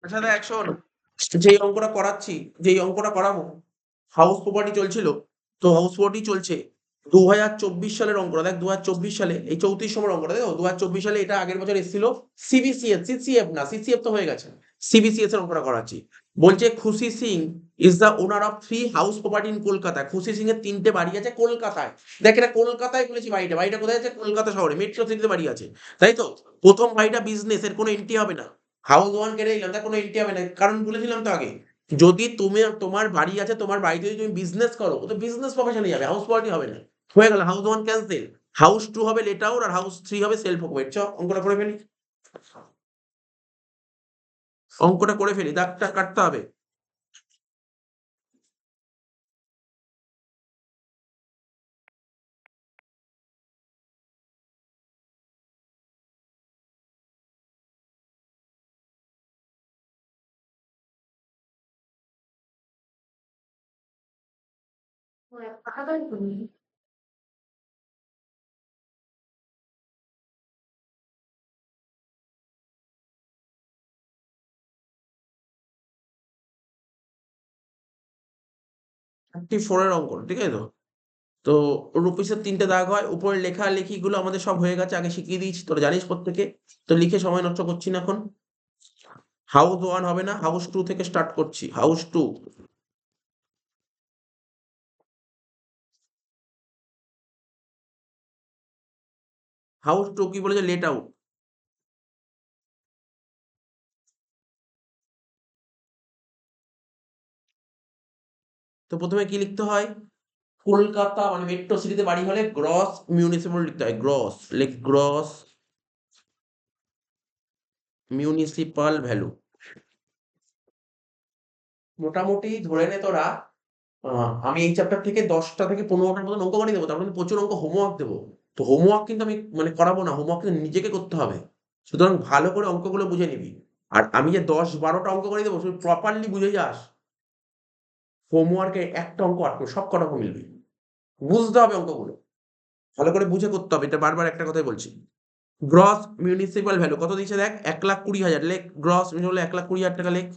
আচ্ছা দেখ শোন, যেই অঙ্কটা করাচ্ছি, যেই অঙ্কটা করাবো, হাউস প্রপার্টি চলছিল, তো হাউস প্রপার্টি চলছে 2024 সালের অঙ্কটা। দেখ 2024 সালে এই 34 নম্বর অঙ্কটা, দেখো 2024 সালে এটা আগের বছর এসেছিল। সিবিসিএস, সিসিএফ না, সিসিএফ তো হয়ে গেছে, সিবিসিএস এর অঙ্কটা করাচ্ছি। বলছে খুশি Singh is the owner of 3 house property in Kolkata. খুশি সিং এর 3টে বাড়ি আছে কলকাতায়। দেখ এটা কলকাতায় বলেছি, বাড়িটা বাড়িটা কোথায় আছে? কলকাতা শহরে, মেট্রো সিটিতে বাড়ি আছে, তাই তো। প্রথম বাড়িটা বিজনেস, এর কোনো এন্ট্রি হবে না। হাউস ওয়ান কেটে দিলাম, তার কোনো এন্ট্রি হবে না, কারণ বলেছিলাম তো আগে, যদি তুমি তোমার বাড়ি আছে, তোমার বাড়িতে যদি তুমি বিজনেস করো, ও তো বিজনেস প্রফেশনে যাবে, হাউস প্রপার্টি হবে না। হয়ে গেল, house one cancel. House to হবে লেট আউট, আর হাউস থ্রি হবে সেলফ অকুপেড। চ অঙ্কটা করে ফেলি, অঙ্কটা করে ফেলি, দাগটা কাটতে হবে। হুম। 34 এর অঙ্ক, ঠিক আছে তো। তো রুপিসের 3টে দাগ হয়, উপরে লেখালেখি গুলো আমাদের সব হয়ে গেছে, আগে শিখিয়ে দিয়েছি, তোরা জানিস প্রত্যেকে। তো লিখে সময় নষ্ট করছি না এখন। হাউস ওয়ান হবে না, হাউস টু থেকে স্টার্ট করছি। হাউস টু, হাউস টু কি বলেছে? Late out. তো প্রথমে কি লিখতে হয়? কলকাতা মানে মেট্রো সিটিতে বাড়ি হলে গ্রস মিউনিসিপাল লিখতে হয়, গ্রস, লেখ গ্রস মিউনিসিপাল ভ্যালু। মোটামুটি ধরে নে তোরা, আমি এই চ্যাপ্টার থেকে 10টা থেকে 15টার মতন অঙ্ক বানিয়ে দেবো, তার মধ্যে প্রচুর অঙ্ক হোমওয়ার্ক দেবো। তো হোমওয়ার্ক কিন্তু আমি মানে করাবো না, হোমওয়ার্ক কিন্তু নিজেকে করতে হবে। সুতরাং ভালো করে অঙ্কগুলো বুঝে নিবি। আর আমি যে 10-12টা অঙ্ক বানিয়ে দেবো, শুধু প্রপারলি বুঝে যাস। হোমওয়ার্কে একটা অঙ্ক আটকে, সব কটা অঙ্ক মিলবে। বুঝতে হবে অঙ্কগুলো, ভালো করে বুঝে করতে হবে, এটা বারবার একটা কথাই বলছি। গ্রস মিউনিসিপাল ভ্যালু কত দিচ্ছে দেখ, 1,20,000 লেখ। গ্রস হলো 1,20,000 টাকা লেখ।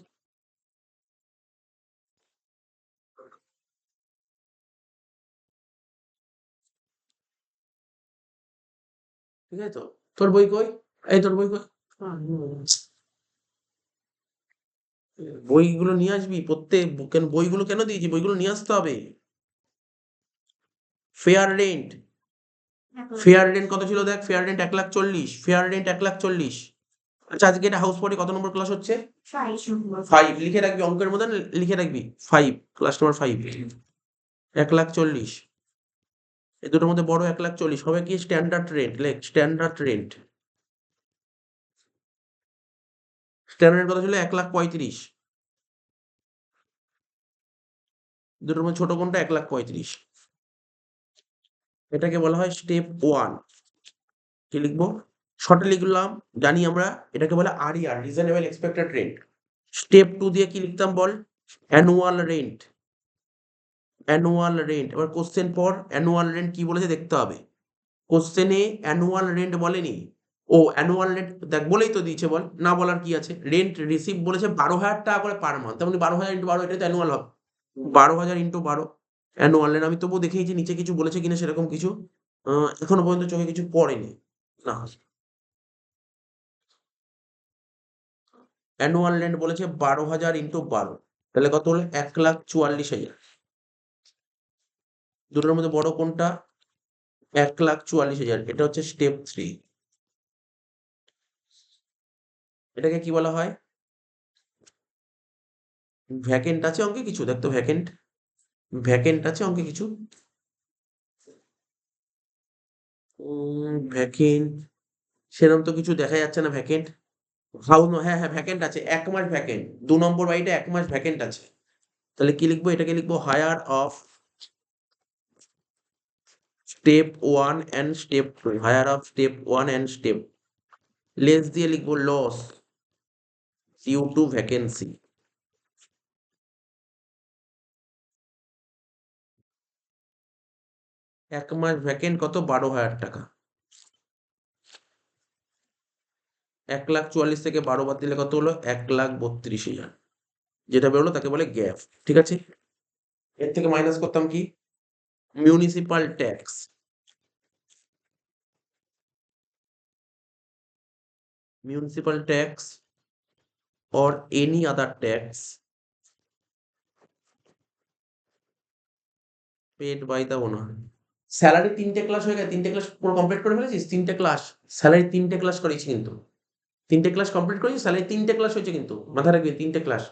ঠিক আছে তো। তোর বই কই? এই তোর বই কই? বইগুলো নিয়ে আসবি, প্রত্যেক কেন বইগুলো কেন দিয়েছি? বইগুলো নিয়ে আসতে হবে। ফেয়ার রেন্ট, ফেয়ার রেন্ট কত ছিল দেখ, ফেয়ার রেন্ট 1,40,000, ফেয়ার রেন্ট 1,40,000। আচ্ছা আজকে এটা হাউস পড়ি কত নম্বর ক্লাস হচ্ছে? 5 লিখে রাখবি, অঙ্কের মধ্যে লিখে রাখবি 5, ক্লাস নম্বর 5। 1,40,000, এই দুটোর মধ্যে বড় 1,40,000 হবে কি? স্ট্যান্ডার্ড রেন্ট লেখ, স্ট্যান্ডার্ড রেন্ট। স্ট্যান্ডার্ড রেন্ট কত ছিল? 1,35,000। দুটোর মধ্যে ছোট কোনটা? 1,35,000। এটাকে বলা হয় স্টেপ ওয়ান। কি লিখবো? শর্টে লিখলাম, জানি আমরা, এটাকে বলে RER, reasonable expected rent. Step two দিয়ে কি লিখতাম বল? Annual rent, annual rent. এবার কোশ্চেন পর, অ্যানুয়াল রেন্ট কি বলেছে দেখতে হবে। কোশ্চেনে অ্যানুয়াল রেন্ট বলেনি। ও অ্যানুয়াল রেন্ট দেখ বলেই তো দিয়েছে, বল না বলার কি আছে? রেন্ট রিসিভ বলেছে 12,000 টাকা করে পার মান্থ, তেমনি 12,000 ইন্টু 12, এটা তো অ্যানুয়াল হবে। 12,000 ইন্টু 12 অ্যানুয়াল রেন্ট। আমি তবুও দেখেছি নিচে কিছু বলেছে কিনা সেরকম কিছু, এখনো পর্যন্ত চোখে কিছু পড়েনি। না, অ্যানুয়াল রেন্ট বলেছে 12,000 ইন্টু 12, তাহলে কত হলো? 1,44,000। দুটোর মধ্যে বড় কোনটা? 1,44,000, এটা হচ্ছে স্টেপ থ্রি। এটাকে কি বলা হয়? ভ্যাকেন্ট আছে অঙ্কে কিছু? দেখ তো ভ্যাকেন্ট, ভ্যাকেন্ট আছে অঙ্কে কিছু? ভ্যাকেন্ট সেরকম তো কিছু দেখা যাচ্ছে না ভ্যাকেন্ট। হ্যাঁ হ্যাঁ ভ্যাকেন্ট আছে, 1 মাস ভ্যাকেন্ট, 2 নম্বর বাড়িটা 1 মাস ভ্যাকেন্ট আছে। তাহলে কি লিখবো? এটাকে লিখবো higher of step one and step two, higher of step one and step. Less দিয়ে লিখবো লস ডিউ টু ভ্যাকেন্সি। 1 মাস ভ্যাকেন্ট কত? 12,000 টাকা। 1,44,000 থেকে 12 বাদ দিলে কত হলো? 1,32,000, যেটা বেরোলো তাকে বলে গ্যাপ। ঠিক আছে, এর থেকে মাইনাস করতাম কি? Municipal tax. Municipal tax or any other tax paid by the owner. Salary 3টে ক্লাস হয়ে গেছে, 3টে ক্লাস পুরো কমপ্লিট করে ফেলেছিস? 3টে ক্লাস, স্যালারি 3টে ক্লাস করেছি কিন্তু, 3টে ক্লাস কমপ্লিট করেছি, স্যালারি 3টে ক্লাস হয়েছে কিন্তু, মাথায় রাখবি 3টে class.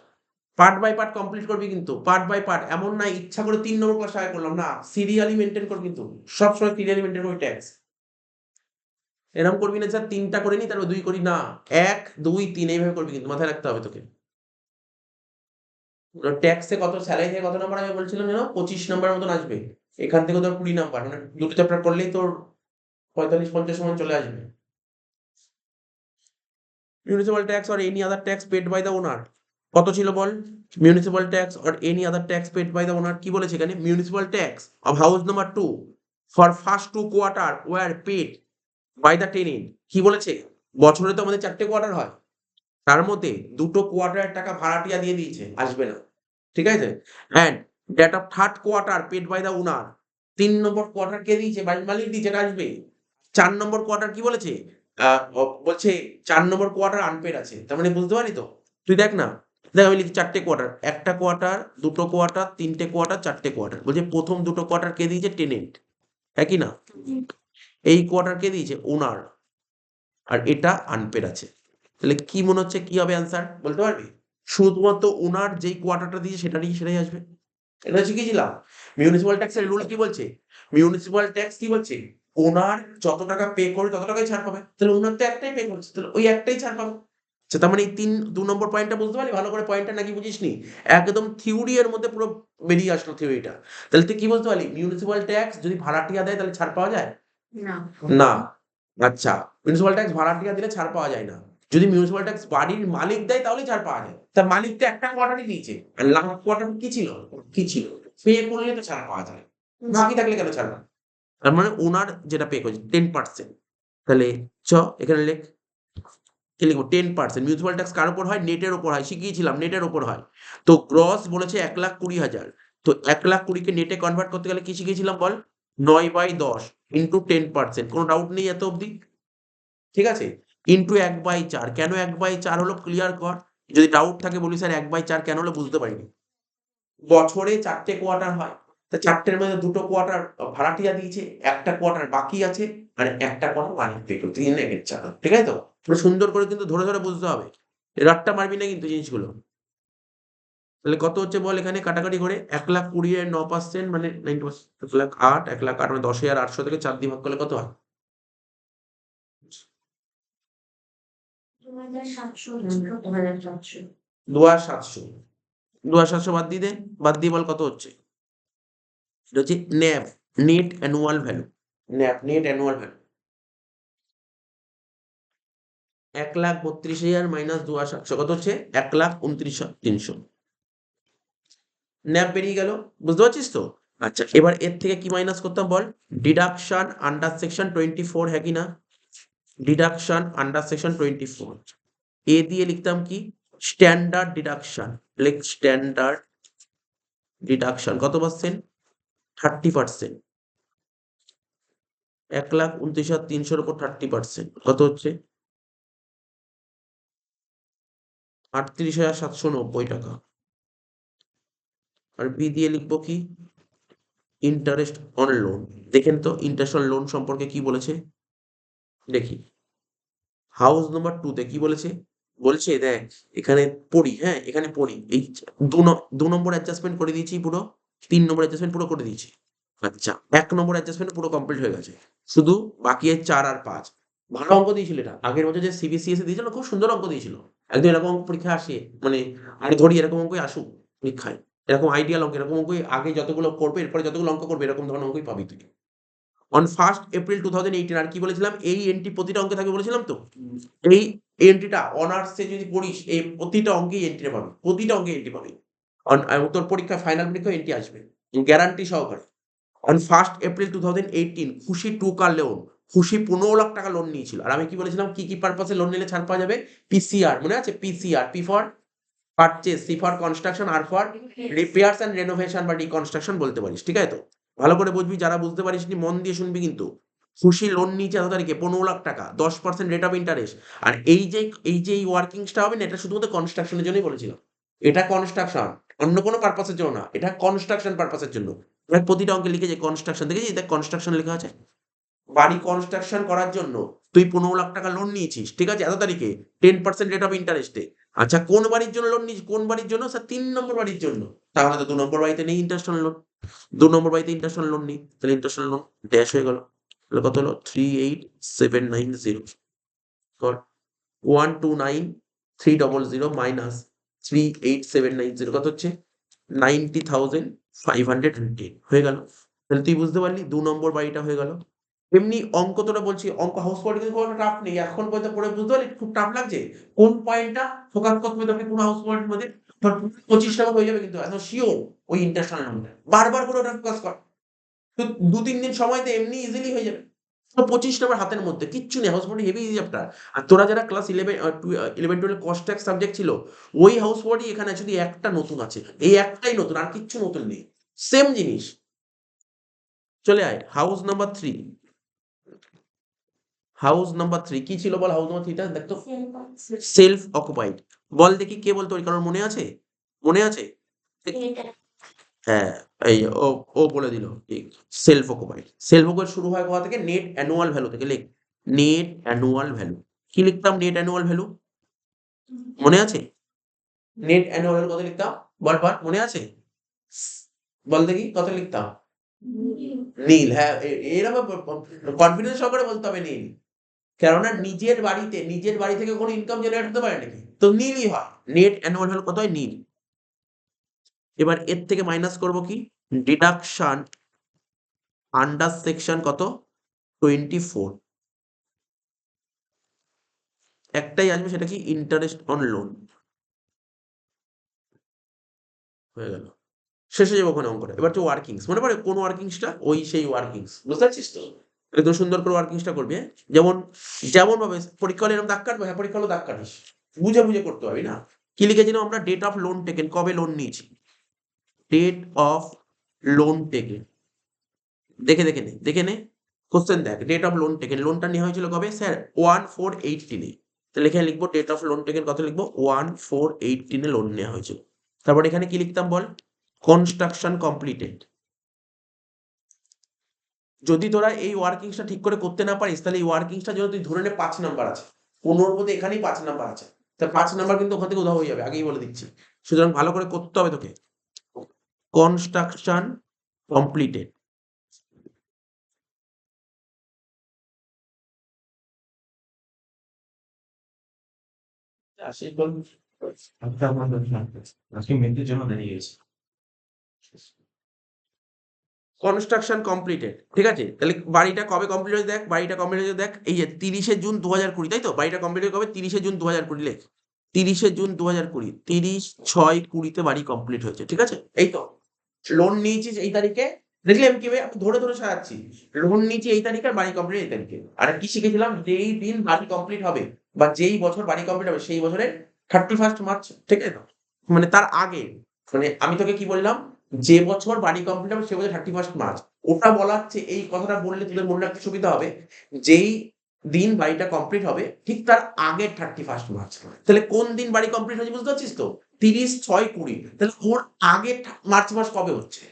Part by part complete করবি কিন্তু, পার্ট বাই পার্ট, এমন না ইচ্ছা করে 3 নম্বর ক্লাস আগে করলাম না, সিরিয়ালি মেনটেন করবি কিন্তু, সবসময় সিরিয়ালি মেনটেন করবি ট্যাক্স। এরকম করবি না স্যার 3টা করে নি তারপর 2 করি না, 1 2 3 এইভাবে করবি কিন্তু, মাথায় রাখতে হবে তোকে। ট্যাক্সে কত, স্যালারি থেকে কত নাম্বার আমি বলছিলাম যেন 25 নাম্বার মতন আসবে, এখান থেকে তোর 20 নাম্বার, মানে দুটো চ্যাপ্টার করলেই তোর 45-50 সমান চলে আসবে। Municipal tax or any other tax paid by the owner, কত ছিল বল? Municipal tax or any other tax paid by the owner, কি বলেছে এখানে? Municipal tax of house number 2 for first 2 quarter were paid by the tenant. কি বলেছে? বছরে তো আমাদের 4টে কোয়ার্টার হয়, তার মধ্যে 2টো কোয়ার্টারের টাকা ভাড়াটিয়া দিয়ে দিয়েছে, আসবে না। ঠিক আছে, and that of third quarter paid by the owner, 3 নম্বর কোয়ার্টার কে দিয়েছে? বাড়ির মালিক দিয়েছে, এটা আসবে। 4 নম্বর কোয়ার্টার কি বলেছে? বলছে 4 নম্বর কোয়ার্টার আনপেড আছে, তার মানে বুঝতে পারি তো? তুই দেখ না, দেখ আমি লিখি 4টে কোয়ার্টার, 1টা কোয়ার্টার, 2টো কোয়ার্টার, 3টে কোয়ার্টার, 4টে কোয়ার্টার। বলছে প্রথম 2টো কোয়ার্টার কে দিয়েছে? টেনেন্ট, একই না? এই কোয়ার্টার কে দিয়েছে? ওনার, আর এটা আনপেড আছে। তাহলে কি মনে হচ্ছে কি হবে অ্যান্সার, বলতে পারবি? শুধুমাত্র ওনার যেই কোয়ার্টারটা দিয়েছে সেটাই আসবে। এটা শিখেছিলাম। মিউনিসিপাল ট্যাক্সের রুল কি বলছে? মিউনিসিপাল ট্যাক্স কি বলছে? ওনার যত টাকা পে করে তত টাকাই ছাড় পাবে। তাহলে ওনার তো একটাই পে করছে, তাহলে ওই একটাই ছাড় পাবে। আচ্ছা, তার মানে এই 2 নম্বর পয়েন্টটা বুঝতে পারলি? ভালো করে পয়েন্টটা নাকি বুঝিসনি? একদম থিওরি এর মধ্যে পুরো বেরিয়ে আসলো থিওরিটা। তাহলে তুই কি বুঝতে পারলি? মিউনিসিপাল ট্যাক্স যদি ভাড়াটিয়া দেয় তাহলে ছাড় পাওয়া যায় না। না। আচ্ছা, মিউনিসিপাল ট্যাক্স ভাড়াটিয়া দিলে ছাড় পাওয়া যায় না। যদি মিউনিসিপাল ট্যাক্স বাড়ির মালিক দেয় তাহলেই ছাড় পাওয়া যায়। তা মালিক তো একটা কোয়ার্টারই দিয়েছে, আর লাস্ট কোয়ার্টার কি ছিল? কি ছিল? পে করলে তো ছাড় পাওয়া যায়, বাকি থাকলে কেন ছাড় পাবে? তার মানে ওনার যেটা পে করেছে 10%, তাহলে এখানে লেখ, কি লিখবো? 10%। মিউনিসিপাল ট্যাক্স কার উপর হয়? নেটের উপর হয়, শিখিয়েছিলাম নেটের উপর হয়। তো গ্রস বলেছে 1,20,000, তো 1,20,000 কে নেটে কনভার্ট করতে গেলে কি শিখিয়েছিলাম বল? 9/10 ইন্টু 10%, কোনো ডাউট নেই এত অবধি? ঠিক আছে, ইন্টু 1/4, কেন 1/4 হলো ক্লিয়ার কর, যদি ডাউট থাকে বলি স্যার 1/4 কেন হলো বুঝতে পারিনি। বছরে 4টে কোয়ার্টার হয়, তা 4টের মধ্যে 2টো কোয়ার্টার ভাড়াটিয়া দিয়েছে, 1টা কোয়ার্টার বাকি আছে, আর 1টা কোয়ার্টার মালিক পে করছে, 3/4। ঠিক আছে তো? পুরো সুন্দর করে কিন্তু ধরে ধরে বুঝতে হবে, রাট্টা মারবি না কিন্তু জিনিসগুলো। তাহলে কত হচ্ছে বল এখানে কাটাকাটি করে? 1,20,000 এর 9% মানে 90%, 1,08,000, 1,08,000 মানে 10,800 থেকে 4 দিয়ে ভাগ করলে কত হয়? 2,700। 2,700 বাদ দিয়ে দে, বাদ দিয়ে বল কত হচ্ছে? এটা হচ্ছে nap, net annual value. Net annual value 1,32,000 minus 2,700 কত হচ্ছে? 1,29,300। ন্যাপ বেরিয়ে গেল, বুঝতে পারছিস তো? আচ্ছা, এবার এর থেকে কি মাইনাস করতাম বল? ডিডাকশন আন্ডার সেকশন 24, হ্যাঁ কি না? ডিডাকশন আন্ডার সেকশন 24, এ দিয়ে লিখতাম কি? Standard deduction. লেখ স্ট্যান্ডার্ড ডিডাকশন, কত পার্সেন্ট? 30%। 1,29,300 উপর 30% কত হচ্ছে? 38,790 টাকা। আর বি দিয়ে লিখবো কি? Interest on loan. দেখেন তো ইন্টারেস্ট অন লোন সম্পর্কে কি বলেছে, দেখি। হাউস নাম্বার 2 তে কি বলেছে? বলছে দেখ, এখানে পড়ি, হ্যাঁ এখানে পড়ি, এই 2 নম্বর অ্যাডজাস্টমেন্ট করে দিয়েছি পুরো, 3 নম্বর অ্যাডজাস্টমেন্ট পুরো করে দিয়েছি। আচ্ছা, 1 নম্বর অ্যাডজাস্টমেন্ট পুরো কমপ্লিট হয়ে গেছে, শুধু বাকি আছে 4 আর 5। ভালো অঙ্ক দিয়েছিল এটা, আগের বছর যে সিবিসিএস দিয়েছিল খুব সুন্দর অঙ্ক দিয়েছিল। একদম এরকম অঙ্ক পরীক্ষায় আসে, মানে আমি ধরি এরকম অঙ্কই আসুক পরীক্ষায়, এরকম আইডিয়াল অঙ্ক, এরকম অঙ্কই আগে যতগুলো করবে এরপরে যতগুলো অঙ্ক করবে এরকম ধরনের অঙ্কই পাবি তুই। অন 1st এপ্রিল 2018, আর কি বলেছিলাম? এই এন্ট্রি প্রতিটা অঙ্কে থাকবে বলেছিলাম তো। এই এন্ট্রিটা অনার্সে যদি পড়িস এই প্রতিটা অঙ্কেই এন্ট্রি পাবি, প্রতিটা অঙ্কে এন্ট্রি পাবি। তোর পরীক্ষা ফাইনাল পরীক্ষায় এন্ট্রি আসবে, গ্যারান্টি সহকারে। অন 1st এপ্রিল 2018 খুশি টু কার লোন খুশি 15 লাখ টাকা লোন নিয়েছিল। আর আমি কি বলেছিলাম কি কি পারপাসে লোন নিলে ছাড় পাওয়া যাবে? পিসিআর মনে আছে? PCR, P for purchase, C for construction, R for repairs and renovation বা রিকনস্ট্রাকশন বলতে পারিস। ঠিক আছে তো? ভালো করে বুঝবি, যারা বুঝতে পারিসনি মন দিয়ে শুনবি কিন্তু। খুশি লোন নিয়েছে এত তারিখে 15 লাখ টাকা, 10% রেট অফ ইন্টারেস্ট। আর এই যে এই ওয়ার্কিংসটা হবে না, এটা শুধুমাত্র কনস্ট্রাকশনের জন্যই বলেছিলাম। এটা কনস্ট্রাকশন, অন্য কোনো পারপাসের জন্য না, এটা কনস্ট্রাকশন পারপাসের জন্য। এবার প্রতিটা অঙ্কে লিখে যে কনস্ট্রাকশন, দেখেছিস দেখ কনস্ট্রাকশন লেখা আছে। বাড়ি কনস্ট্রাকশন করার জন্য তুই 15 লাখ টাকা লোন নিয়েছিস, ঠিক আছে, এত তারিখে 10% রেট অফ ইন্টারেস্টে। আচ্ছা কোন বাড়ির জন্য লোন নিয়েছিস? কোন বাড়ির জন্য? স্যার 3 নম্বর বাড়ির জন্য। তাহলে তো 2 নম্বর বাড়িতে নেই ইন্টারেস্ট লোন। 2 নম্বর বাড়িতে ইন্টারেস্ট লোন নেই, তাহলে ইন্টারেস্ট লোন ড্যাশ হয়ে গেল। তাহলে কত হলো? 38790 কর 129,300 মাইনাস 38790 কত হচ্ছে? 90,510 হয়ে গেল। তাহলে তুই বুঝতে পারলি 2 নম্বর বাড়িটা হয়ে গেল। এমনি অঙ্ক তোরা বলছি, অঙ্ক হাউস পয়েন্ট কিন্তু কোনো টাফ নেই, এখন পর্যন্ত পড়ে বুঝতে পারলি খুব টাফ লাগছে? কোন পয়েন্টটা ফোকাস করতে হবে তোকে কোন হাউস পয়েন্টের মধ্যে? ধর 25 টাকা হয়ে যাবে কিন্তু একদম শিওর, ওই ইন্টারন্যাশনাল মধ্যে বারবার করে ওটা ফোকাস কর। তো 2-3 দিন সময় দে, এমনি ইজিলি হয়ে যাবে। তো 25 নাম্বার হাতের মধ্যে কিচ্ছু নেই, house point heavy easy chapter. আর তোরা যারা ক্লাস 11 12 কস্ট ট্যাক্স সাবজেক্ট ছিল, ওই হাউস পয়েন্টই এখানে শুধু একটা নতুন আছে, এই একটাই নতুন, আর কিচ্ছু নতুন নেই, সেম জিনিস। চলে আয় হাউস নাম্বার 3। হাউস নাম্বার 3 কি ছিল বল? হাউস নাম্বার 3টা দেখ তো। Self occupied. বল দেখি কে বলতো? ওই কারণ মনে আছে? মনে আছে? হ্যাঁ, এই ও বলে দিল ঠিক। Self occupied. সেলফ অকুপাইড শুরু হয় কোথা থেকে? নেট অ্যানুয়াল ভ্যালু থেকে। লিখ নেট অ্যানুয়াল ভ্যালু। কি লিখতাম নেট অ্যানুয়াল ভ্যালু? মনে আছে? নেট অ্যানুয়াল ভ্যালু কত লিখতাম? বল বল, মনে আছে? বল দেখি কত লিখতাম? নীল। হ্যাঁ, এরকম কনফিডেন্স সহকারে বলতে হবে নীল। কেননা নিজের বাড়ি থেকে কোনো ইনকাম জেনারেট হতে পারে নাকি? তো নীলই হয়। নেট অ্যানুয়াল ভ্যালু কত হয়? নীল। এবার এর থেকে মাইনাস করব কি? ডিডাকশন আন্ডার সেকশন কত? 24। একটাই আসবে, সেটা কি? Interest on loan. হয়ে গেল। শেষ হয়ে যাবে ওখানে অঙ্কটা। এবার হচ্ছে ওয়ার্কিংস। মনে পড়ে কোন ওয়ার্কিংসটা? ওই সেই ওয়ার্কিংস। বুঝতে পারছিস তো? একদম সুন্দর করে ওয়ার্কিংসটা করবি, হ্যাঁ? যেমন যেমন ভাবে পরীক্ষা হলে এরকম দাগ কাটবে, হ্যাঁ পরীক্ষা হলেও দাগ কাটিস। বুঝে বুঝে করতে পারবি না? কি লিখেছিলাম আমরা? ডেট অফ লোন টেকেন, কবে লোন নিয়েছি। Date of loan taken. দেখে নে, দেখে নে। কোশ্চেন দেখ, ডেট অফ লোন টেকেন, লোনটা নেওয়া হয়েছিল কবে? স্যার 1418-এ। তাহলে এখানে লিখবো ডেট অফ লোন টেকেন কত লিখবো? 1418-এ লোন নেওয়া হয়েছিল। তারপর এখানে কি লিখতাম বল? Construction completed. যদি তোরা এই ওয়ার্কিংসটা ঠিক করে করতে না পারিস, তাহলে এই ওয়ার্কিংসটা যদি তুই ধরে নে 5 নাম্বার আছে, 15 মধ্যে এখানেই 5 নাম্বার আছে, তা 5 নাম্বার কিন্তু ওখান থেকে উধাও হয়ে যাবে, আগেই বলে দিচ্ছি। সুতরাং ভালো করে করতে হবে তোকে। Construction completed. আশিক বল আজকে আমাদের আজকে মেয়েদের জন্য দাঁড়িয়ে গেছে। কনস্ট্রাকশন কমপ্লিটেড, ঠিক আছে? তাহলে বাড়িটা কবে কমপ্লিট হয়েছে দেখ, বাড়িটা কমপ্লিট হয়েছে দেখ, এই যে 30শে জুন 2020, তাই তো? বাড়িটা কমপ্লিট হয়ে কবে? 30শে জুন 2020 লেখ। 30শে জুন 2020, 30/6/20 বাড়ি কমপ্লিট হয়েছে, ঠিক আছে? এই তো। লোন নিয়েছিস এই তারিখে, দেখলি আমি কিভাবে আমি ধরে ধরে সাজাচ্ছি। লোন নিয়েছি এই তারিখে, আর বাড়ি কমপ্লিট এই তারিখে। আর কি শিখেছিলাম? যেই দিন বাড়ি কমপ্লিট হবে বা যেই বছর বাড়ি কমপ্লিট হবে সেই বছরের 31 মার্চ, ঠিক আছে তো? মানে তার আগে, মানে আমি তোকে কি বললাম? যে বছর বাড়ি কমপ্লিট হবে সে বছর 31 মার্চ। ওটা বলা হচ্ছে, এই কথাটা বললে তোদের মনে রাখতে সুবিধা হবে। যেই দিন বাড়িটা কমপ্লিট হবে ঠিক তার আগের 31 মার্চ। তাহলে কোন দিন বাড়ি কমপ্লিট হয়েছে বুঝতে পারছিস তো? 30/6/20। তাহলে ওর আগে মার্চ মাস কবে হচ্ছে?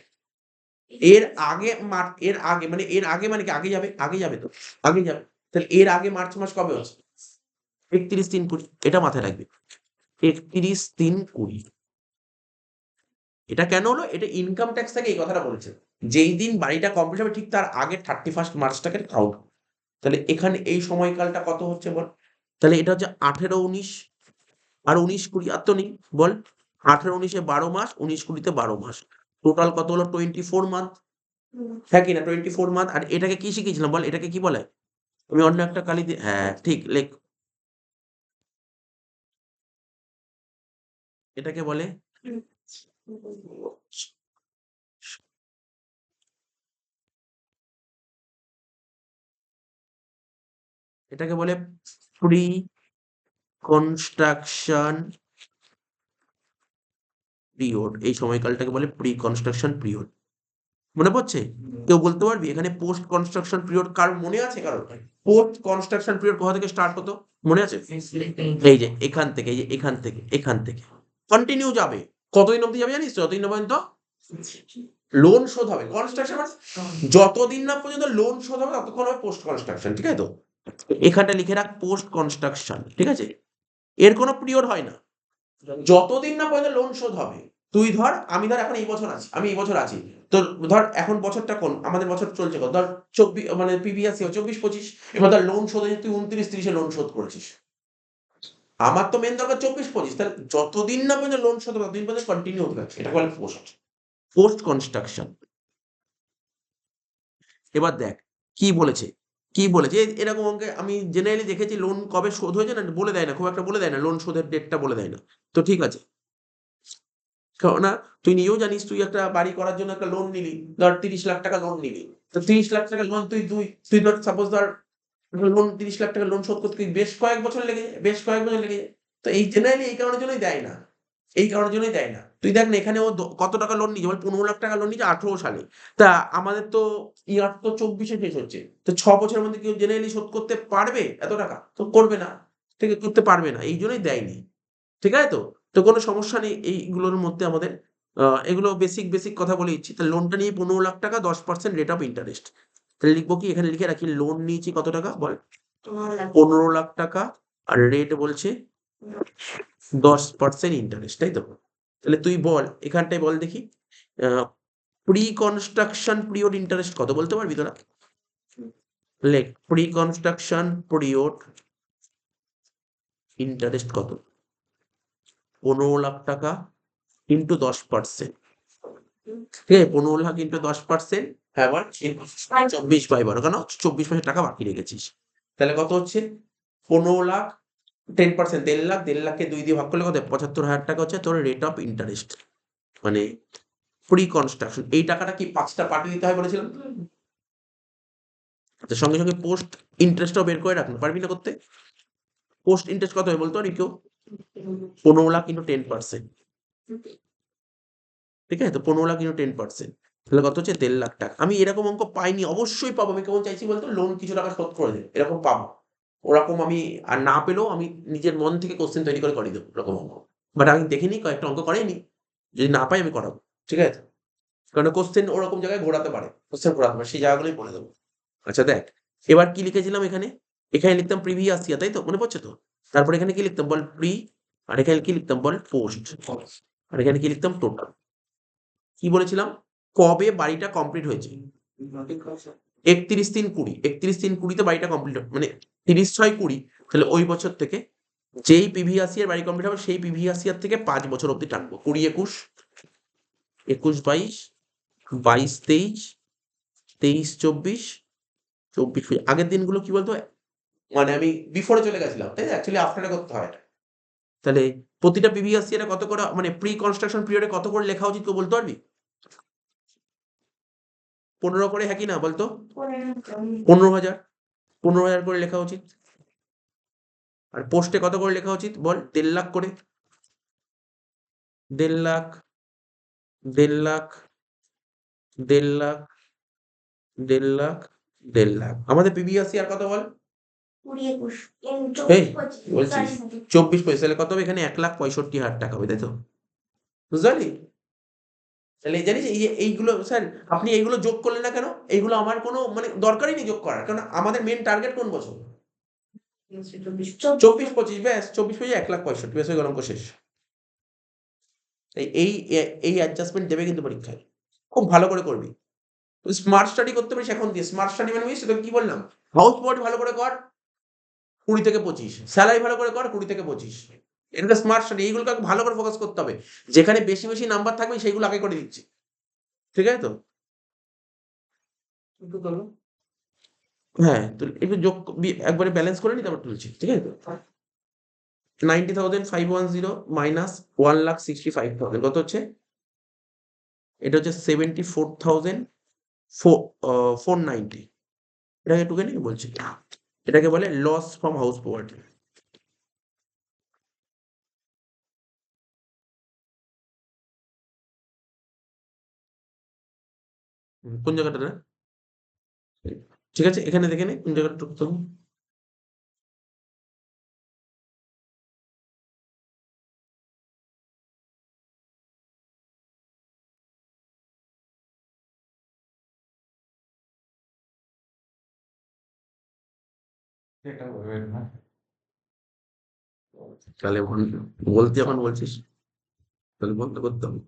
এর আগে মানে কি আগে যাবে? আগে যাবে তো? আগে যাবে। তাহলে এর আগে মার্চ মাস কবে হচ্ছে? 31/3/20। এটা মাথায় রাখবি। 31/3/20। এটা কেন হলো? এটা ইনকাম ট্যাক্স থেকে এই কথাটা বলেছে। যেই দিন বাড়িটা কমপ্লিট হবে ঠিক তার আগের 31 মার্চটাকে কাউন্ট। তাহলে এখানে এই সময়কালটা কত হচ্ছে বল? তাহলে এটা হচ্ছে 18-19, আর 19-20 আর তো নেই। বল 18-19-এ 12 মাস, 19-20-তে 12 মাস। টোটাল কত হলো? 24 মান্থ। হ্যাঁ কি না? 24 মান্থ। আর এটাকে কি শিখিয়েছিলাম বল? এটাকে কি বলে? আমি অন্য একটা কালি দিয়ে, হ্যাঁ ঠিক লেখ। এটাকে বলে এটাকে বলে প্রি কনস্ট্রাকশন পিরিয়ড। এই সময়কালটাকে বলে প্রি কনস্ট্রাকশন পিরিয়ড। মনে পড়ছে? কেউ বলতে পারবি এখানে পোস্ট কনস্ট্রাকশন পিরিয়ড কার মনে আছে কারো? পোস্ট কনস্ট্রাকশন পিরিয়ড কোথা থেকে স্টার্ট হতো মনে আছে? এই যে এখান থেকে, এই যে এখান থেকে কন্টিনিউ যাবে। কতদিন অবধি যাবে জানিস? যতদিন না পর্যন্ত লোন শোধ হবে। কনস্ট্রাকশন মানে যতদিন না পর্যন্ত লোন শোধ হবে ততক্ষণ হবে পোস্ট কনস্ট্রাকশন, ঠিক আছে তো? এখানটা লিখে রাখ পোস্ট কনস্ট্রাকশন, ঠিক আছে? এর কোনো পিরিয়ড হয় না, যতদিন না পর্যন্ত লোন শোধ হবে। তুই ধর, আমি ধর এখন এই বছর আছি, আমি এই বছর আছি, তো ধর এখন বছরটা কোন আমাদের বছর চলছে কত, ধর 24 মানে পিবিএসসি 24-25, এবার ধর লোন শোধ হয়েছে তুই 29-30 লোন শোধ করেছিস। আমার তো মেন দরকার 24-25, তাহলে যতদিন না পর্যন্ত লোন শোধ হবে ততদিন পর্যন্ত কন্টিনিউ হতে থাকছে, এটা বলে পোস্ট কনস্ট্রাকশন। এবার দেখ কি বলেছে, এরকম অঙ্কে আমি জেনারেলি দেখেছি লোন কবে শোধ হয়েছে না বলে দেয় না, খুব একটা বলে দেয় না, লোন শোধের ডেটটা বলে দেয় না। তো ঠিক আছে, কেননা তুই নিজেও জানিস তুই একটা বাড়ি করার জন্য একটা লোন নিলি, ধর 30 লাখ টাকা লোন নিলি, তো 30 লাখ টাকা লোন তুই ধর সাপোজ ধর লোন 30 লাখ টাকা লোন শোধ করতে বেশ কয়েক বছর লেগে যায়, তো এই জেনারেলি এই কারণের জন্যই দেয় না, তুই দেখ না এখানে ও কত টাকা লোন নিয়েছে, 15 লাখ টাকা লোন নিয়েছে 18 সালে। তা আমাদের তো ইয়ার তো 24-এ শেষ হচ্ছে, তো 6 বছরের মধ্যে কেউ জেনারেলি শোধ করতে পারবে এত টাকা? তো করবে না, ঠিক আছে, করতে পারবে না, এই জন্যই দেয়নি। ঠিক আছে তো? তো কোনো সমস্যা নেই এইগুলোর মধ্যে আমাদের। এগুলো বেসিক কথা বলে দিচ্ছি। তাহলে লোনটা নিয়ে 15 লাখ টাকা, 10% রেট অফ ইন্টারেস্ট। তাহলে লিখবো কি, এখানে লিখে রাখি লোন নিয়েছি কত টাকা বল? 15 লাখ টাকা, আর রেট বলছে 10% ইন্টারেস্ট, তাই তো? তাহলে তুই বল এখানটায় বল দেখি, প্রি কনস্ট্রাকশন পিরিয়ড ইন্টারেস্ট কত বলতে পারবি তোরা? লেখ প্রি কনস্ট্রাকশন পিরিয়ড ইন্টারেস্ট কত? 15 লাখ টাকা ইন্টু 10%, ঠিক আছে? 15 লাখ ইন্টু 10%, হ্যাঁ বল 24/12, কেন 24 মাসের টাকা বাকি রেখেছিস। তাহলে কত হচ্ছে? 15 লাখ 10%, 1.5 লাখ, 1.5 লাখকে 2 দিয়ে ভাগ করলে কত? 75,000 টাকা হচ্ছে তোর রেট অফ ইন্টারেস্ট, মানে প্রি কনস্ট্রাকশন। এই টাকাটা কি 5টা পার্টি দিতে হয় বলেছিলাম? আচ্ছা, সঙ্গে সঙ্গে পোস্ট ইন্টারেস্টও বের করে রাখতে পারবি না করতে? পোস্ট ইন্টারেস্ট কত হয় বলতো আর কেউ? 15 লাখ ইন্টু 10%, ঠিক আছে? তো 15 লাখ ইন্টু 10%, তাহলে কত হচ্ছে? 1.5 লাখ টাকা। আমি এরকম অঙ্ক পাইনি, অবশ্যই পাবো। আমি কেমন চাইছি বলতো, লোন কিছু টাকা শোধ করে দে, এরকম পাবো। ওরকম আমি আর না পেলেও আমি নিজের মন থেকে কোশ্চেন তৈরি করে করিয়ে দেবো ওরকম অঙ্ক। বাট আমি দেখিনি, কয়েকটা অঙ্ক করাইনি, যদি না পাই আমি করাবো, ঠিক আছে? কারণ কোশ্চেন ওরকম জায়গায় ঘোরাতে পারে, সেই জায়গাগুলোই বলে দেবো। আচ্ছা দেখ, এবার কি লিখেছিলাম এখানে? এখানে লিখতাম প্রিভিয়াস ইয়ার, তাই তো? মনে পড়ছে তো? তারপর এখানে কি লিখতাম বল? প্রি। আর এখানে কি লিখতাম বল? পোস্ট। আর এখানে কি লিখতাম? টোটাল। কি বলেছিলাম? কবে বাড়িটা কমপ্লিট হয়েছে? 31/3/20, 31/3/20 তে বাড়িটা কমপ্লিট, মানে 30/6/20। তাহলে ওই বছর থেকে যেই প্রিভিয়াস ইয়ার বাড়ি কমপ্লিট হবে সেই প্রিভিয়াস ইয়ার থেকে 5 বছর অব্দি টানবো। 20-21, 21-22, 22-23, 23-24, 24। আগের দিনগুলো কি বলতো, মানে আমি বিফোরে চলে গেছিলাম, তাই না? অ্যাকচুয়ালি আফটারে করতে হয় এটা। তাহলে প্রতিটা প্রিভিয়াস ইয়ারে কত করে, মানে প্রি কনস্ট্রাকশন পিরিয়ডে কত করে লেখা উচিত কেউ বলতে পারবি? 15 করে, হ্যাঁ কি না বলতো? 15,000, 15,000 করে লেখা উচিত। আর পোস্টে কত করে লেখা উচিত বল? 1.5 লাখ করে। 1.5 লাখ, 1.5 লাখ, 1.5 লাখ, 1.5 লাখ, 1.5 লাখ। আমাদের প্রিভিয়াস ইয়ার কত বল? 20-21, এই 24-25, বলছিস 40 24-25, তাহলে কত হবে? এখানে 1,65,000 টাকা হবে, তাই তো? বুঝতে পারলি? তাহলে জানিস এই যে এইগুলো স্যার আপনি এইগুলো যোগ করলেন না কেন? এইগুলো আমার কোনো মানে দরকারই নেই যোগ করার। কারণ আমাদের মেইন টার্গেট কোন বছর? 24-25, ব্যাস 24-25 1,65,000, ব্যাস হয়ে গেল, অঙ্ক শেষ। এই অ্যাডজাস্টমেন্ট দেবে কিন্তু পরীক্ষায়। খুব ভালো করে করবি। তুই স্মার্ট স্টাডি করতে পারিস এখন দিয়ে। স্মার্ট স্টাডি মানে বুঝছিস তোকে কি বললাম? হাউস প্রপার্টি ভালো করে কর 20-25, স্যালারি ভালো করে কর 20-25। এটা স্মার্ট স্টাডি, এইগুলোকে ভালো করে ফোকাস করতে হবে। যেখানে বেশি নাম্বার থাকবে সেইগুলো আগে করে দিচ্ছি। ঠিক আছে তো? হ্যাঁ, তো একটু যোগ একবারে ব্যালেন্স করে নি তারপর তুলছি। ঠিক আছে তো? 90,510 মাইনাস 1,65,000 কত হচ্ছে? এটা হচ্ছে 74,490। এটাকে একটুখানি বলছি। এটাকে বলে লস ফ্রম হাউস প্রপার্টি। কোন জায়গাটা রে? ঠিক আছে, এখানে দেখে নে কোন জায়গাটা ঢুকতে হবে। এটা বলবেন না। তাহলে বলতে যখন বলছিস তাহলে বন্ধ করতে হবে।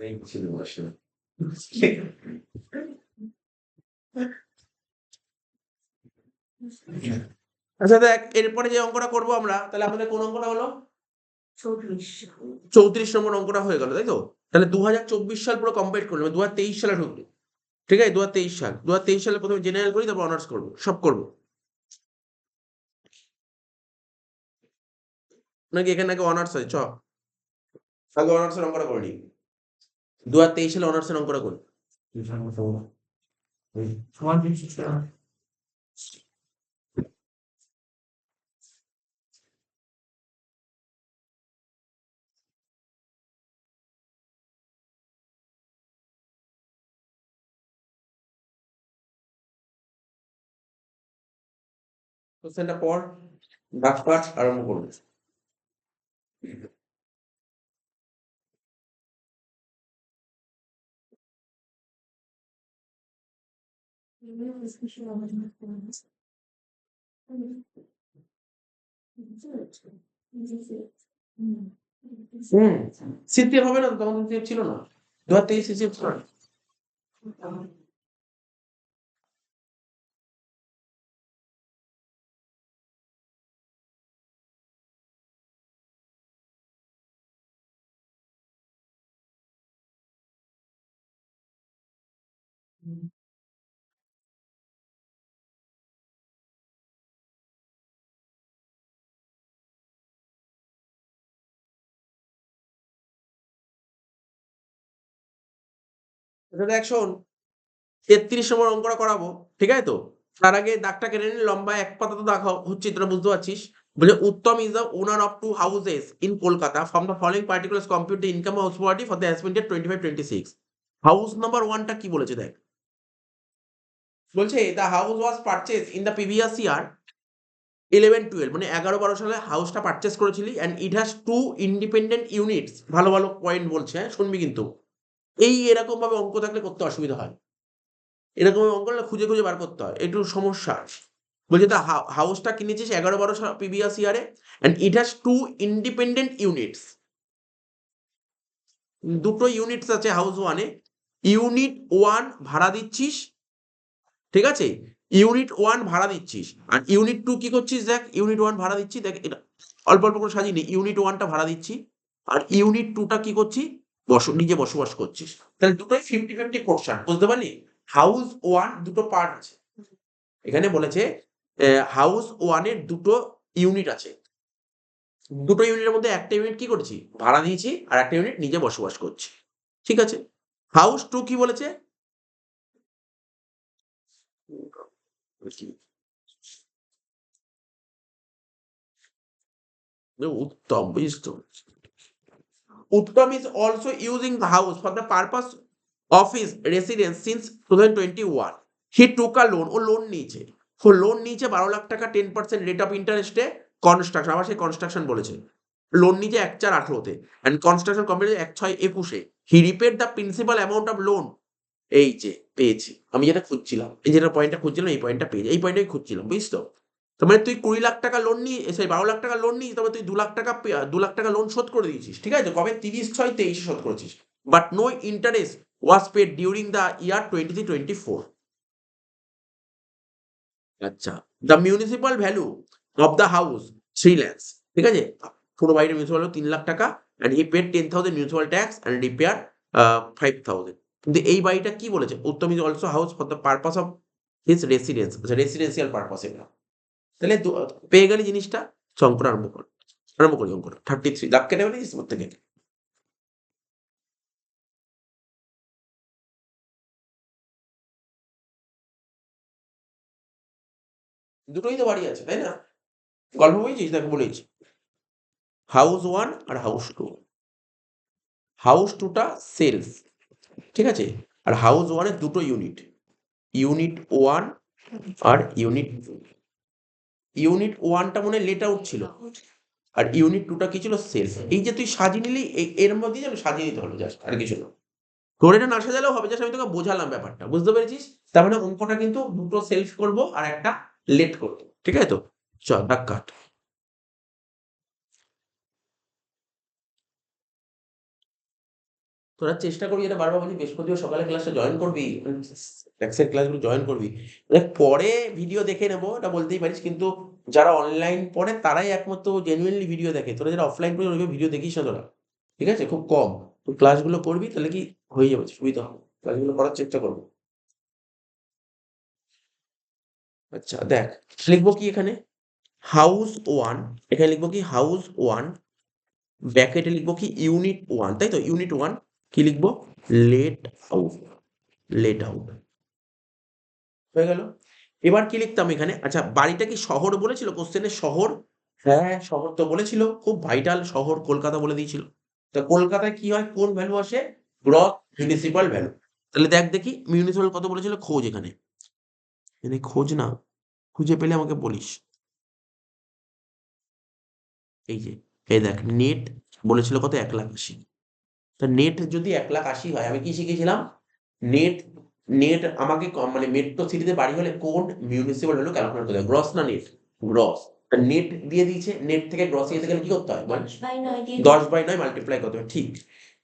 এই ছিল বসে আচ্ছা দেখ, এরপরে যে অঙ্কটা করবো আমরা, তাহলে আমাদের কোন অঙ্কটা হলো? 34 নম্বর অঙ্কটা হয়ে গেল, তাই তো? তাহলে 2024 সাল পুরো কমপ্লিট করলাম, 2023 সালে ঢুকলো। ঠিক আছে, 2023 সালে প্রথমে জেনারেল করি, তারপর অনার্স করবো, সব করবো। নাকি এখানে নাকি অনার্স আছে? আগে অনার্সের অঙ্কটা করে নিই। 2023 সালে অনার্সের অঙ্কটা করি। টিউশন মতো সমান কিছু কোশ্চেনটা পর, দাগ কাট, আরম্ভ করবো। সিসিএফ হবে না তো, তখন সিসিএফ ছিল না, 2023 সিসিএফ ছিল না। এটা দেখ শোন, 33 নম্বর অঙ্কটা করাবো, ঠিক আছে তো? তার আগে দাগটা কেটে নিন, লম্বা এক পাতা তো দাগ হচ্ছে, তোরা বুঝতে পারছিস। বলে Uttam is the owner of 2 houses in Kolkata, from the following particulars compute the income house property for the অ্যাসপেন্ডেড 25-26। হাউস নাম্বার 1টা কি বলেছে দেখ। বলছে the house was purchase in the previous year 11-12, মানে 11-12 সালে হাউসটা পারচেজ করেছিলি, and it has 2 independent units. ভালো ভালো পয়েন্ট বলছে, হ্যাঁ শুনবি কিন্তু। এরকম ভাবে অঙ্ক থাকলে করতে অসুবিধা হয়, এরকম অঙ্ক না খুঁজে খুঁজে বার করতে হয়, একটু সমস্যা। বলছে দ্য হাউসটা কিনেছিস 11-12 প্রিভিয়াস ইয়ারে, and it has 2 independent units. দুটো ইউনিটস আছে হাউস ওয়ানে। ইউনিট 1 ভাড়া দিচ্ছিস, ঠিক আছে? ইউনিট 1 ভাড়া দিচ্ছিস, আর ইউনিট 2 কি করছিস দেখ। ইউনিট 1 ভাড়া দিচ্ছি, দেখ এটা অল্প অল্প করে সাজিয়ে নি। ইউনিট 1টা ভাড়া দিচ্ছি, আর ইউনিট 2টা কি করছি, নিজে বসবাস করছিস। তাহলে দুটোই 50-50 পোর্শন, বুঝতে পারলি? হাউস 1 দুটো পার্ট আছে। এখানে বলেছে হাউস 1 এর দুটো ইউনিট আছে। দুটো ইউনিটের মধ্যে একটা ইউনিট কি করেছি, ভাড়া দিয়েছি, আর একটা ইউনিট নিজে বসবাস করছি, ঠিক আছে? হাউস 2 কি বলেছে, উত্তম, বুঝিস তো? Uttam is also using the house for the purpose of his residence since 2021. He took a loan, ও লোন নিয়েছে। ও লোন নিয়েছে 12 লাখ টাকা, 10% রেট অফ ইন্টারেস্টে কনস্ট্রাকশন, আবার সেই কনস্ট্রাকশন বলেছে। লোন নিয়েছে 1/4/18-তে, অ্যান্ড কনস্ট্রাকশন কমপ্লিট 1/6/21-এ। He repaid the principal amount of loan. এই যে পেয়েছি, আমি যেটা খুঁজছিলাম, এই যেটা পয়েন্টটা খুঁজছিলাম, এই পয়েন্টটা পেয়েছি, এই পয়েন্টটাই খুঁজছিলাম, বুঝিস তো? তার মানে তুই 20 লাখ টাকা লোন নিয়ে, সেই 12 লাখ টাকা লোন নিয়ে, তবে তুই 2 লাখ টাকা 2 লাখ টাকা লোন শোধ করে দিয়েছিস, ঠিক আছে? কবে? 30/6/23 শোধ করেছিস। But no interest was paid during the year 23-24। আচ্ছা, the municipal value of the house 3 lakhs, ঠিক আছে? পুরো বাড়ির মিউনিসিপাল ভ্যালু 3 লাখ টাকা, and he paid 10,000 municipal tax and repair 5,000। কিন্তু এই বাড়িটা কি বলেছে, Uttam is also house for the purpose of his residence, residential purpose এটা। তাহলে পেয়ে গেলি জিনিসটা। অঙ্কটা আরম্ভ কর, আরম্ভ করি অঙ্কটা। 33 দাগ কেটে ফেলেছিস ওর থেকে? দুটোই তো বাড়ি আছে, তাই না? গল্প বলেছিস, দেখো বলেছি হাউস 1 আর হাউস 2। হাউস 2টা সেলস, ঠিক আছে? আর হাউস 1 এর দুটো ইউনিট, ইউনিট 1 আর ইউনিট 2। ইউনিট 1টা মনে হয় লেট আউট ছিল, আর ইউনিট 2টা কি ছিল, সেলস। এই যে তুই সাজিয়ে নিলি, এর মধ্যেই যেন সাজিয়ে নিতে হলো, জাস্ট আর কিছু না। তোর এটা না সাজালেও হবে, জাস্ট আমি তোকে বোঝালাম ব্যাপারটা, বুঝতে পেরেছিস? তার মানে অঙ্কটা কিন্তু দুটো সেলফ করবো আর একটা লেট করবো, ঠিক আছে তো? চল দাগ কাট। তোরা চেষ্টা করবি, এটা বারবার বলছি, বৃহস্পতিবার সকালে ক্লাসটা জয়েন করবি, ট্যাক্সের ক্লাসগুলো জয়েন করবি। দেখ পরে ভিডিও দেখে নেবো এটা বলতেই পারিস, কিন্তু যারা অনলাইন পড়ে তারাই একমাত্র জেনুইনলি ভিডিও দেখে। তোরা যারা অফলাইন পড়ে ওইভাবে ভিডিও দেখিস না তোরা, ঠিক আছে? খুব কম। তো ক্লাসগুলো করবি তাহলে কি হয়ে যাবে, সুবিধা হবে। ক্লাসগুলো করার চেষ্টা করবো। আচ্ছা দেখ, লিখবো কি এখানে? হাউস 1, এখানে লিখবো কি হাউস 1, ব্র্যাকেটে লিখবো কি ইউনিট 1, তাই তো? ইউনিট 1 কি লিখবো? Late out, late out. হয়ে গেল। এবার কি লিখতাম এখানে? আচ্ছা, বাড়িটা কি শহর বলেছিল কোশ্চেনে? শহর, হ্যাঁ শহর তো বলেছিল, খুব ভাইটাল। শহর কলকাতা বলে দিয়েছিল। তা কলকাতায় কি হয়, কোন ভ্যালু আসে? Gross municipal value. তাহলে দেখ দেখি মিউনিসিপাল কত বলেছিল, খোঁজ এখানে। এখানে খোঁজ না, খুঁজে পেলে আমাকে বলিস। এই যে, এই দেখ নেট বলেছিল কত, 1,80,000। তা নেট যদি 1,80,000 হয়, আমি কি শিখেছিলাম? নেট, নেট আমাকে মানে মেট্রো সিটিতে বাড়ি হলে কোন মিউনিসিপাল ভ্যালু ক্যালকুলেট করতে হবে? গ্রস না নেট? গ্রস। তা নেট দিয়ে দিয়েছে, নেট থেকে গ্রস যেতে গেলে কি করতে হয়? 10/9 মাল্টিপ্লাই করতে হবে, ঠিক।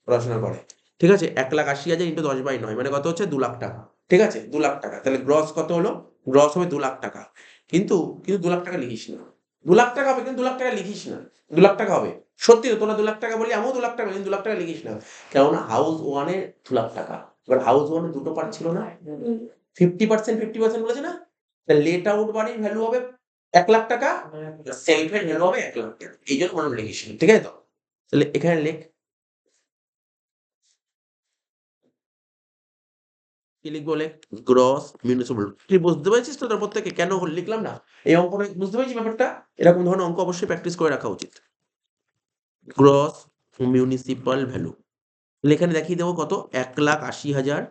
পড়াশোনা করে, ঠিক আছে? 1,80,000 ইন্টু 10/9 মানে কত হচ্ছে? 2,00,000 টাকা, ঠিক আছে? 2,00,000 টাকা। তাহলে গ্রস কত হলো? গ্রস হবে 2,00,000 টাকা। কিন্তু 2,00,000 টাকা লিখিস না। 2,00,000 টাকা হবে, কিন্তু 2,00,000 টাকা লিখিস না। 2,00,000 টাকা হবে সত্যি তো, তোরা 2,00,000 টাকা বলি, আমিও 2,00,000 টাকা, কিন্তু 2,00,000 টাকা লিখিস না। কেননা হাউস 1 এ 2,00,000 টাকা। এবার হাউস 1 এ দুটো পার্ট ছিল না? 50% 50% বলেছে না? তাহলে লেট আউট বাড়ির ভ্যালু হবে 1,00,000 টাকা, সেলফ এর ভ্যালু হবে 1,00,000 টাকা। এই জন্য মনে লিখিস না, ঠিক আছে তো? তাহলে এখানে লেখ, কি লিখবো? লেখ গ্রস মিউনিসিপাল। তুই বুঝতে পেরেছিস তো তারপর থেকে কেন লিখলাম না? এই অঙ্কটা বুঝতে পেরেছিস ব্যাপারটা? এরকম ধরনের অঙ্ক অবশ্যই প্র্যাকটিস করে রাখা উচিত। Gross municipal value. এখানে দেখিয়ে দেবো কত, 1,80,000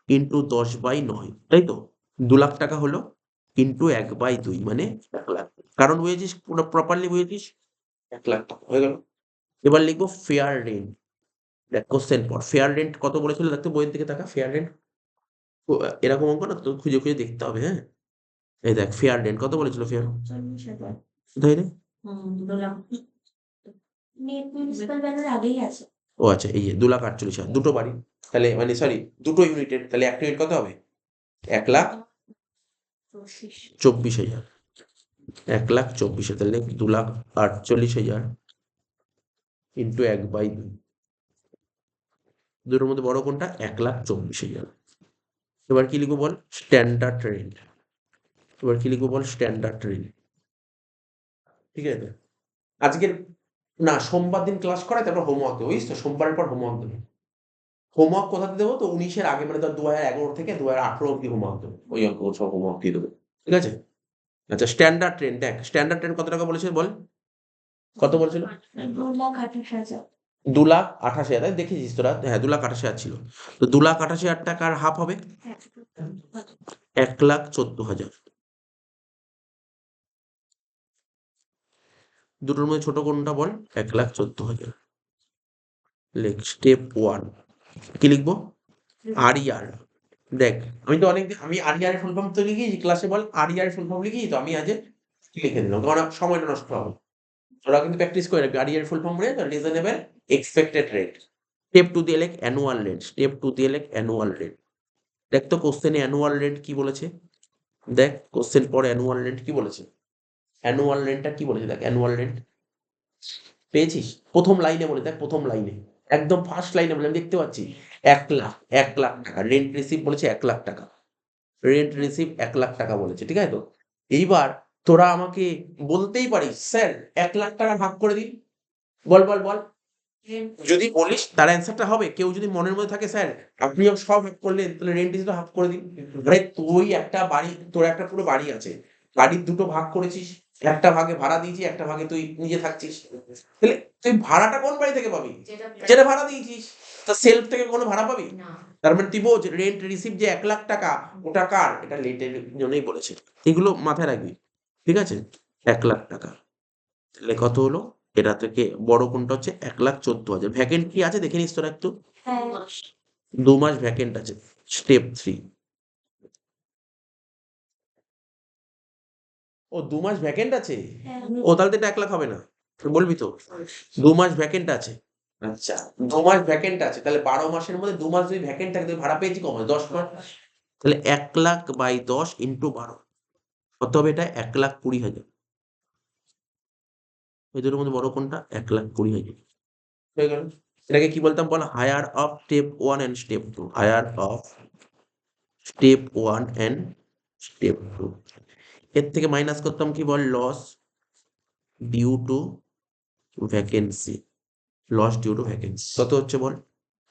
ইন্টু 10/9, তাই তো? 2,00,000 টাকা হলো ইন্টু 1/2 মানে 1,00,000। কারণ বুঝেছিস, পুরো প্রপারলি বুঝেছিস? 1,00,000 টাকা হয়ে গেল। এবার লিখবো ফেয়ার রেন্ট। দেখ কোশ্চেন পর, ফেয়ার রেন্ট কত বলেছিল দেখতে, বইয়ের দিকে তাকা। ফেয়ার রেন্ট এরকম অঙ্ক না তো, খুঁজে খুঁজে দেখতে হবে, হ্যাঁ? এই দেখ ফেয়ার রেন্ট কত বলেছিল, ফেয়ার কোথায় রে? ও আচ্ছা, এই যে 2,48,000, দুটো বাড়ি, তাহলে মানে সরি দুটো ইউনিটের, তাহলে এক ইউনিট কত হবে? 1,24,000। 1,24,000, তাহলে 2,48,000 ইন্টু 1/2। দুটোর মধ্যে বড় কোনটা? 1,24,000। এবার কি লিখবো বল? Standard rent. এবার কি লিখবো বল? স্ট্যান্ডার্ড রেন্ট, ঠিক আছে? আজকের না, সোমবার দিন ক্লাস করায়, তারপর হোমওয়ার্ক দেবো, বুঝিস তো? সোমবারের পর হোমওয়ার্ক দেবো। হোমওয়ার্ক কোথাতে দেবো? তো 19-এর আগে, মানে ধর 2011 থেকে 2018 অব্দি হোমওয়ার্ক দেবো। ওই অঙ্ক সব হোমওয়ার্ক দিয়ে দেবো, ঠিক আছে? আচ্ছা স্ট্যান্ডার্ড ট্রেন, দেখ স্ট্যান্ডার্ড ট্রেন কত টাকা বলেছে বল? কত বলছিল? 2,28,000, তাই দেখেছিস তোরা? হ্যাঁ 2,28,000 ছিল। তো 2,28,000 টাকার হাফ হবে 1,14,000। দুটোর মধ্যে ছোট কোনটা বল? 1,14,000। লেখ স্টেপ 1, কি লিখবো? RER। দেখ আমি তো অনেক, আমি RER এর ফুল ফর্ম তো লিখেছি ক্লাসে, বল RER এর ফুল ফর্ম লিখেছি তো, আমি আজ লিখে দিলাম, কারণ সময়টা নষ্ট হবে। তোরা কিন্তু প্র্যাকটিস করে রাখবি। RER এর ফুল ফর্ম বলে রিজনেবল এক্সপেক্টেড রেট। স্টেপ 2 দিয়ে লেখ অ্যানুয়াল রেন্ট। স্টেপ 2 দিয়ে লেখ অ্যানুয়াল রেন্ট। দেখ তো কোশ্চেনে অ্যানুয়াল রেন্ট কি বলেছে? দেখ কোশ্চেন পর অ্যানুয়াল রেন্ট কি বলেছে? অ্যানুয়াল রেন্টটা কি বলেছে দেখ, অ্যানুয়াল রেন্ট পেয়েছিস? প্রথম লাইনে বলে, দেখ প্রথম লাইনে, একদম ফার্স্ট লাইনে বলে, আমি দেখতে পাচ্ছি 1,00,000, 1,00,000 টাকা রেন্ট রিসিভ বলেছে, 1,00,000 টাকা রেন্ট রিসিভ 1,00,000 টাকা বলেছে, ঠিক আছে তো? এইবার তোরা আমাকে বলতেই পারিস, স্যার 1,00,000 টাকা ভাগ করে দিন। বল বল বল, যদি বলিস তার অ্যান্সারটা হবে। কেউ যদি মনের মধ্যে থাকে, স্যার আপনিও সব ভাগ করলেন, তাহলে রেন্ট রিসিভ হাফ করে দিন। আরে তুই একটা বাড়ি, তোর একটা পুরো বাড়ি আছে, বাড়ির দুটো ভাগ করেছিস, একটা ভাগে ভাড়া দিয়েছিস, একটা ভাগে তুই নিজে থাকছিস, তাহলে তুই ভাড়াটা কোন বাড়ি থেকে পাবি? যেটা ভাড়া দিয়েছিস। তা সেলফ থেকে কোনো ভাড়া পাবি? তার মানে তুই বোঝ, রেন্ট রিসিভ যে 1,00,000 টাকা, ওটা কার? এটা লেটের জন্যই বলেছে। এগুলো মাথায় রাখবি, ঠিক আছে? 1,00,000 টাকা, তাহলে কত হলো? এটা থেকে বড় কোনটা হচ্ছে? 1,14,000। ভ্যাকেন্ট কি আছে দেখে নিস তোরা একটু। 2 মাস ভ্যাকেন্ট আছে। স্টেপ 3, ও 2 মাস ভ্যাকেন্ট আছে। ও তাহলে তো এটা 1,00,000 হবে না, বলবি তো? 2 মাস ভ্যাকেন্ট আছে, আচ্ছা, 2 মাস ভ্যাকেন্ট আছে, তাহলে 12 মাসের মধ্যে 2 মাস যদি ভ্যাকেন্ট থাকে তাহলে ভাড়া পেয়েছি ক মাস? 10 মাস। তাহলে 1,00,000/10 × 12 কত হবে? এটা 1,20,000। এই দুটোর মধ্যে বড় কোনটা? 1,20,000 হয়ে গেল। এটাকে কি বলতাম বল? Higher of step 1 and step 2। Higher of step 1 and step 2। এর থেকে মাইনাস করতাম কি বল? Loss due to vacancy. Loss due to vacancy কত হচ্ছে বল?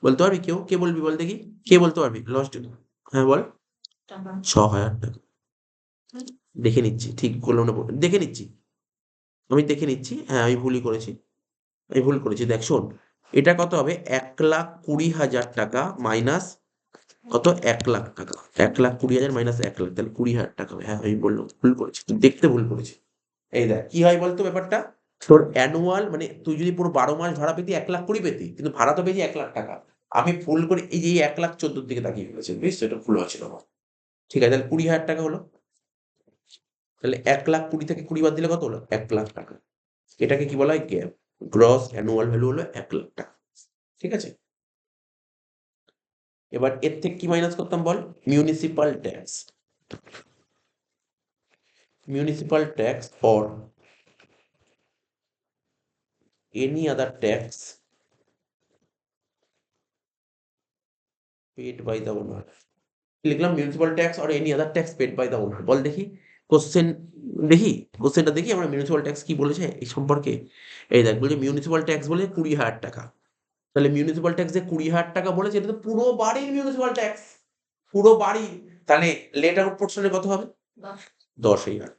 বলতে পারবি কেউ? কে বলবি বল দেখি? কে বলতে পারবি লস ডিউ? হ্যাঁ বল। 6,000 টাকা। দেখে নিচ্ছি ঠিক করলাম না, দেখে নিচ্ছি। আমি দেখে নিচ্ছি। হ্যাঁ, আমি ভুলই করেছি। আমি ভুল করেছি। দেখ শোন, এটা কত হবে? 1,20,000 টাকা মাইনাস কত? 1,00,000 টাকা। 1,20,000 মাইনাস 1,00,000, তাহলে 20,000 টাকা হবে। হ্যাঁ, আমি বললাম ভুল করেছি, তুই দেখতে ভুল করেছি। এই দেখ কি হয় বলতো ব্যাপারটা? তোর অ্যানুয়াল মানে তুই যদি পুরো 12 মাস ভাড়া পেতি 1,20,000 পেতি, কিন্তু ভাড়া তো পেয়েছি 1,00,000 টাকা। আমি ভুল করে এই যে 1,14,000 দিকে তাকিয়ে ফেলেছি, বুঝছিস? এটা ভুল হয়েছিল আমার। ঠিক আছে, তাহলে 20,000 টাকা হলো। তাহলে 1,20,000 থেকে 20 বাদ দিলে কত হলো? 1,00,000 টাকা। এটাকে কি বলা হয়? গ্যাপ। গ্রস অ্যানুয়াল ভ্যালু হলো 1,00,000 টাকা। ঠিক আছে? এবার এর থেকে কি মাইনাস করতাম বল? Municipal tax. Municipal tax or any other tax paid by the owner। লিখলাম municipal tax or any other tax paid by the owner। বল দেখি কোশ্চেন, দেখি কোশ্চেনটা দেখি আমরা মিউনিসিপাল ট্যাক্স কি বলেছে এই সম্পর্কে। এই দেখ বলছে মিউনিসিপাল ট্যাক্স বলে 20,000 টাকা। তাহলে মিউনিসিপাল ট্যাক্স যে 20,000 টাকা বলেছে, এটা তো পুরো বাড়ির মিউনিসিপাল ট্যাক্স, পুরো বাড়ি। তাহলে লেট আউট পোর্শনে কত হবে? 10,000।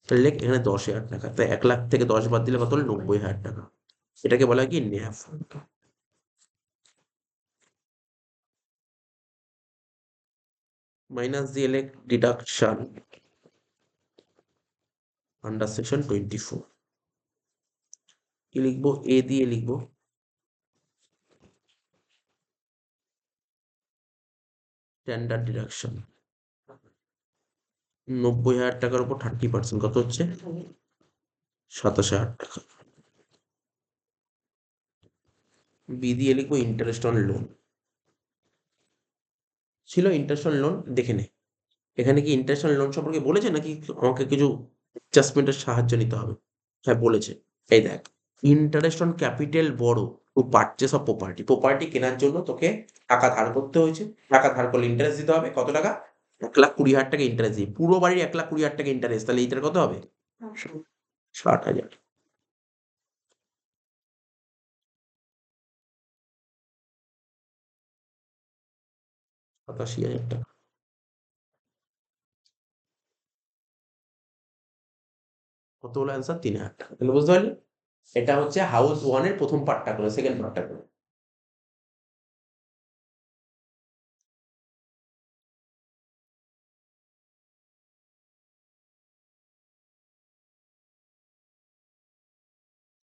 তাহলে লেখ এখানে 10,000 টাকা। তাই 1,00,000 থেকে 10 বাদ দিলে কত হলো? 90,000 টাকা। এটাকে বলা হয় কি? ন্যাফ। মাইনাস দিয়ে লেখ ডিডাকশন আন্ডার সেকশন 24। কি লিখবো? এ দিয়ে লিখবো স্ট্যান্ডার্ড ডিডাকশন। 90,000 টাকার উপর 30% কত হচ্ছে? 27,000 টাকা। বি দিয়ে লিখবো ইন্টারেস্ট অন লোন। ছিল ইন্টারেস্ট অন লোন, দেখে নে। এখানে কি ইন্টারেস্ট অন লোন সম্পর্কে বলেছে নাকি আমাকে কিছু অ্যাডজাস্টমেন্টের সাহায্য নিতে হবে? হ্যাঁ বলেছে। এই দেখ, ইন্টারেস্ট অন ক্যাপিটাল বড় to purchase of property. Property কেনার জন্য তোকে টাকা ধার করতে হয়েছে। টাকা ধার করলে ইন্টারেস্ট দিতে হবে। কত টাকা? 1,20,000 টাকা ইন্টারেস্ট দিই। পুরো বাড়ির 1,20,000 টাকা ইন্টারেস্ট। তাহলে এইটার কত হবে? 60,000। ৳87,000 টাকা। কত হলো অ্যান্সার? 3,000 টাকা। তাহলে বুঝতে পারলি? এটা হচ্ছে হাউস 1 এর প্রথম পার্টটা করে, সেকেন্ড পার্টটা করে।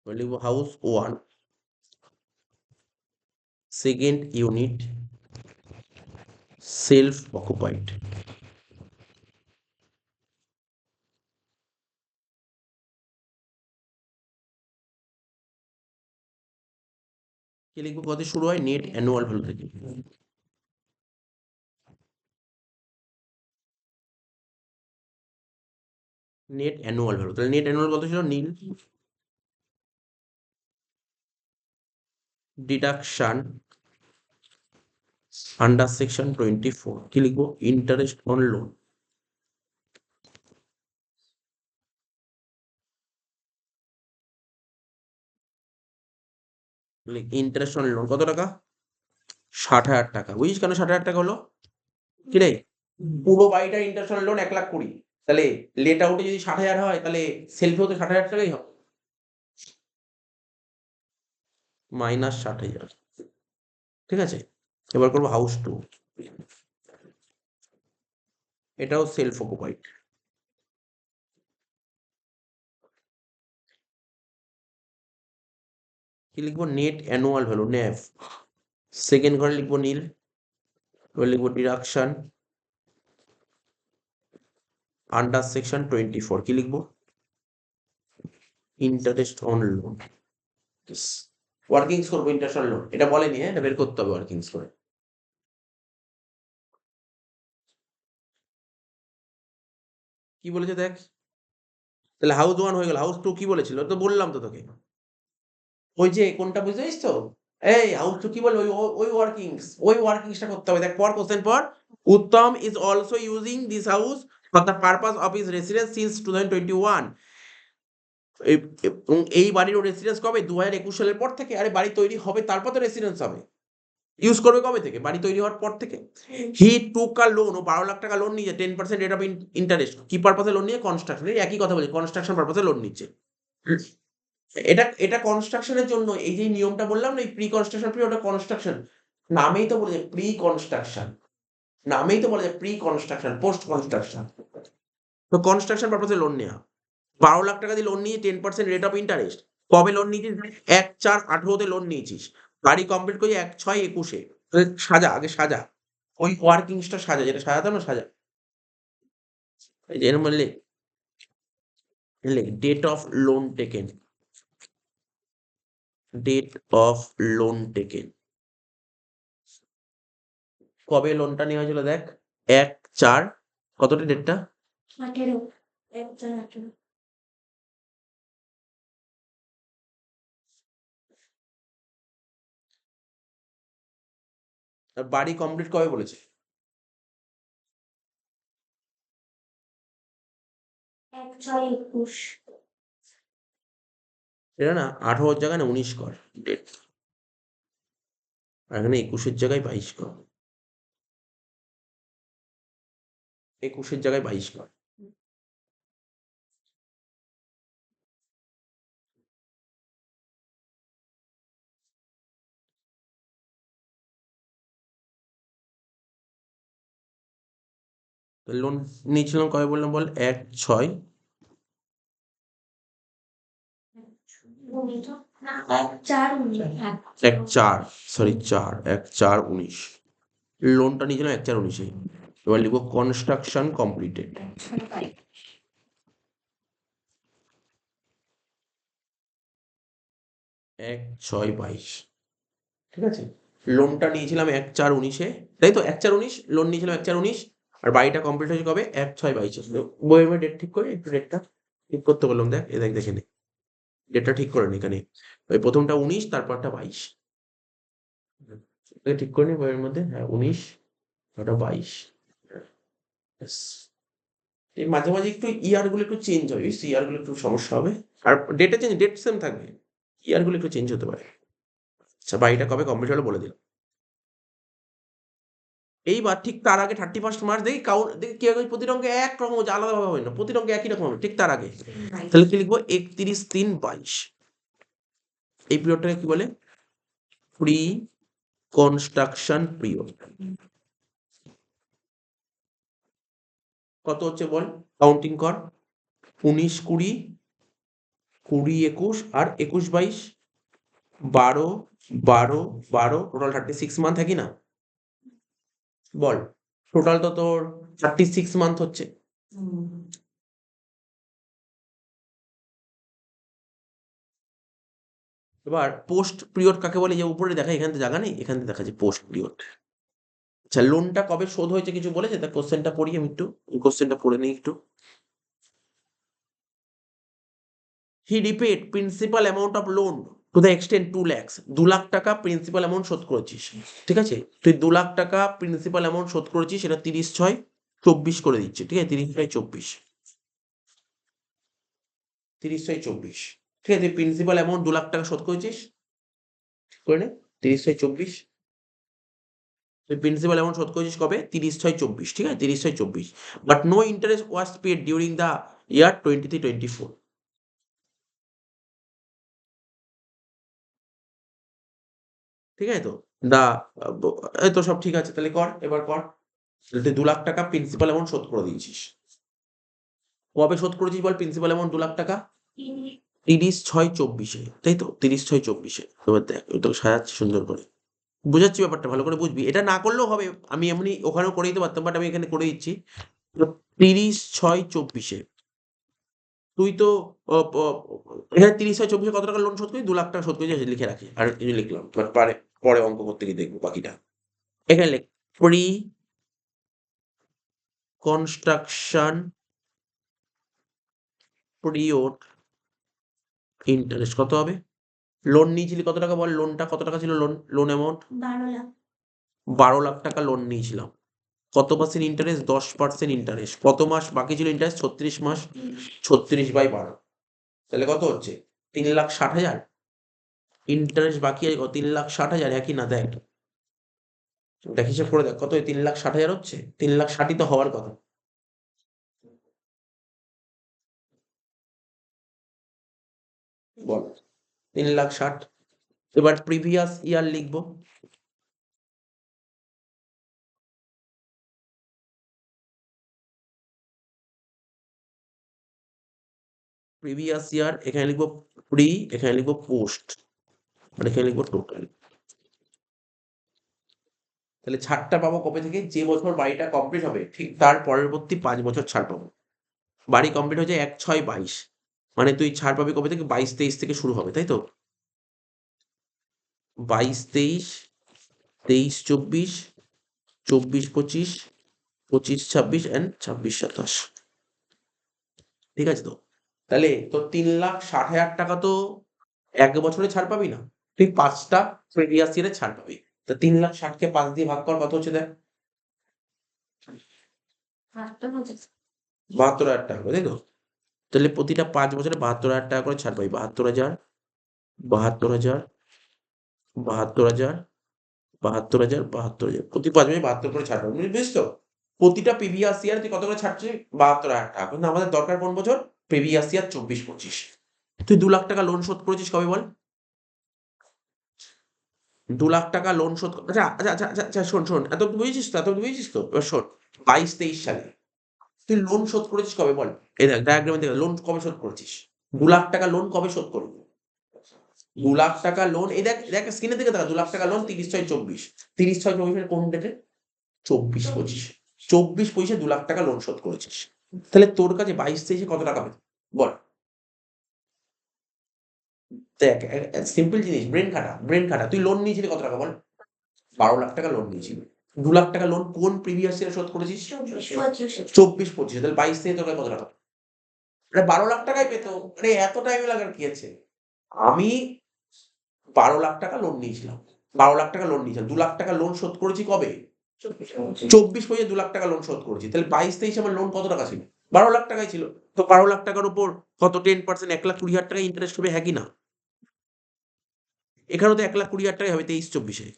লিখব house 1 second unit self occupied. কি লিখবো? কত শুরু হয়? নেট অ্যানুয়াল ভ্যালু থেকে। নেট অ্যানুয়াল ভ্যালু, তাহলে নেট অ্যানুয়াল কত ছিল? নীল। Deduction under section 24। কি লিখবো? Interest on loan. Interest on loan কত টাকা? 60,000 টাকা। বুঝিস কেন 60,000 টাকা হলো? কি রে, পুরো বাড়িটার ইন্টারেস্ট অন লোন 1,20,000। তাহলে লেট আউটে যদি 60,000 হয়, তাহলে সেলফেও তো 60,000 টাকাই হবে। মাইনাস 60,000। ঠিক আছে, এবার করবো হাউস 2। এটাও সেলফ অকুপাইড। কি লিখবো? Net annual value, nav. Second ঘরে লিখবো নীল। এবার লিখবো ডিডাকশন আন্ডার সেকশন 24। কি লিখবো? Interest on loan. ওয়ার্কিংস করবো ইন্টারন্যাশনাল লোন, এটা বলেনি, হ্যাঁ, এটা বের করতে হবে ওয়ার্কিংস করে। কি বলেছে দেখ, তাহলে হাউস 1 হয়ে গেল, হাউস 2 কি বলেছিল, তো বললাম তো তোকে, ওই যে কোনটা বুঝতে পারিস তো, এই হাউস 2 কি বলে, ওই ওয়ার্কিংসটা করতে হবে। দেখ পর কোশ্চেন পর, Uttam is also using this house for the purpose of his residence since 2021। এবং এই বাড়ির রেসিডেন্স কবে, 2021 সালের পর থেকে। আরে বাড়ি তৈরি হবে তারপর তো রেসিডেন্স হবে, ইউজ করবে কবে থেকে, বাড়ি তৈরি হওয়ার পর থেকে। হি টুক আ লোন, ও 12 লাখ টাকা লোন নিয়ে 10% রেট অফ ইন্টারেস্ট, কি পারপাসে লোন নিয়ে, কনস্ট্রাকশন, একই কথা বলছি, কনস্ট্রাকশন পারপাসে লোন নিচ্ছে। এটা কনস্ট্রাকশনের জন্য, এই যে নিয়মটা বললাম না, এই প্রি কনস্ট্রাকশন পিরিয়ড, ওটা কনস্ট্রাকশন, নামেই তো বলে প্রি কনস্ট্রাকশন, নামেই তো বলে প্রি কনস্ট্রাকশন, পোস্ট কনস্ট্রাকশন। তো কনস্ট্রাকশন পারপাসে লোন নেওয়া, 12 লাখ টাকা দিয়ে লোন নিয়ে 10% রেট অফ ইন্টারেস্ট, কবে লোন নিয়েছিস, 1/4/18 লোন নিয়েছিস, বাড়ি কমপ্লিট করে 1/6/21। সাজা, আগে সাজা, ওই ওয়ার্কিংসটা সাজা, যেটা সাজাতাম না, সাজা। এই যে এর মধ্যে date of loan taken, date of loan taken, কবে লোনটা নেওয়া হয়েছিল দেখ, 1/4, কতটা ডেটটা, 18 1/4/18 আর বাড়ি কমপ্লিট কবে বলেছে, 1/6/21 এটা না 18 জায়গায় না 19 কর ডেট, আর এখানে 21 জায়গায় 22 কর, 21 জায়গায় 22 কর। লোন নিয়েছিলাম কবে বললাম বল, 1/6 19 না 1/4/19 1/4, সরি 1/4/19, লোনটা নিয়েছিলাম 1/4/19। এবার লিখবো কনস্ট্রাকশন কমপ্লিটেড, 1/6/22, ঠিক আছে। লোনটা নিয়েছিলাম 1/4/19, তাই তো 1/4/19 লোন নিয়েছিলাম 1/4/19, আর বাড়িটা কমপ্লিট হয়েছে কবে, 1/6/22। বইয়ের ডেট ঠিক করে, একটু ডেটটা ঠিক করতে বললাম, দেখ এ দেখ, দেখে নে, ডেটটা ঠিক করে নি এখানে, ওই প্রথমটা 19, তারপরটা 22, ঠিক করে নি বইয়ের মধ্যে, হ্যাঁ 19, ওটা 22। ব্যাস। এই মাঝে মাঝে একটু ইয়ার গুলো একটু চেঞ্জ হবে, ইয়ার গুলো একটু সমস্যা হবে, আর ডেটে চেঞ্জ, ডেট সেম থাকবে, ইয়ার গুলো একটু চেঞ্জ হতে পারে। আচ্ছা, বাড়িটা কবে কমপ্লিট হলো বলে দিলাম। এইবার ঠিক তার আগে 31 মার্চ দেখি কাউন্ট, দেখি কি হবে, প্রতিটা অঙ্কে এক রকম হচ্ছে, আলাদাভাবে হবে না, প্রতিটা অঙ্কে একই রকম হবে, ঠিক তার আগে। তাহলে কি লিখবো, 31/3/22, এই পিরিয়ডটাকে কি বলে, প্রি কনস্ট্রাকশন পিরিয়ড। কত হচ্ছে বল, কাউন্টিং কর, 19, 20, 20, 21 আর 21, 22, 12, 12, টোটাল 36 মান্থ, একই না বল, টোটাল তো তোর 36 মান্থ হচ্ছে। এবার পোস্ট পিরিয়ড কাকে বলে, যে উপরে দেখা, এখান থেকে জায়গা নেই, এখান থেকে দেখা যায় পোস্ট পিরিয়ড। আচ্ছা, লোনটা কবে শোধ হয়েছে কিছু বলেছে, তা কোশ্চেনটা পড়ি আমি একটু, কোশ্চেনটা পড়ে নিই একটু। He repaid principal amount of loan to the extent 2 lakhs, 2 lakh টাকা প্রিন্সিপাল অ্যামাউন্ট শোধ করেছিস, ঠিক আছে। তুই 2 লাখ টাকা প্রিন্সিপাল অ্যামাউন্ট শোধ করেছিস, সেটা 30/6/24 করে দিচ্ছে, ঠিক আছে, 30/6/24, 30/6/24, ঠিক আছে। তুই প্রিন্সিপাল অ্যামাউন্ট 2 লাখ টাকা শোধ করেছিস, করে নে, 30/6/24, তুই প্রিন্সিপাল অ্যামাউন্ট শোধ করেছিস কবে, 30/6/24, ঠিক আছে, 30/6/24, but no interest was paid during the year 23-24, ঠিক আছে। তো দা এই তো সব ঠিক আছে, তাহলে কর, এবার কর। তাহলে তুই 2 লাখ টাকা প্রিন্সিপাল অ্যামাউন্ট শোধ করে দিয়েছিস, কবে শোধ করেছিস বল, প্রিন্সিপাল অ্যামাউন্ট 2 লাখ টাকা 30/6/24, তাই তো, 30/6/24। এবার দেখ, ওই তোকে সাজাচ্ছি সুন্দর করে, বুঝাচ্ছি ব্যাপারটা, ভালো করে বুঝবি, এটা না করলেও হবে, আমি এমনি ওখানেও করে দিতে পারতাম, বাট আমি এখানে করে দিচ্ছি। 30/6/24, তুই তো এখানে 30/24 কত টাকা লোন শোধ করি? 2 লাখ টাকা শোধ করেছি, লিখে রাখি। আর এই যে লিখলাম, এবার পরে অঙ্ক করতে গিয়ে দেখবো বাকিটা। এখানে লেখ প্রি কনস্ট্রাকশন পিরিয়ড ইন্টারেস্ট কত হবে? লোন নিয়েছিলি কত টাকা বল? লোনটা কত টাকা ছিল? Loan amount 12 lakh. 12 লাখ টাকা লোন নিয়েছিলাম। কত পার্সেন্ট ইন্টারেস্ট? 10% ইন্টারেস্ট। কত মাস বাকি ছিল ইন্টারেস্ট? 36 মাস। 36/12 তাহলে কত হচ্ছে? 3,60,000 ইন্টারেস্ট বাকি আছে কত? 3,60,000। একই না? দেখ দেখ হিসেব করে দেখ কত? 3,60,000 হচ্ছে। 3,60,000 তো হওয়ার কথা। বল 3,60,000। এবার প্রিভিয়াস ইয়ার লিখবো। প্রিভিয়াস ইয়ার এখানে লিখবো প্রি, এখানে লিখবো পোস্ট, আর এখানে লিখবো টোটাল। তাহলে ছাড়টা পাবো কবে থেকে? যে বছর বাড়িটা কমপ্লিট হবে ঠিক তার পরবর্তী 5 বছর ছাড় পাবো। বাড়ি কমপ্লিট হয়ে যায় 1/6/22, মানে তুই ছাড় পাবি কবে থেকে? 22-23 থেকে শুরু হবে, তাই তো? 22-23, 23-24, 24-25, 25-26 অ্যান্ড 26-27। ঠিক আছে তো? তাহলে তোর 3,60,000 টাকা তো 1 বছরে ছাড় পাবি না, তুই 5টা প্রিভিয়াস ইয়ারে ছাড় পাবি। তা 3,60,000 কে 5 দিয়ে ভাগ কর, কত হচ্ছে দেখ? 72,000 টাকা করে, তাই তো? তাহলে প্রতিটা 5 বছরে 72,000 টাকা করে ছাড় পাবি। 72,000, 72,000, 72,000, 72,000, 72,000, প্রতি 5 বছরে 72 করে ছাড় পাবি। বুঝিস তো? প্রতিটা প্রিভিয়াস ইয়ার তুই কত করে ছাড়ছিস? 72,000 টাকা। কিন্তু আমাদের দরকার কোন বছর? Previous year 24-25। তুই 2 লাখ টাকা লোন শোধ করেছিস কবে বল? 2 লাখ টাকা লোন শোধ আচ্ছা, শোন, এত বুঝেছিস তো? এবার শোন, 22-23 সালে তুই লোন শোধ করেছিস কবে বল? এই দেখ ডায়াগ্রামে দেখ, লোন কবে শোধ করেছিস? 2 লাখ টাকা লোন কবে শোধ করবি? 2 লাখ টাকা লোন, এই দেখ স্ক্রিনের দিকে তাকা। 2 লাখ টাকা লোন 30/6/24। 30/6/24 এর কোন ডেটে? 24-25। 24-25 2 লাখ টাকা লোন শোধ করেছিস। তাহলে তোর কাছে 22-23 কত টাকা হবে বল? দেখ সিম্পল জিনিস, ব্রেন খাটা। তুই লোন নিয়েছিলি কত টাকা বল? 12 লাখ টাকা লোন নিয়েছিলি। 2 লাখ টাকা লোন কোন প্রিভিয়াস ইয়ারে শোধ করেছিস? 24-25। তাহলে 22 থেকে তোর কাছে কত টাকা? আরে 12 লাখ টাকাই পেতো। আরে এত টাইম লাগার কি আছে? আমি 12 লাখ টাকা লোন নিয়েছিলাম। 12 লাখ টাকা লোন নিয়েছিলাম। 2 লাখ টাকা লোন শোধ করেছি কবে? 24-25 2 লাখ টাকা লোন শোধ করেছি। তাহলে 22-23 আমার লোন কত টাকা ছিল? 12 লাখ টাকাই ছিল। তো 12 লাখ টাকার উপর কত 10%? 1,20,000 টাকা ইন্টারেস্ট হবে, হ্যাঁ কি না? এখানেও তো 1,20,000 টাকাই হবে 23-24-এ।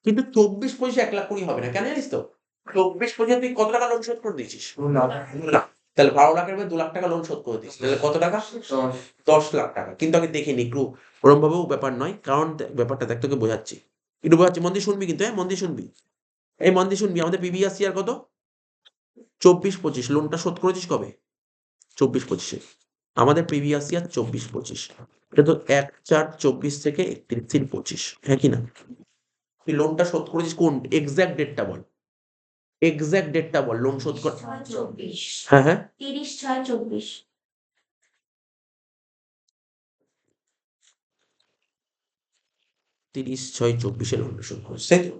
কিন্তু 24-25 1,20,000 হবে না। কেন জানিস তো? 24-25 তুই কত টাকা লোন শোধ করে দিয়েছিস? না। তাহলে 12 লাখের উপরে 2 লাখ টাকা লোন শোধ করে দিয়েছিস। তাহলে কত টাকা? 10 লাখ টাকা। কিন্তু আগে দেখে নি একটু, ওরম ভাবেও ব্যাপার নয়। কারণ ব্যাপারটা দেখ তোকে বোঝাচ্ছি। একটু বোঝাচ্ছি, মন দিয়ে শুনবি কিন্তু, হ্যাঁ? মন দিয়ে শুনবি। এই মন দিয়ে শুনবি। আমাদের প্রিভিয়াস ইয়ার কত? 24-25। লোনটা শোধ করেছিস কবে? 24-25-এ। আমাদের প্রিভিয়াস ইয়ার 24-25। এটা তো 1/4/24 থেকে 31-3/25, হ্যাঁ কি না? তুই লোনটা শোধ করেছিস কোন এক্সাক্ট ডেটটা বল? এক্সাক্ট ডেটটা বল লোন শোধ কর। 30/6/24। হ্যাঁ। 30/6/24। 30/6/24 লোনটা শোধ করেছিস, তাই তো?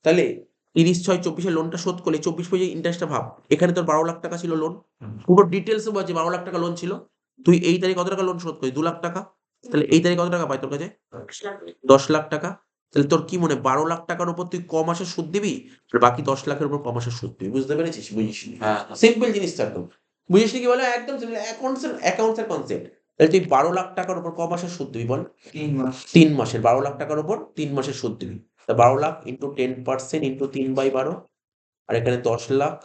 তাহলে 30/6/24 লোনটা শোধ করলে 24-25 ইন্টারেস্টটা ভাব। এখানে তোর 12 লাখ টাকা ছিল লোন। পুরো ডিটেলস বলছি, 12 লাখ টাকা লোন ছিল। তুই এই তারিখ কত টাকা লোন শোধ করিস? 2 লাখ টাকা। তাহলে এই তারিখ কত টাকা পাই তোর কাছে? 10 লাখ টাকা। তাহলে তোর কি মনে হয় 12 লাখ টাকার উপর তুই ক মাসের সুদ দিবি? আর বাকি 10 লাখের উপর ক মাসের সুদ দিবি? বুঝতে পেরেছিস? বুঝিসনি? সিম্পল জিনিসটা একদম। বুঝিসনি কি বলে? একদম সিম্পল অ্যাকাউন্টস এর কনসেপ্ট। তাহলে তুই 12 লাখ টাকার উপর ক মাসের সুদ দিবি বল? 3 মাসের। 12 লাখ টাকার উপর 3 মাসের সুদ দিবি। তা 12 লাখ ইন্টু 10% ইন্টু 3/12, আর এখানে 10 লাখ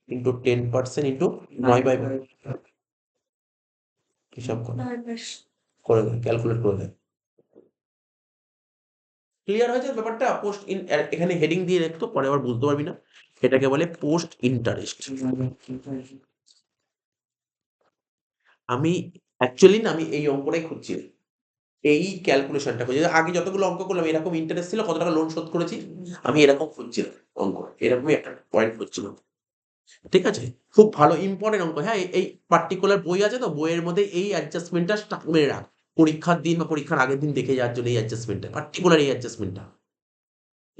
ইন্টু 10% ইন্টু 9/12। হিসাব করে দে, ক্যালকুলেট করে দে। ক্লিয়ার হয়েছে ব্যাপারটা? পোস্ট ইন, এখানে হেডিং দিয়ে রাখতো, পরে আবার বুঝতে পারবি না। এটাকে বলে পোস্ট ইন্টারেস্ট। আমি অ্যাকচুয়ালি না, আমি এই অঙ্কটাই খুঁজছি। এই ক্যালকুলেশনটা খুঁজছি। আগে যতগুলো অঙ্ক করলাম এরকম ইন্টারেস্ট ছিল, কত টাকা লোন শোধ করেছি, আমি এরকম খুঁজছিলাম অঙ্ক। এরকমই একটা পয়েন্ট খুঁজছিলাম। ঠিক আছে? খুব ভালো ইম্পর্টেন্ট অঙ্ক। হ্যাঁ, এই পার্টিকুলার বই আছে তো, বইয়ের মধ্যে এই অ্যাডজাস্টমেন্টটা স্টাক মেরে রাখ। পরীক্ষার দিন বা পরীক্ষার আগের দিন দেখে যাওয়ার জন্য এই অ্যাডজাস্টমেন্টটা, পার্টিকুলার এই অ্যাডজাস্টমেন্টটা।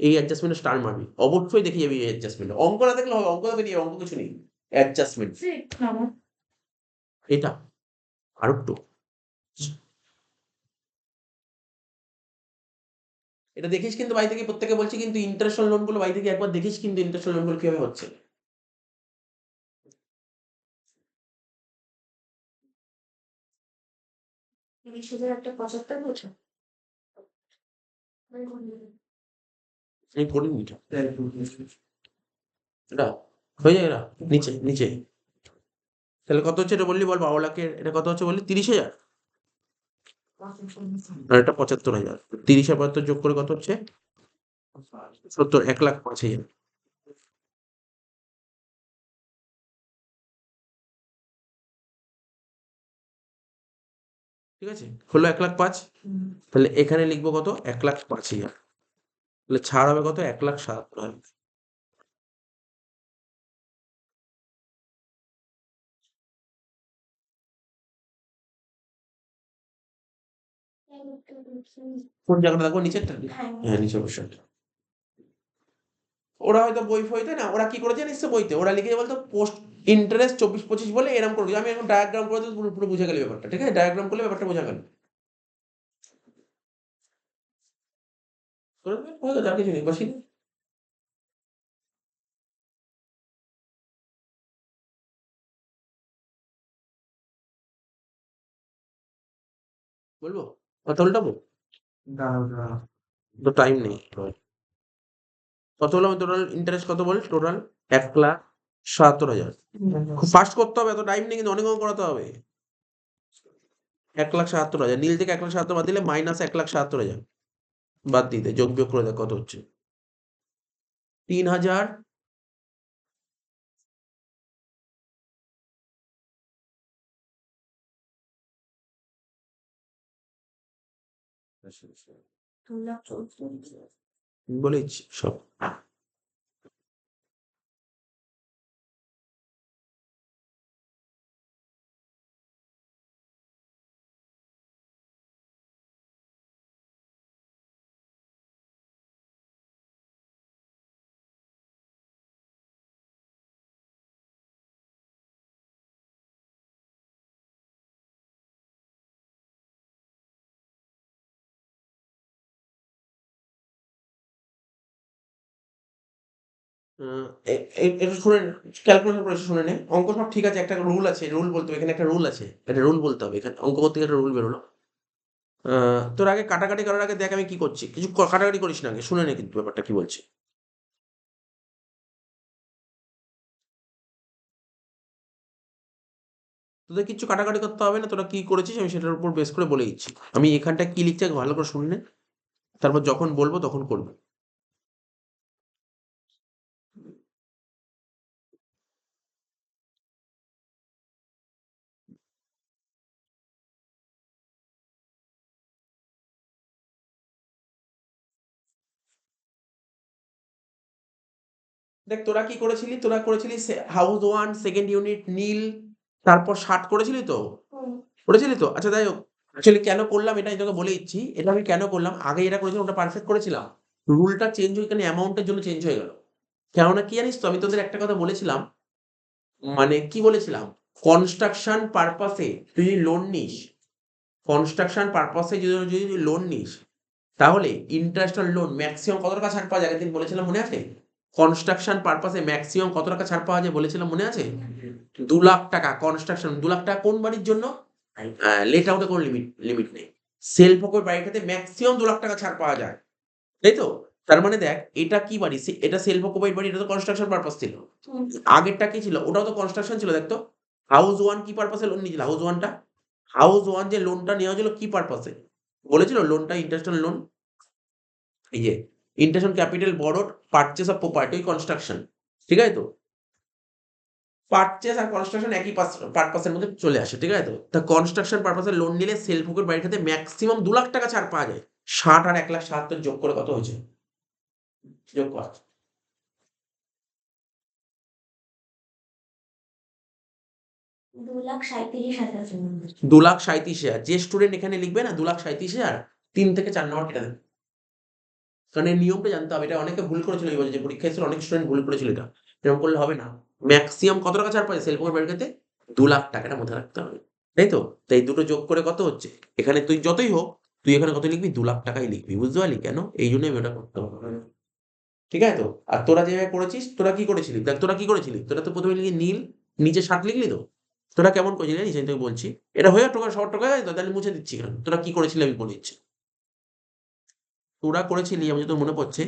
এই অ্যাডজাস্টমেন্টে স্টার মারবি। অবশ্যই দেখে যাবি এই অ্যাডজাস্টমেন্টটা। অঙ্ক না দেখলে হবে, অঙ্ক দেখে নিয়ে অঙ্ক কিছু নেই। অ্যাডজাস্টমেন্ট এটা আরেকটু। এটা দেখিস কিন্তু বাড়ি থেকে, প্রত্যেকে বলছি কিন্তু ইন্টারন্যাশনাল লোন গুলো বাড়ি থেকে একবার দেখিস কিন্তু ইন্টারন্যাশনাল লোন গুলো কিভাবে হচ্ছে। 30,000 একটা 75 বছর। আমি পড়িনি এটা। এটা হয়ে যায় এরা নিচে নিচে। তাহলে কত হচ্ছে এটা বললি বল, 12 লাখের এটা কত হচ্ছে বললি? 30,000 আর এটা 75,000। 30 আর 75 যোগ করে কত হচ্ছে? 70, 1,05,000। ঠিক আছে, হলো 1,05,000। তাহলে এখানে লিখবো কত? 1,05,000। তাহলে ছাড় হবে কত? 1,77,000। কোন জায়গাটা দেখো? নিচেরটা? হ্যাঁ, নিচের পোর্শনটা। ওরা হয়তো বই ফইতে না, ওরা কি করে জানিস তো বইতে? ওরা লিখে বলতো পোস্ট ইন্টারেস্ট 24-25 বলে এরকম করে। আমি এখন ডায়াগ্রাম করে দিই, পুরো পুরো বুঝে গেলে ব্যাপারটা। ঠিক আছে? ডায়াগ্রাম করলে ব্যাপারটা বোঝা গেল। করে দেবে, হয়ে গেছে, আর কিছু নেই, বসিয়ে দে। বলবো? কথা উল্টাবো? তো টাইম নেই। কত হলো? টোটাল ইন্টারেস্ট কত বল? টোটাল 1,77,000। খুব ফাস্ট করতে হবে, এত টাইম নেই কিন্তু, অনেক অঙ্ক করাতে হবে। 1,77,000 নীল থেকে 1,77,000 বাদ দিলে মাইনাস 1,77,000 বাদ দিতে যোগ বিয়োগ করে দেখ কত হচ্ছে। 3,000 বলেছি সব। একটু শুনে ক্যালকুলেশন করে শুনে নে। অঙ্ক সব ঠিক আছে, একটা রুল আছে, রুল বলতে হবে এখানে, একটা রুল আছে, একটা রুল বলতে হবে এখানে। অঙ্ক করতে গিয়ে একটা রুল বেরোলো। তোর আগে কাটাকাটি করার আগে দেখ আমি কি করছি, কিছু কাটাকাটি করিস না, আগে শুনে নে কিন্তু ব্যাপারটা কি বলছি। তোদের কিচ্ছু কাটাকাটি করতে হবে না, তোরা কি করেছিস আমি সেটার উপর বেস করে বলে দিচ্ছি। আমি এখানটা কি লিখছি আগে ভালো করে শুনে নে, তারপর যখন বলবো তখন করবো। দেখ তোরা কি করেছিলি, তোরা করেছিলি হাউস 1 সেকেন্ড ইউনিট নীল, তারপর 60 করেছিলি তো? করেছিলি তো? আচ্ছা যাই হোক, অ্যাকচুয়ালি কেন করলাম এটা আমি তোকে বলে দিচ্ছি। এটা আমি কেন করলাম, আগে এটা করেছিলাম ওটা পারফেক্ট করেছিলাম। রুলটা চেঞ্জ হয়ে এখানে অ্যামাউন্টের জন্য চেঞ্জ হয়ে গেল। কেননা কি জানিস তো, আমি তোদের একটা কথা বলেছিলাম, মানে কি বলেছিলাম? কনস্ট্রাকশন পারপাসে তুই যদি লোন নিস, কনস্ট্রাকশন পারপাসে যদি লোন নিস, তাহলে ইন্টারেস্ট লোন ম্যাক্সিমাম কত টাকা ছাড় পাওয়া যায়? আগের দিন বলেছিলাম মনে আছে? কনস্ট্রাকশন পারপাসে ম্যাক্সিমাম কত টাকা ছাড় পাওয়া যায় বলেছিলাম মনে আছে? 2,00,000 টাকা। কনস্ট্রাকশন 2,00,000 টাকা কোন বাড়ির জন্য? লেট আউটে কোনো লিমিট নেই। সেলফ ওকে বাড়িটাতে ম্যাক্সিমাম 2,00,000 টাকা ছাড় পাওয়া যায়। তাই তো? তার মানে দেখ এটা কি বাড়ি? এটা সেলফ অকুপাইড বাড়ি, এটা তো কনস্ট্রাকশন পারপাস ছিল। আগেরটা কি ছিল? ওটাও তো কনস্ট্রাকশন ছিল, দেখ তো। হাউস 1 কি পারপাসে লোন নিয়েছিল? হাউস 1 টা, হাউস 1 যে লোনটা নেওয়া হয়েছিল কি পারপাসে? বলেছিল লোনটা ইন্টারেস্ট লোন। এই যে interest capital borrowed purchase of property construction. ঠিক আছে তো? পারচেজ আর কনস্ট্রাকশন একই পারপাসের মধ্যে চলে আসে। ঠিক আছে তো? তা কনস্ট্রাকশন পারপাসে লোন নিলে সেলফ ওকুপাইড বাড়িটাতে ম্যাক্সিমাম 2,00,000 টাকা ছাড় পাওয়া যায়। 60 আর 1,77,000 যোগ করে কত হয়েছে? যোগ কর। 2,37,000 2,37,000 যে স্টুডেন্ট এখানে লিখবে না 2,37,000 3 থেকে 4 নম্বর কেটে দেবে। কারণ এই নিয়মটা জানতে হবে। এটা অনেকে ভুল করেছিল এই বছর যে পরীক্ষা এসেছিল অনেক স্টুডেন্ট ভুল করেছিল এটা। এরকম করলে হবে না। ম্যাক্সিমাম কত টাকা ছাড় পায় সেল ফোন বের করতে? 2,00,000 টাকাটা মাথায় রাখতে হবে। তাই তো? তাই এই দুটো যোগ করে কত হচ্ছে? এখানে তুই যতই হোক তুই এখানে কত লিখবি? 2,00,000 টাকাই লিখবি। বুঝতে পারলি কেন? এইজন্যই আমি ওটা করতে হবে। ঠিক আছে তো? আর তোরা যেভাবে করেছিস তোরা কি করেছিলি? দেখ তোরা কি করেছিলি? তোরা তো ১ম এ লিখলি নীল, নিচে 60 লিখলি তো? তোরা কেমন করেছিলি জানিস? আমি তোকে বলছি। এটা হয়ে যাক সবার টোকা গেছে তো? তাহলে মুছে দিচ্ছি কেন? তোরা কি করেছিলি আমি বলে দিচ্ছি। তোরা করেছিলি আমার যতদূর মনে পড়ছে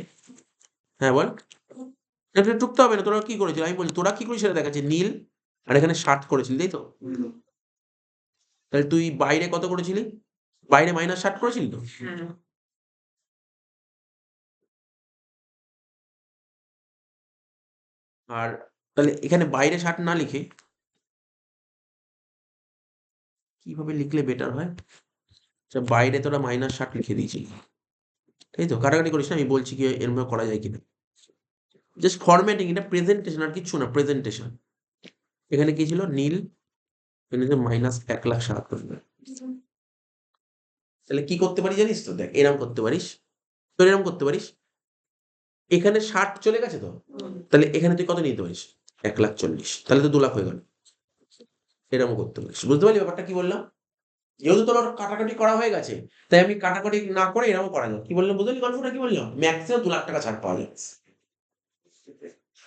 হ্যাঁ, বল? এটা টুকতে হবে না। তোরা কি করেছিলি? আমি বলছি তোরা কি করেছিস সেটা দেখাচ্ছি। নীল আর এখানে 60 করেছিলি, তাই তো? তাহলে তুই বাইরে কত করেছিলি? বাইরে -60 করেছিলি তো? আর তাহলে এখানে বাইরে 60 না লিখে কিভাবে লিখলে বেটার হয়? আচ্ছা বাইরে তোরা -60 লিখে দিয়েছিলি। তাই তো? কাটাকাটি করিস না, আমি বলছি কি এরমভাবে করা যায় কিনা। জাস্ট ফরম্যাটিং, এটা প্রেজেন্টেশন আর কিচ্ছু না, প্রেজেন্টেশন। এখানে কি ছিল? নীল, এখানে যে -1,77,000। তাহলে কি করতে পারি জানিস তো? দেখ এরম করতে পারিস। তোর এরম করতে পারিস। এখানে 60 চলে গেছে তো? তাহলে এখানে তুই কত নিতে পারিস? 1,40,000 তাহলে তো 2,00,000 হয়ে গেল। এরকমও করতে পারিস। বুঝতে পারলি ব্যাপারটা কি বললাম? যেহেতু তোর কাটাকাটি করা হয়ে গেছে, তাই আমি কাটাকাটি না করে এরকম করা যায়। কি বললাম বুঝলি গল্পটা কি বললাম? ম্যাক্সিমাম 2,00,000 টাকা ছাড় পাওয়া যায়।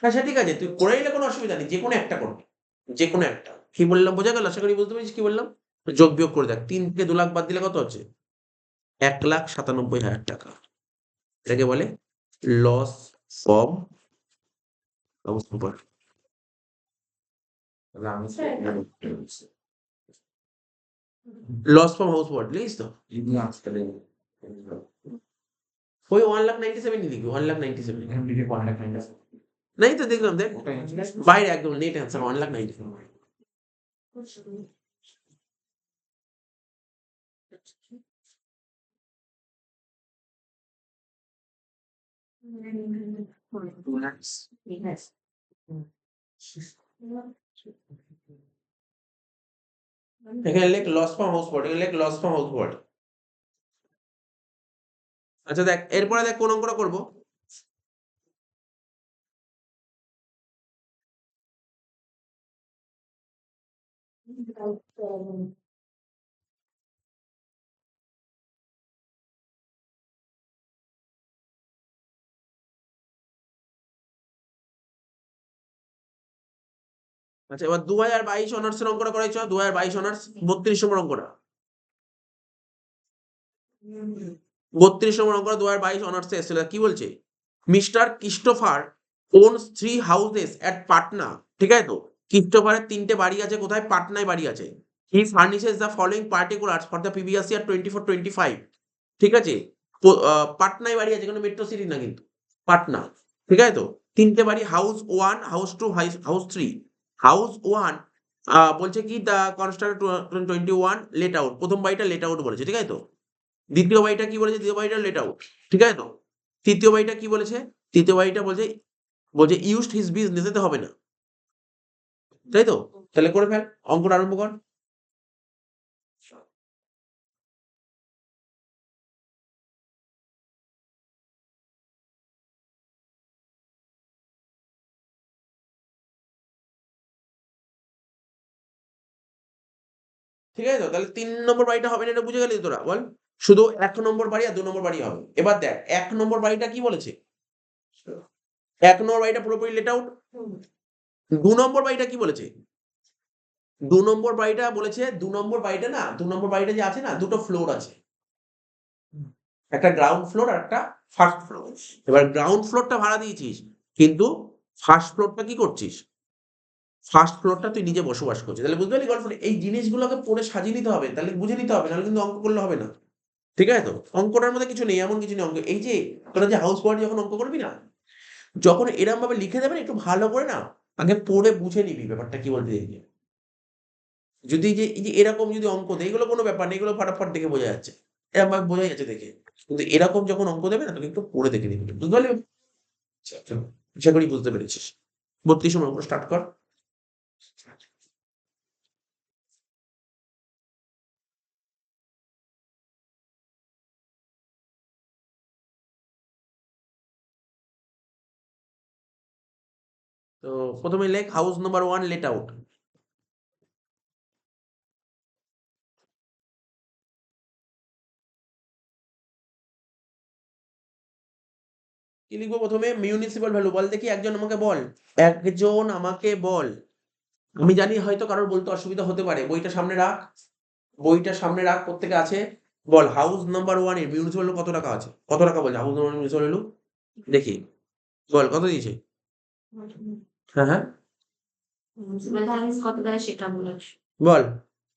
হ্যাঁ, সে ঠিক আছে। তুই করে নিলে কোনো অসুবিধা নেই। যেকোনো একটা করবি। যেকোনো একটা। কি বললাম বোঝা গেল? আশা করি বুঝতে পেরেছিস কি বললাম? যোগ বিয়োগ করে দেখ। ৩ থেকে 2,00,000 বাদ দিলে কত হচ্ছে? 1,97,000 টাকা। এটাকে বলে লস ফ্রম হাউস প্রপার্টি। তাহলে আমি লস ফ্রম হাউস প্রপার্টি লিখিস তো? আজকাল ওই 1,97,000 ই লিখবি। 1,97,000 এখানে দিকে কন্ট্যাক্ট নাইন আছে। নাই তো দেখলাম দেখ। ওটাই বাইরে একদম নেট অ্যান্সার 1,97,000। এখানে লেখ লস ফ্রম হাউস প্রপার্টি। এখানে লেখ লস ফ্রম হাউস প্রপার্টি। আচ্ছা দেখ এরপরে দেখ কোন অঙ্কটা করব? আচ্ছা এবার 2022 অনার্স এর অঙ্কটা করাই চ। 2022 অনার্স 32 নম্বর অঙ্কটা। 32 নম্বর অঙ্কটা 2022 অনার্স এ এসেছিল। কি বলছে? Mister Christopher owns 3 houses at Patna. ঠিক আছে তো? ক্রিস্টোফারের 3টে বাড়ি আছে কোথায়? পাটনায় বাড়ি আছে। He furnishes the following particulars for the previous year 24-25। ঠিক আছে? পাটনায় বাড়ি আছে, কোনো মেট্রো সিটি না কিন্তু। পাটনা। ঠিক আছে তো? 3টে বাড়ি হাউস 1, হাউস 2, হাউস 3। হাউস 1 বলছে কি দ্য কনস্ট্রাক্টেড 2021 লেট আউট। প্রথম বাড়িটা লেট আউট বলেছে। ঠিক আছে তো? দ্বিতীয় বাড়িটা কি বলেছে? দ্বিতীয় বাড়িটা লেট আউট। ঠিক আছে তো? তৃতীয় বাড়িটা কি বলেছে? তৃতীয় বাড়িটা বলছে ইউজড হিজ বিজনেস, এতে হবে না। তাই তো? তাহলে করে ফেল। অঙ্কটা আরম্ভ কর। ঠিক আছে তো? তাহলে ৩ নম্বর বাড়িটা হবে না এটা বুঝে গেলি তো তোরা? বল। শুধু ১ নম্বর বাড়ি আর ২ নম্বর বাড়ি হবে। এবার দেখ ১ নম্বর বাড়িটা কি বলেছে? ১ নম্বর বাড়িটা পুরোপুরি লেট আউট। ২ নম্বর বাড়িটা কি বলেছে? ২ নম্বর বাড়িটা বলেছে ২ নম্বর বাড়িটা না ২ নম্বর বাড়িটা যে আছে না ২ টো ফ্লোর আছে। একটা গ্রাউন্ড ফ্লোর আর একটা ফার্স্ট ফ্লোর। এবার গ্রাউন্ড ফ্লোরটা ভাড়া দিয়েছিস, কিন্তু ফার্স্ট ফ্লোরটা কি করছিস? ফার্স্ট ফ্লোরটা তুই নিজে বসবাস করছিস। তাহলে বুঝতে পারলি গল্পটা? এই জিনিসগুলোকে পড়ে সাজিয়ে নিতে হবে। তাহলে বুঝে নিতে হবে। নাহলে কিন্তু অঙ্ক করলে হবে না। ঠিক আছে তো? অঙ্কটার মধ্যে কিছু নেই, এমন কিছু নেই অঙ্ক। এই যে তোরা যে হাউস প্রপার্টি যখন অঙ্ক করবি না, যখন এরমভাবে লিখে দেবে না একটু ভালো করে না আগে পড়ে বুঝে নিবি ব্যাপারটা কি বলতে চাইছে। যদি এই যে এরকম যদি অঙ্ক দেয় এগুলো কোনো ব্যাপার নেই, এগুলো ফাটাফাট দেখে বোঝা যাচ্ছে। এরমভাবে বোঝা যাচ্ছে দেখে। কিন্তু এরকম যখন অঙ্ক দেবে না তোকে একটু পড়ে দেখে নিবি। বুঝতে পারলি? আচ্ছা, চল। আশা করি বুঝতে পেরেছিস। ৩২ নম্বর অঙ্ক স্টার্ট কর। তো প্রথমে লেখ হাউস নাম্বার 1 লেট আউট। কি লিখবো প্রথমে? Municipal value. বল দেখি, একজন আমাকে বল, একজন আমাকে বল। আমি জানি হয়তো কারোর বলতে অসুবিধা হতে পারে, বইটা সামনে রাখ, বইটা সামনে রাখ, প্রত্যেকে আছে। বল হাউস নাম্বার 1 এর মিউনিসিপাল ভ্যালু কত টাকা আছে? কত টাকা বলছে হাউস নাম্বার মিউনিসিপাল ভ্যালু? দেখি, বল কত দিয়েছে? হ্যাঁ হ্যাঁ, ব্যালেন্স কত দেয় সেটা বলেছ। বল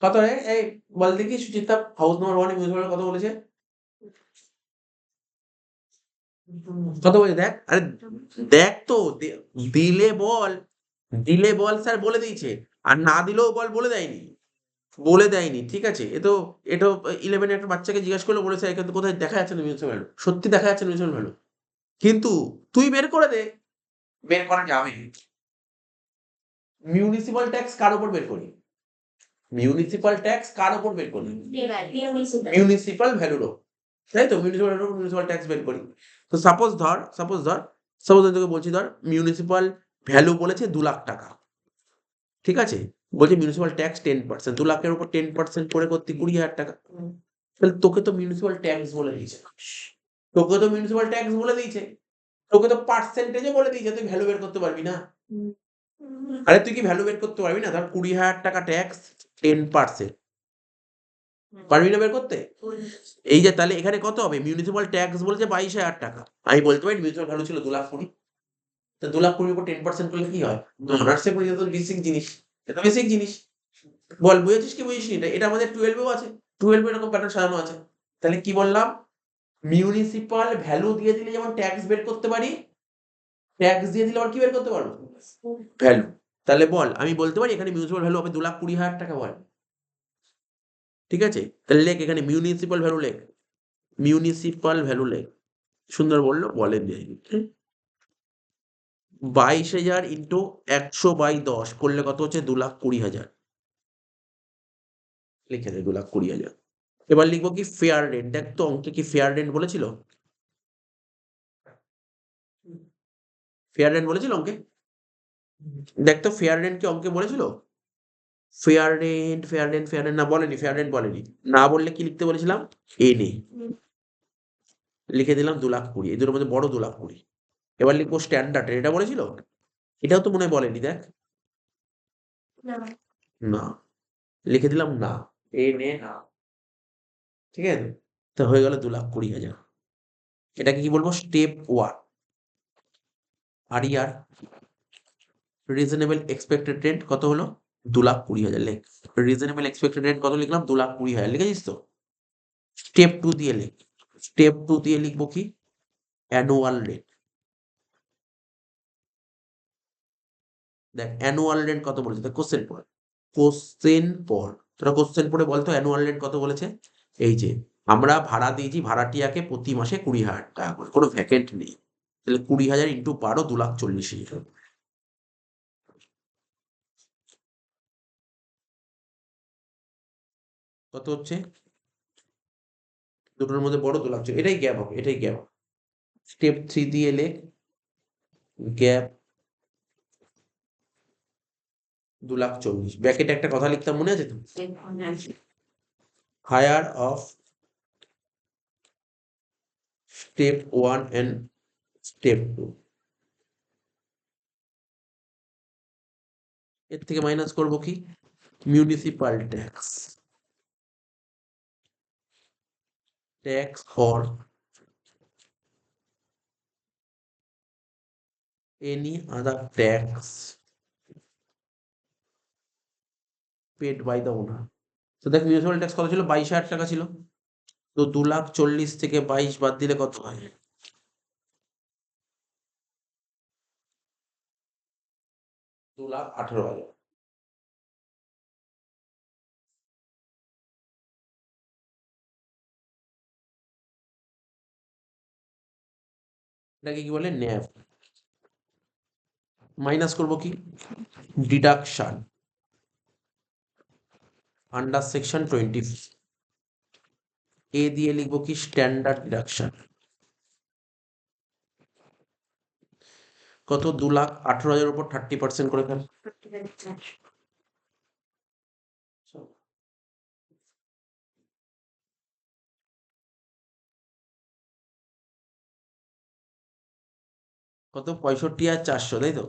কত রে? এই বল দেখি সুচিত্রা, হাউস নাম্বার 1 এর মিউনিসিপাল ভ্যালু কত বলেছে? কত বলেছে দেখ, আরে দেখ তো, দিলে বল, দিলে বল স্যার বলে দিয়েছে, আর না দিলেও বল বলে দেয়নি, বলে দেয়নি, ঠিক আছে? এটা 11 একটা বাচ্চাকে জিজ্ঞাসা করলে বলেছে কিন্তু কোথায় দেখা যাচ্ছে না মিউনিসিপাল ভ্যালু, সত্যি দেখা যাচ্ছে না মিউনিসিপাল ভ্যালু, কিন্তু তুই বের করে দে। বের করা যাবে। মিউনিসিপাল ট্যাক্স কার উপর বের করি? মিউনিসিপাল ট্যাক্স কার উপর বের করি? মিউনিসিপাল ভ্যালুর উপর, তাই তো? মিউনিসিপাল ট্যাক্স বের করি। তো সাপোজ আমি তোকে বলছি, ধর মিউনিসিপাল ভ্যালু বলেছে 2 লাখ টাকা, ঠিক আছে? বলছে মিউনিসিপাল ট্যাক্স 10%, 2 লাখের উপর 10% করে করতে 20,000 টাকা। তাহলে তোকে তো মিউনিসিপাল ট্যাক্স বলে দিয়েছে, তোকে তো মিউনিসিপাল ট্যাক্স বলে দিয়েছে, তোকে তো পার্সেন্টেজে বলে দিয়েছে, তুই ভ্যালু বের করতে পারবি না। আরে তুই কি ভ্যালু বের করতে পারবি না? ধর 20,000 টাকা ট্যাক্স, 10%, পারবি না বের করতে? এই যে তাহলে এখানে কত হবে? মিউনিসিপাল ট্যাক্স বলেছে 22,000 টাকা, আমি বলতে পারি মিউনিসিপাল ভ্যালু ছিল 2,20,000। তো 2,20,000 উপর 10% করলে কি হয়? অনার্সে পড়ি, তো বেসিক জিনিস, এটা বেসিক জিনিস। বল বুঝেছিস কি বুঝিসনি? এটা আমাদের 12 এও আছে, 12 এরকম প্যাটার্ন সাজানো আছে। তাহলে কি বললাম? মিউনিসিপাল ভ্যালু দিয়ে দিলে যেমন ট্যাক্স বের করতে পারি, ট্যাক্স দিয়ে দিলে আবার কি বের করতে পারবো? ভ্যালু। তাহলে বল, আমি বলতে পারি এখানে মিউনিসিপাল ভ্যালু হবে 2,20,000 টাকা, বল। ঠিক আছে, তাহলে লেখ এখানে মিউনিসিপাল ভ্যালু লেখ, মিউনিসিপাল ভ্যালু লেখ। সুন্দর বললো, বলেন দিয়ে 22,000 ইন্টু 100/10 করলে কত হচ্ছে? 2,20,000। লিখে দে 2,20,000। এবার লিখবো কি? Fair rent. দেখ তো অঙ্কে কি ফেয়ার রেন্ট বলেছিল? ফেয়ার রেন্ট বলেছিল অঙ্কে? দেখ তো ফেয়ার রেন্ট কি অঙ্কে বলেছিল? ফেয়ার রেন্ট না, বলেনি, ফেয়ার রেন্ট বলেনি। না বললে কি লিখতে বলেছিলাম? এনে লিখে দিলাম 2,20,000, এই দুটোর মধ্যে বড় 2,20,000। এবার লিখবো স্ট্যান্ডার্ড রেট, এটা বলেছিল? এটাও তো মনে হয় বলেনি, দেখ। না, লিখে দিলাম না, এনে না, ঠিক আছে? তো হয়ে গেল 2,20,000। এটাকে কি বলবো? স্টেপ 1। আর রিজনেবল এক্সপেক্টেড রেন্ট কত হলো? 2,20,000। লেখ রিজনেবল এক্সপেক্টেড রেন্ট কত লিখলাম? 2,20,000 লিখেছিস তো? স্টেপ 2 দিয়ে লেখ, স্টেপ 2 দিয়ে লিখবো কি? Annual rate. দেখ অ্যানুয়াল রেন্ট কত বলেছে, দেখ কোশ্চেন পড়, কোশ্চেন পড়, তোরা কোশ্চেন পড়ে বলতো অ্যানুয়াল রেন্ট কত বলেছে। এই যে আমরা ভাড়া দিয়েছি ভাড়াটিয়াকে প্রতি মাসে 20,000 টাকা করে, কোনো ভ্যাকেন্ট নেই, তাহলে 20,000 ইন্টু 12, 2,40,000। কত হচ্ছে? দুটোর মধ্যে বড় 2,40,000, এটাই গ্যাপ হবে, এটাই গ্যাপ। স্টেপ 3 দিয়ে লেখ গ্যাপ 2,40,000, ব্র্যাকেটে একটা কথা লিখতাম, মনে আছে তো? Higher of step 1 and step 2। এর থেকে মাইনাস করব কি? Municipal tax, tax for any other tax paid by the owner. তো দেখ মিউনিসিপাল ট্যাক্স কত ছিল? 22,000 টাকা ছিল। তো 2,40,000 থেকে 22 বাদ দিলে কত হয়? 2,18,000। এটাকে কি বলে? ন্যাভ। মাইনাস করব কি? Deduction under section 20। এ দিয়ে লিখবো কি? Standard deduction. কত 2,18,000 উপর 30% করে ফেল। কত 65,400, তাই তো?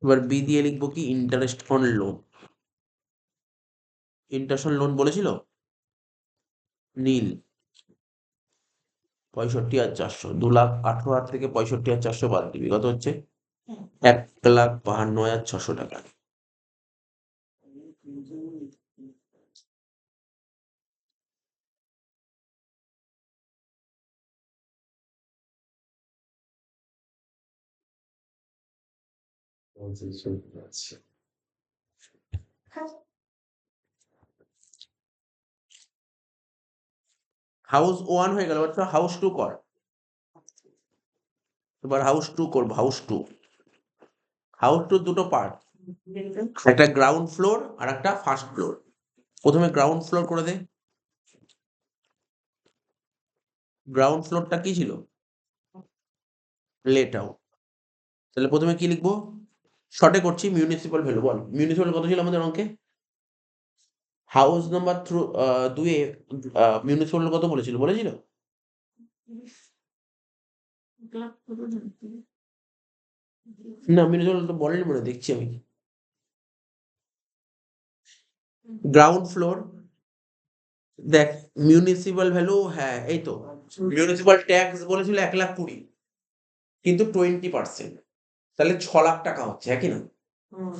এবার বি দিয়ে লিখবো কি interest on loan. Interest on loan বলেছিল নীল 65,400, 2,18,000 থেকে 65,400 বাদ দিবি, কত হচ্ছে 1,52,600 টাকা। হাউস 1 হয়ে গেল, এবার হাউস 2 কর। এবার হাউস 2 করবো, হাউস 2। হাউস 2 দুটো পার্ট, একটা গ্রাউন্ড ফ্লোর আর একটা ফার্স্ট ফ্লোর। প্রথমে গ্রাউন্ড ফ্লোর করে দে। গ্রাউন্ড ফ্লোরটা কি ছিল? Late out. তাহলে প্রথমে কি লিখবো? শর্টে করছি, মিউনিসিপাল ভ্যালু বল। মিউনিসিপাল কত ছিল আমাদের অঙ্কে? হাউস নাম্বার 2 এ মিউনিসিপাল কত বলেছিল? না, মিউনিসিপাল তো বলেনি মনে হয়, দেখছি আমি। গ্রাউন্ড ফ্লোর দেখ, মিউনিসিপাল ভ্যালু, হ্যাঁ এই তো মিউনিসিপাল ট্যাক্স বলেছিল 1,20,000, কিন্তু 20%, তাহলে 6 লাখ টাকা হচ্ছে, একই না?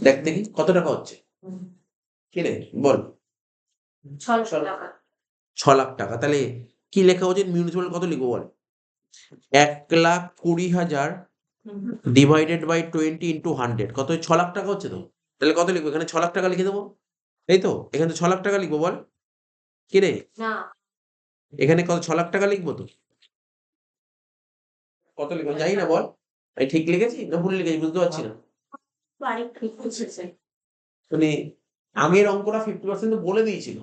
দেখ দেখি কত টাকা হচ্ছে, কি রে বল। 6 লাখ টাকা। তাহলে কি লেখা উচিত? মিউনিসিপাল কত লিখবো বল? 1,20,000 ডিভাইডেড বাই 20 ইন্টু 100, কত? 6 লাখ টাকা হচ্ছে তো। তাহলে কত লিখবো এখানে? 6 লাখ টাকা লিখে দেবো, এই তো। এখানে তো 6 লাখ টাকা লিখবো, বল কি রে? এখানে কত 6 লাখ টাকা লিখবো তো? কত লিখবো জানি না, বল। আমি ঠিক লিখেছি না ভুল লিখেছি বুঝতে পারছি না। মানে আগের অঙ্কটা 50% তো বলে দিয়েছিল।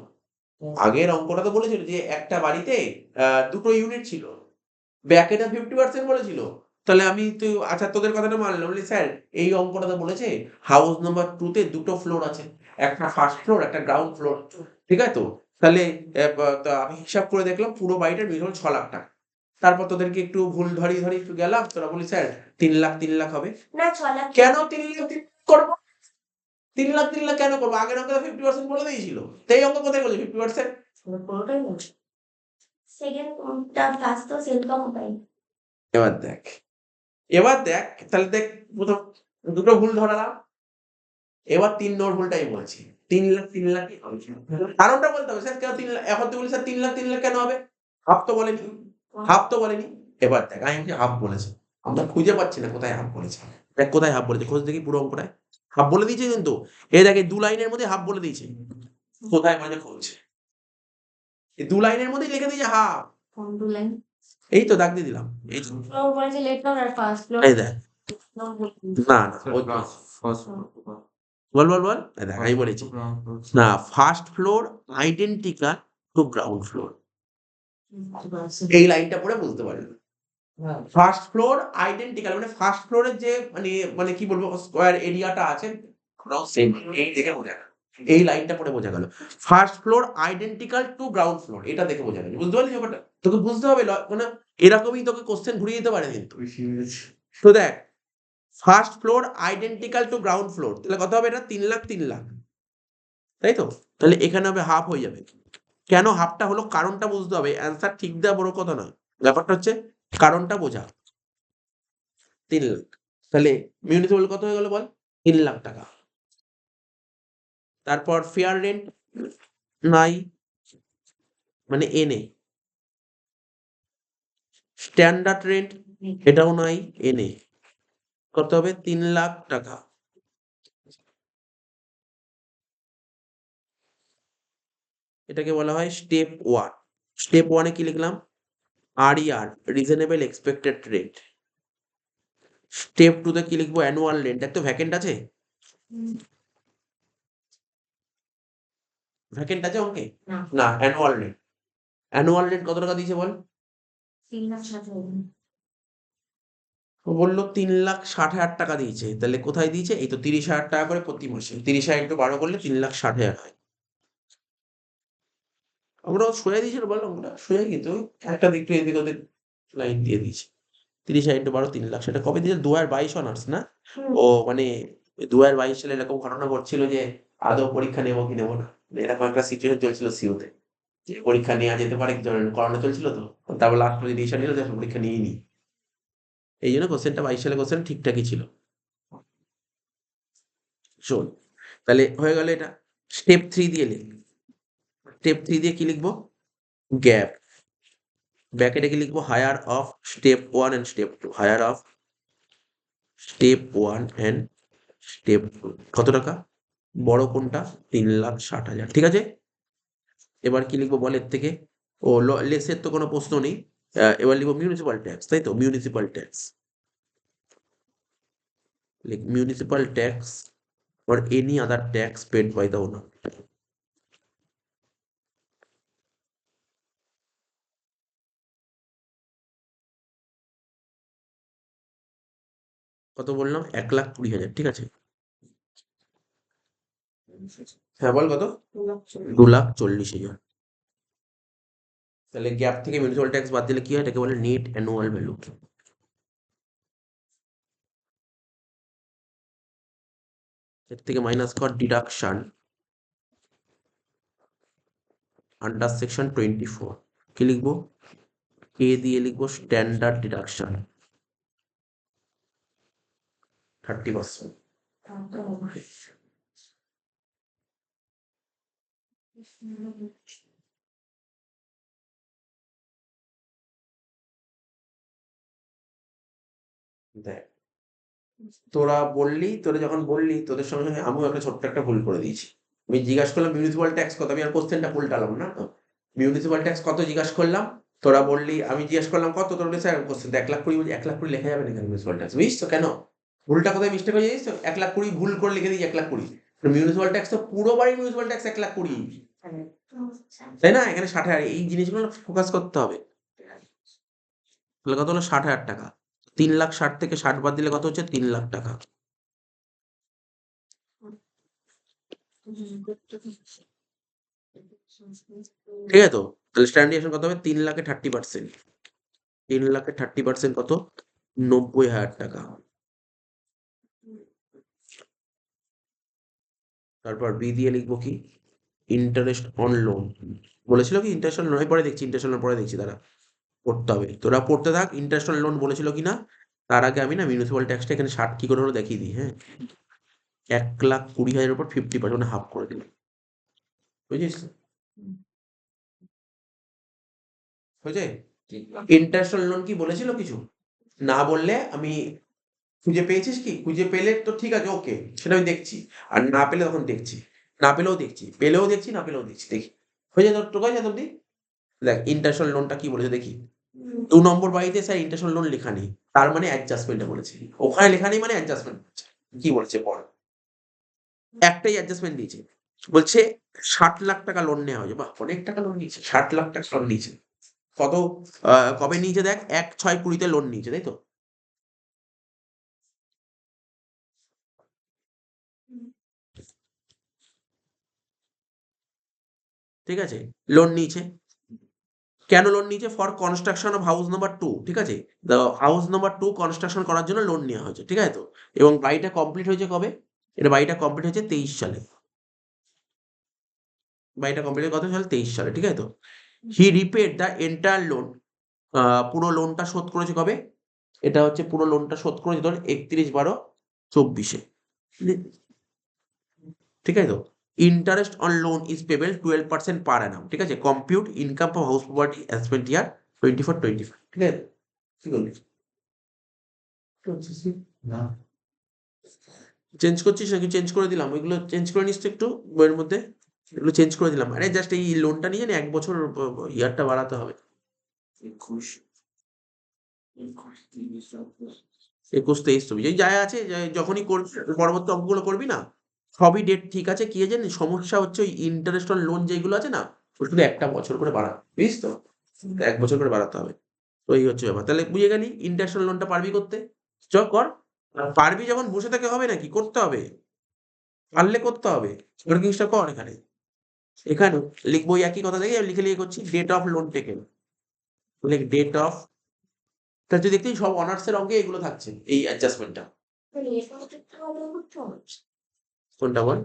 আগের অঙ্কটা তো বলেছিল যে একটা বাড়িতে 2টো ইউনিট ছিল, ব্যাকেটা 50% বলেছিল। তাহলে আমি তো আচ্ছা তোদের কথাটা মানলাম, বলি স্যার এই অঙ্কটা তো বলেছে হাউস নাম্বার 2 তে 2টো ফ্লোর আছে, একটা ফার্স্ট ফ্লোর একটা গ্রাউন্ড ফ্লোর, ঠিক আছে তো? তাহলে তা আমি হিসাব করে দেখলাম পুরো বাড়িটার মিনিমাম 6 লাখ টাকা। তারপর তোদেরকে একটু ভুল ধরি একটু গেলাম, তোরা বলি স্যার 3 লাখ হবে না। 6 লাখ কেন 3 লাখ করবো? 3 লাখ কেন করবো? আগের অঙ্কে তো 50% বলে দিয়েছিল, তো এই অঙ্ক কোথায় বলে 50%? পুরোটাই বলছে। সেকেন্ডটা ফার্স্ট তো সেরকম পাই। এবার দেখ তাহলে দেখ, প্রথম দুটো ভুল ধরালাম, এবার 3 নম্বর ভুলটাই বলছি। 3 লাখ কি হবে? কারণটা বলতে হবে স্যার, কেন 3 লাখ? এখন তুই বলি স্যার 3 লাখ কেন হবে? হাফ তো বলেনি, এবার দেখ আমি বলছি হাফ বলেছে, আমরা খুঁজে পাচ্ছি না কোথায় হাফ বলেছে। দেখ কোথায় হাফ বলেছে, খোঁজ দেখি পুরো অঙ্কটায়। হাফ বলে দিয়েছে কিন্তু, এই দেখ এই 2 লাইনের মধ্যে হাফ বলে দিয়েছে। কোথায় মানে খোঁজ, এই 2 লাইনের মধ্যেই লিখে দিয়েছে হাফ। কোন 2 লাইন? এই তো দাগ দিয়ে দিলাম, এই তো। ফ্লোর বলেছে লেট আউট আর ফার্স্ট ফ্লোর। এই দেখ, না ওই তো। বল। এই দেখ আমি বলেছি না, first floor identical to ground floor. এই লাইনটা পড়ে বুঝতে পারবে। ফার্স্ট ফ্লোর আইডেন্টিক্যাল মানে ফার্স্ট ফ্লোরের যে মানে কি বলবো স্কয়ার এরিয়াটা আছে পুরো সেম, এই দেখে বোঝা গেল। এই লাইনটা পড়ে বোঝা গেল first floor identical to ground floor, এটা দেখে বোঝা গেল। বুঝতে পারলি ব্যাপারটা? তোকে বুঝতে হবে, মানে এরকমই তোকে কোশ্চেন ঘুরিয়ে দিতে পারে কিন্তু। তো দেখ first floor identical to ground floor, তাহলে কত হবে? এটা 3 লাখ, তাই তো? তাহলে এখানে হবে হাফ হয়ে যাবে। কেন হাফটা হলো কারণটা বুঝতে হবে, অ্যান্সার ঠিক দেওয়া বড় কথা নয়, ব্যাপারটা হচ্ছে কারণটা বোঝা। 3 লাখ, তাহলে মিউনিসিপাল কত হয়ে গেল বল? 3 লাখ টাকা। তারপর ফেয়ার রেন্ট নাই, মানে এ নেই। স্ট্যান্ডার্ড রেন্ট এটাও নাই, এ নেই। কত হবে? 3 লাখ টাকা। এটাকে বলা হয় স্টেপ 1। স্টেপ 1 এ কি লিখলাম? RER, reasonable expected rate. Step 2 তে কি লিখবো? Annual rent. দেখ তো ভ্যাকেন্ট আছে? ভ্যাকেন্ট আছে অঙ্কে? না, অ্যানুয়াল রেন্ট। অ্যানুয়াল রেন্ট কত টাকা দিয়েছে বল? 3 লাখ 60,000। ও বললো 3,60,000 টাকা দিয়েছে, তাহলে কোথায় দিয়েছে? এই তো 30,000 টাকা করে প্রতি মাসে, 30,000 একটু 12 করলে 3,60,000 হয়। আমরাও সোজা দিয়েছিল বলো, আমরা সোজা কিন্তু একটা দিকটা এদিক ওদিক লাইন দিয়ে দিয়েছি। 30,000 ইন্টু 12 3,00,000, সেটা কবে দিয়েছে? 2022 অনার্স না? ও মানে 2022 সালে এরকম ঘটনা ঘটছিল যে আদৌ পরীক্ষা নেবো কি নেবো না, এরকম একটা সিচুয়েশন চলছিল সিউতে, যে পরীক্ষা নেওয়া যেতে পারে কি যাবে না, করোনা চলছিল তো, তারপর লাস্ট পর্যন্ত ডিসিশন নিল যে আসলে পরীক্ষা নিয়েই নি। এই জন্য কোশ্চেনটা 22 সালে কোশ্চেন ঠিকঠাকই ছিল। শোন, তাহলে হয়ে গেল এটা। স্টেপ 3 দিয়ে লিখ। স্টেপ 3 দিয়ে কি লিখবো? গ্যাপ। ব্র্যাকেটে কি লিখবো? Higher of step 1 and step 2, higher of step 1 and step 2 কত টাকা? বড় কোনটা? 3,60,000, ঠিক আছে। এবার কি লিখবো বল এর থেকে? ও লেসের তো কোনো প্রশ্ন নেই। এবার লিখবো মিউনিসিপাল ট্যাক্স, তাই তো, মিউনিসিপাল ট্যাক্স। লিখ municipal tax or any other tax paid by the owner. কত বললাম? 1,20,000, ঠিক আছে। হ্যাঁ বল কত? 2,40,000। তাহলে গ্যাপ থেকে মিউনিসিপাল ট্যাক্স বাদ দিলে কি হয়? এটাকে বলে নেট অ্যানুয়াল ভ্যালু। এর থেকে মাইনাস কর ডিডাকশন আন্ডার সেকশন 24। কি লিখবো? কে দিয়ে লিখবো স্ট্যান্ডার্ড ডিডাকশন 30%। দেখ, তোরা যখন বললি, তোদের সঙ্গে সঙ্গে আমিও একটা ছোট্ট একটা ভুল করে দিয়েছি। আমি জিজ্ঞাসা করলাম মিউনিসিপাল ট্যাক্স কত, আমি আর কোশ্চেনটা উল্টালাম না তো। মিউনিসিপাল ট্যাক্স কত জিজ্ঞাসা করলাম, তোরা বললি, আমি জিজ্ঞাসা করলাম কত, তোরা বললি স্যার কোশ্চেন 1,20,000 বলছি, 1,20,000 লেখা যাবে না কেন মিউনিসিপাল ট্যাক্স? বুঝিস তো কেন ভুলটা কোথায় মিস্টেক হয়ে যাইস তো? 1,20,000 ভুল করে লিখে দিই 1,20,000। মিউনিসিপাল ট্যাক্স তো পুরো বাড়ি মিউনিসিপাল ট্যাক্স 1,20,000, তাই না? এখানে 60,000, এই জিনিসগুলো ফোকাস করতে হবে। তাহলে কত হলো? 60,000 টাকা। 3,60,000 থেকে 60 বাদ দিলে কত হচ্ছে? 3,00,000 টাকা। ঠিক আছে তো? তাহলে স্ট্যান্ড ডিভিয়েশন কত হবে? 3,00,000 30%। 3,00,000 30% কত? 90,000 টাকা। তারপর বি দিয়ে লিখবো কি? Interest on loan. বলেছিল কি ইন্টারেস্ট অন লোন? পরে দেখছি, ইন্টারেস্ট অন লোন পরে দেখছি, তারা পড়তে হবে, তোরা পড়তে থাক। ইন্টারেস্ট অন লোন বলেছিল কিনা, তার আগে আমি না মিউনিসিপাল ট্যাক্সটা এখানে 60 কি করে হলো দেখিয়ে দিই। হ্যাঁ, 1,20,000 উপর 50% মানে হাফ করে দিল, বুঝিস? হয়েছে? ইন্টারেস্ট অন লোন কি বলেছিল কিছু? না বললে আমি, খুঁজে পেয়েছিস কি? খুঁজে পেলে তো ঠিক আছে, ওকে, সেটা আমি দেখছি। আর না পেলে তখন দেখছি, না পেলেও দেখছি, পেলেও দেখছি, না পেলেও দেখছি, দেখি। হয়ে যায় তোর, টোকা যায় তোর দি। দেখ ইন্টারন্যাশনাল লোনটা কি বলেছে দেখি। 2 নম্বর বাড়িতে স্যার ইন্টারন্যাশনাল লোন লেখা নেই, তার মানে অ্যাডজাস্টমেন্টে বলেছে। ওখানে লেখা নেই মানে অ্যাডজাস্টমেন্ট বলছে। কি বলেছে পড়। একটাই অ্যাডজাস্টমেন্ট দিয়েছে, বলছে 60,00,000 টাকা লোন নেওয়া হয়েছে। বাহ, অনেক টাকা লোন নিয়েছে, 60,00,000 টাকা লোন নিয়েছে। কত কবে নিয়েছে দেখ, 1/6/20 লোন নিয়েছে, তাই তো? ঠিক আছে, লোন নিয়েছে। কেন লোন নিয়েছে? For construction of house number 2, ঠিক আছে? হাউস নাম্বার 2 কনস্ট্রাকশন করার জন্য লোন নেওয়া হয়েছে, ঠিক আছে তো? এবং বাড়িটা কমপ্লিট হয়েছে কবে? এটা বাড়িটা কমপ্লিট হয়েছে 23 সালে। বাড়িটা কমপ্লিট কত সালে? 23 সালে, ঠিক আছে তো? হি রিপেড দ্য এন্টায়ার লোন। পুরো লোনটা শোধ করেছে কবে? এটা হচ্ছে পুরো লোনটা শোধ করেছে ধর 31/12/24-এ, ঠিক আছে তো? Interest on loan is payable 12% per annum, ঠিক আছে? Compute income for house property as পেন্ট ইয়ার 24-25, ঠিক আছে? কি করলি? না, চেঞ্জ করছিস নাকি? চেঞ্জ করে দিলাম, ওইগুলো চেঞ্জ করে নিস তো একটু বইয়ের মধ্যে, এগুলো চেঞ্জ করে দিলাম। আরে জাস্ট এই লোনটা নিয়ে না 1 বছর ইয়ারটা বাড়াতে হবে। 21-23 এই যা আছে, যখনই করবি পরবর্তী অঙ্কগুলো করবি না, সবই ডেট ঠিক আছে। কি আছে জানিস, সমস্যা হচ্ছে ওই ইন্টারেস্ট অন লোন যেগুলো আছে না, ওই শুধু 1টা বছর করে বাড়াতে, বুঝিস তো? 1 বছর করে বাড়াতে হবে। তো এই হচ্ছে ব্যাপার। তাহলে বুঝে গেলি ইন্টারেস্ট অন লোনটা পারবি করতে? চ কর। পারবি যখন বসে থেকে হবে নাকি, করতে হবে, পারলে করতে হবে। এবার জিনিসটা কর এখানে। এখানে লিখবো ওই একই কথা দেখে লিখে লিখে করছি, ডেট অফ লোন টেকেন, লিখ ডেট অফ। তা তুই দেখতেই সব অনার্সের অঙ্কে এগুলো থাকছে, এই অ্যাডজাস্টমেন্টটা। কোনটা বল?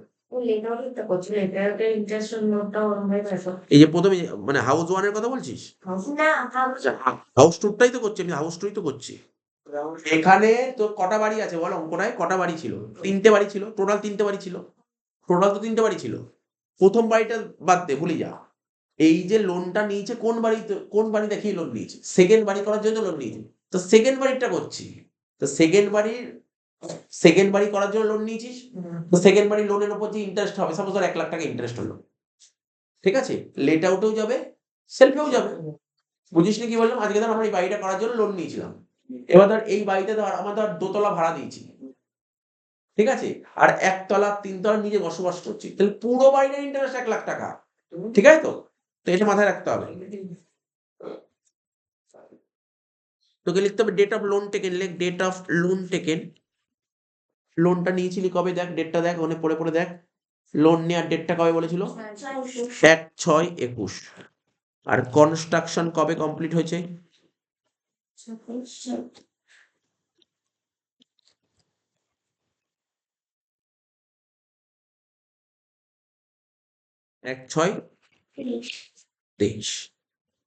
এই যে প্রথমে মানে হাউস ওয়ানের কথা বলছিস? না আচ্ছা, হাউস টুরটাই তো করছি, আমি হাউস টুরই তো করছি। এখানে তোর কটা বাড়ি আছে বল, অঙ্কটায় কটা বাড়ি ছিল? 3টে বাড়ি ছিল, টোটাল 3টে বাড়ি ছিল, টোটাল তো 3টে বাড়ি ছিল। প্রথম বাড়িটা বাদ দে, ভুলে যা। এই যে লোনটা নিয়েছে কোন বাড়িতে, কোন বাড়ি দেখিয়ে লোন নিয়েছে? সেকেন্ড বাড়ি করার জন্য লোন নিয়েছে, তো সেকেন্ড বাড়িটা করছি। তো সেকেন্ড বাড়ি করার জন্য লোন নিয়েছিস, তো সেকেন্ড বাড়ি লোনের উপর যে ইন্টারেস্ট হবে, সাপোজ ধর 1 লাখ টাকা ইন্টারেস্ট হলো, ঠিক আছে, লেট আউটেও যাবে, সেলফেও যাবে। বুঝিস না কি বললাম? আজকে ধর আমরা এই বাড়িটা করার জন্য লোন নিয়েছিলাম, এবার ধর এই বাড়িতে ধর আমরা ধর 2 তলা ভাড়া দিয়েছি, ঠিক আছে, আর 1 তলা 3 তলা নিজে বসবাস করছি, তাহলে পুরো বাড়িটার ইন্টারেস্ট 1 লাখ টাকা, ঠিক আছে? তো তো এটা মাথায় রাখতে হবে। তোকে লিখতে হবে ডেট অফ লোন টেকেন, লেখ ডেট অফ লোন টেকেন। লোনটা নিয়েছিলি কবে দেখ, ডেটটা দেখ, মনে পড়ে পড়ে দেখ। লোন নেওয়ার ডেটটা কবে বলেছিল? 1/6/21। আর কনস্ট্রাকশন কবে কমপ্লিট হয়েছে? 1/6/23।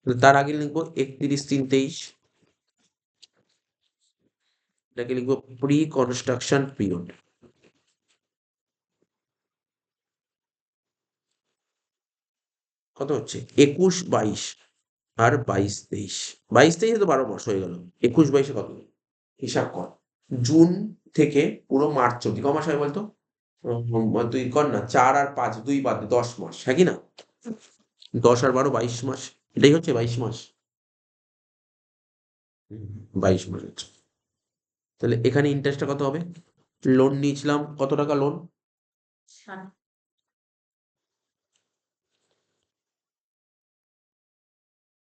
তার আগে লিখবো 31/3/23। এটাকে লিখবো প্রি কনস্ট্রাকশন পিরিয়ড। কত হচ্ছে? 21/22 আর 22/23। 22/23 তো 12 মাস হয়ে গেল। 21/22 কত? হিসাব কর। জুন থেকে পুরো মার্চ অব্দি ক মাস হয় বলতো? তুই কর না, 4 আর 5 2 বাদ দে, 10 মাস, হ্যাঁ কি না? 10 আর 12 22 মাস, এটাই হচ্ছে 22 মাস। 22 মাস হচ্ছে। তাহলে এখানে ইন্টারেস্টটা কত হবে? লোন নিয়েছিলাম কত টাকা লোন?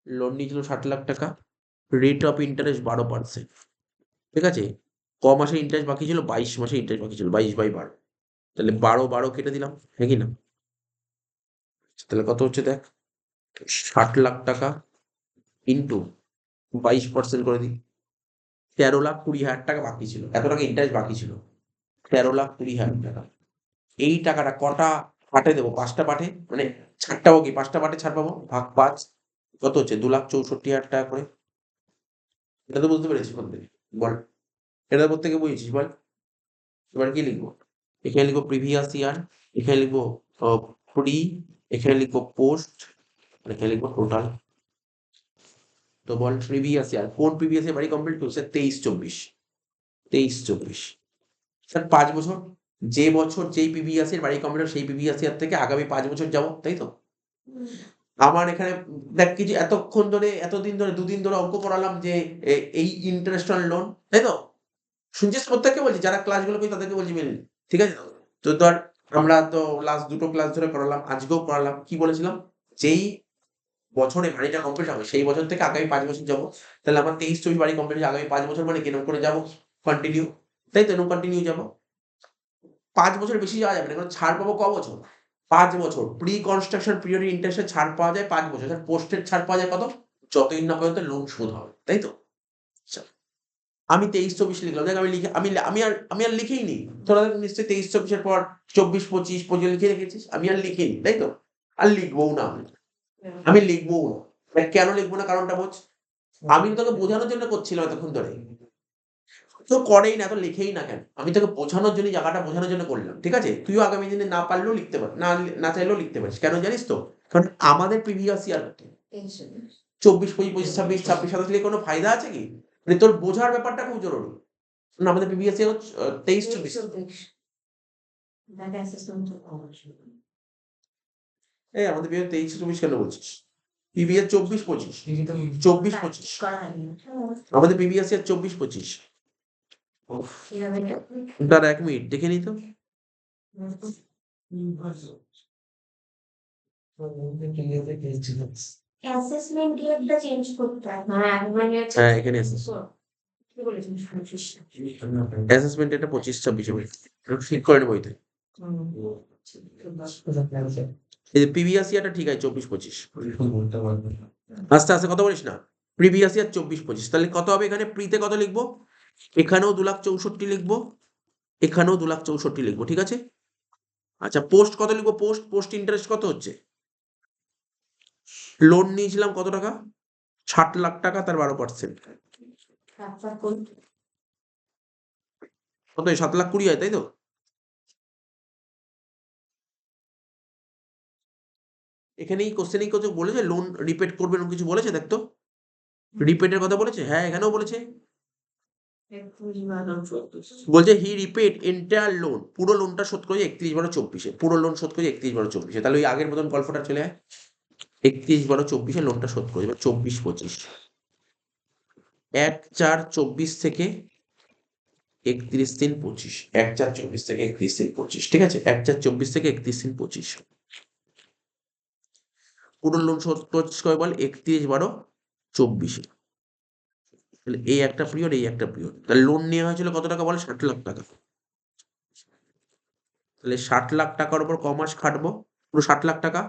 লোন নিয়েছিল 60 লাখ টাকা, রেট অফ ইন্টারেস্ট 12%, ঠিক আছে। ক মাসে ইন্টারেস্ট বাকি ছিল? 22 মাসে ইন্টারেস্ট বাকি ছিল, 22/12, তাহলে 12 কেটে দিলাম, হ্যাঁ কি না? তাহলে কত হচ্ছে দেখ, 60 লাখ টাকা ইন্টু 22% করে দিই, 13,20,000 টাকা বাকি ছিল, এত টাকা ইন্টারেস্ট বাকি ছিল, 13,20,000 টাকা। এই টাকাটা কটা পাঠে দেবো? 5টা পাঠে, মানে ছাড় পাবো কি? 5টা পাঠে ছাড় পাবো, ভাগ 5, কত হচ্ছে? 2,64,000 টাকা করে। এটা তো বুঝতে পেরেছিস বলতে, বল এটা প্রত্যেকে বুঝেছিস বল। এবার কি লিখবো? এখানে লিখবো প্রিভিয়াস ইয়ার, এখানে লিখবো প্রি, এখানে লিখবো পোস্ট, এখানে লিখবো টোটাল। তো বল প্রিভিয়াস ইয়ার, কোন প্রিভিয়াস ইয়ার বাড়ি কমপ্লিট করছে? 23-24। স্যার 5 বছর, যে বছর যেই প্রিভিয়াস ইয়ার বাড়ি কমপ্লিট সেই প্রিভিয়াস ইয়ার থেকে আগামী 5 বছর যাবো, তাই তো? আমার এখানে দেখ কিছু এতক্ষণ ধরে, এতদিন ধরে, 2 দিন ধরে অঙ্ক করালাম যে এই ইন্টারেস্ট অন লোন, তাই তো? শুনছিস? প্রত্যেককে বলছি, যারা ক্লাসগুলো করি তাদেরকে বলছি মেনলি, ঠিক আছে? তো ধর আমরা তো লাস্ট 2টো ক্লাস ধরে করালাম, আজকেও করালাম, কি বলেছিলাম? যেই বছরে বাড়িটা কমপ্লিট হবে সেই বছর থেকে আগামী 5 বছর যাবো, তাহলে আমার 23-24 বাড়ি কমপ্লিট হয়ে আগামী 5 বছর মানে কিরকম করে যাবো? কন্টিনিউ, তাই তো? এরকম কন্টিনিউ যাবো। 5 বছরের বেশি যাওয়া যাবে না, কারণ ছাড় পাবো ক বছর? 5 বছর। প্রি কনস্ট্রাকশন পিরিয়ডের ইন্টারেস্টের ছাড় পাওয়া যায় 5 বছর, আর পোস্টের ছাড় পাওয়া যায় কত? যতদিন না পর্যন্ত লোন শোধ হবে, তাই তো? আচ্ছা, আমি 23-24 লিখলাম, দেখ আমি লিখে আমি আর লিখেই নি। তোরা নিশ্চয়ই 23-24 পর 24-25 পর্যন্ত লিখে রেখেছিস, আমি আর লিখিনি, তাই তো? আর লিখবও না আমি লিখবও না। দেখ কেন লিখবো না, কারণটা বোঝ। আমি তোকে বোঝানোর জন্য করছিলাম এতক্ষণ ধরে, তো করেই না, তো লিখেই না কেন? আমি তোকে বোঝানোর জন্য, জায়গাটা বোঝানোর জন্য করলাম, ঠিক আছে? তুইও আগামী দিনে না পারলেও লিখতে পার, না চাইলেও লিখতে পারিস, কেন জানিস তো? কারণ আমাদের প্রিভিয়াস ইয়ার 24-25 25-26 26-27 লিখে কোনো ফায়দা আছে কি? মানে তোর বোঝার ব্যাপারটা খুব জরুরি। না, আমাদের প্রিভিয়াস ইয়ার 23-24। এই আমাদের প্রিভিয়াস 23-24 কেন বলছিস? প্রিভিয়াস 24-25, 24-25, আমাদের প্রিভিয়াস ইয়ার 24-25। তার 1 মিনিট দেখে নি তো। অ্যাসেসমেন্ট ডেটটা চেঞ্জ করতে হয়, হ্যাঁ, এখানে আছে। অ্যাসেসমেন্ট এটা 25-26 হবে, ঠিক করে নেবো এতে। এই প্রিভিয়াস ইয়ারটা ঠিক আছে 24-25, বলতে পারবো না। আস্তে আস্তে কথা বলিস না। প্রিভিয়াস ইয়ার 24-25, তাহলে কত হবে এখানে? প্রিতে কত লিখবো? এখানেও 2,64,000 লিখবো, এখানেও 2,64,000 লিখবো, ঠিক আছে। আচ্ছা পোস্ট কত লিখবো? পোস্ট ইন্টারেস্ট কত হচ্ছে? লোন নিয়েছিলাম কত টাকা? 60 লাখ টাকা, তার 12%। কত? 7,20,000 হয়, তাই তো? এখানেই কোশ্চেনেই কিছু বলেছে লোন রিপেট করবে, এরকম কিছু বলেছে? দেখ তো, রিপেটের কথা বলেছে? হ্যাঁ এখানেও বলেছে, বলছে হি রিপেড এন্টায়ার লোন, পুরো লোনটা শোধ করেছে 31/12/24, পুরো লোন শোধ করেছে 31/12/24। তাহলে ওই আগের মতন গল্পটা চলে আয়, 31/12/24 লোনটা শোধ করেছে, 24-25, 1/4/24 থেকে 31/3/25, 1/4/24 থেকে 31/3/25, ঠিক আছে। 1/4/24 থেকে 31/3/25 পুরো লোন শোধ করছিস কবে বল? 31/12/24। তাহলে এই একটা পিরিয়ড, এই একটা পিরিয়ড। তাহলে লোন নেওয়া হয়েছিল কত টাকা বল? 60 লাখ টাকা। তাহলে 60 লাখ টাকার উপর ক মাস খাটবো? পুরো 60 লাখ টাকা।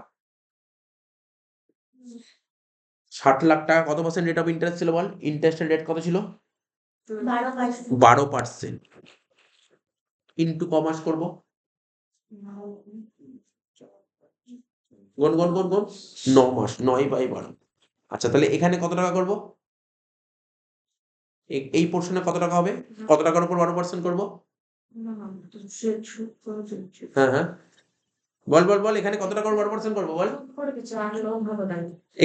60 লাখ টাকা কত পার্সেন্ট রেট অফ ইন্টারেস্ট ছিল বল? ইন্টারেস্টের রেট কত ছিল? 12%। 12%। ইন্টু ক মাস করবো? গুণ 9 মাস, 9/12। আচ্ছা তাহলে এখানে কত টাকা করবো? এই পোর্শনে কত টাকা হবে? কত টাকার উপর 12% করবো? হ্যাঁ হ্যাঁ, বল এখানে কত টাকার 12% করবো বল?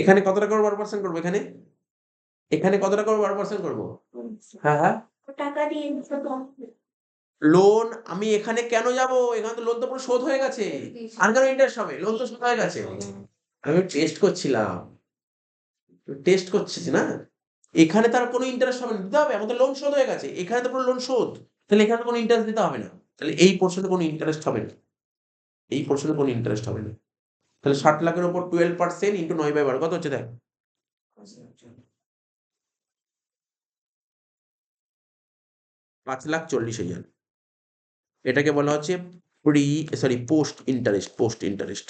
এখানে কত টাকার 12% করবো? এখানে কত টাকার 12% করবো? হ্যাঁ হ্যাঁ, টাকা দিয়ে লোন আমি এখানে কেন যাব? এখানে তো লোন তো পুরো শোধ হয়ে গেছে, আর কেন ইন্টারেস্ট হবে? লোন তো শোধ হয়ে গেছে। আমি টেস্ট করছিলাম, টেস্ট করছিস না। এখানে তার কোনো ইন্টারেস্ট হবে না, দিতে হবে, আমাদের লোন শোধ হয়ে গেছে, এখানে তো পুরো লোন শোধ, তাহলে এখানে কোনো ইন্টারেস্ট দিতে হবে না। তাহলে এই পোর্শনে কোনো ইন্টারেস্ট হবে না, এই পোর্শনে কোনো ইন্টারেস্ট হবে না। তাহলে 60 লাখের উপর 12% ইন্টু 9/12 কত হচ্ছে দেখ? 5,40,000। এটাকে বলা হচ্ছে পোস্ট ইন্টারেস্ট।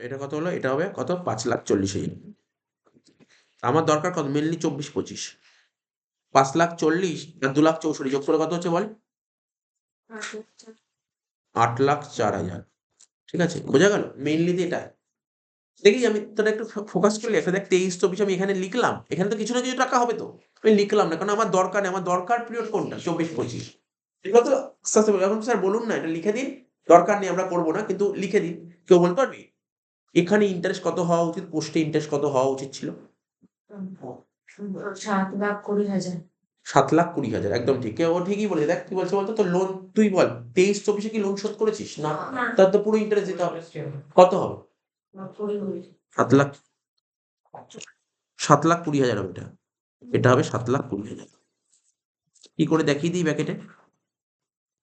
এটা কত হলো? এটা হবে কত? 5,40,000। আমার দরকার কত? মেনলি 24-25। 5,40,000 আর 2,64,000 যোগ করে কত হচ্ছে বল? 8,04,000। ঠিক আছে, বোঝা গেল? মেইনলি এটা দেখি, আমি তোরা একটু ফোকাস করলি। একটা দেখ 23-24 আমি এখানে লিখলাম, এখানে তো কিছু না কিছু টাকা হবে তো, আমি লিখলাম না কারণ আমার দরকার নেই। আমার দরকার পিরিয়ড কোনটা? 24-25। ঠিক আছে, আস্তে আস্তে এখন স্যার বলুন না এটা লিখে দিন, দরকার নেই আমরা করবো না, কিন্তু লিখে দিন। কেউ বলতে পারবি এখানে ইন্টারেস্ট কত হওয়া উচিত? পোস্টে ইন্টারেস্ট কত হওয়া উচিত ছিল? 7,20,000। 7,20,000, একদম ঠিক। ও ঠিকই বলেছে। দেখ কি বলছে বলতো, তো লোন তুই বল 23-24 কি লোন শোধ করেছিস? না, তার তো পুরো ইন্টারেস্ট দিতে হবে। কত হবে? 7,20,000 হবে। এটা হবে 7,20,000। কি করে দেখিয়ে দিই ব্যাকেটে?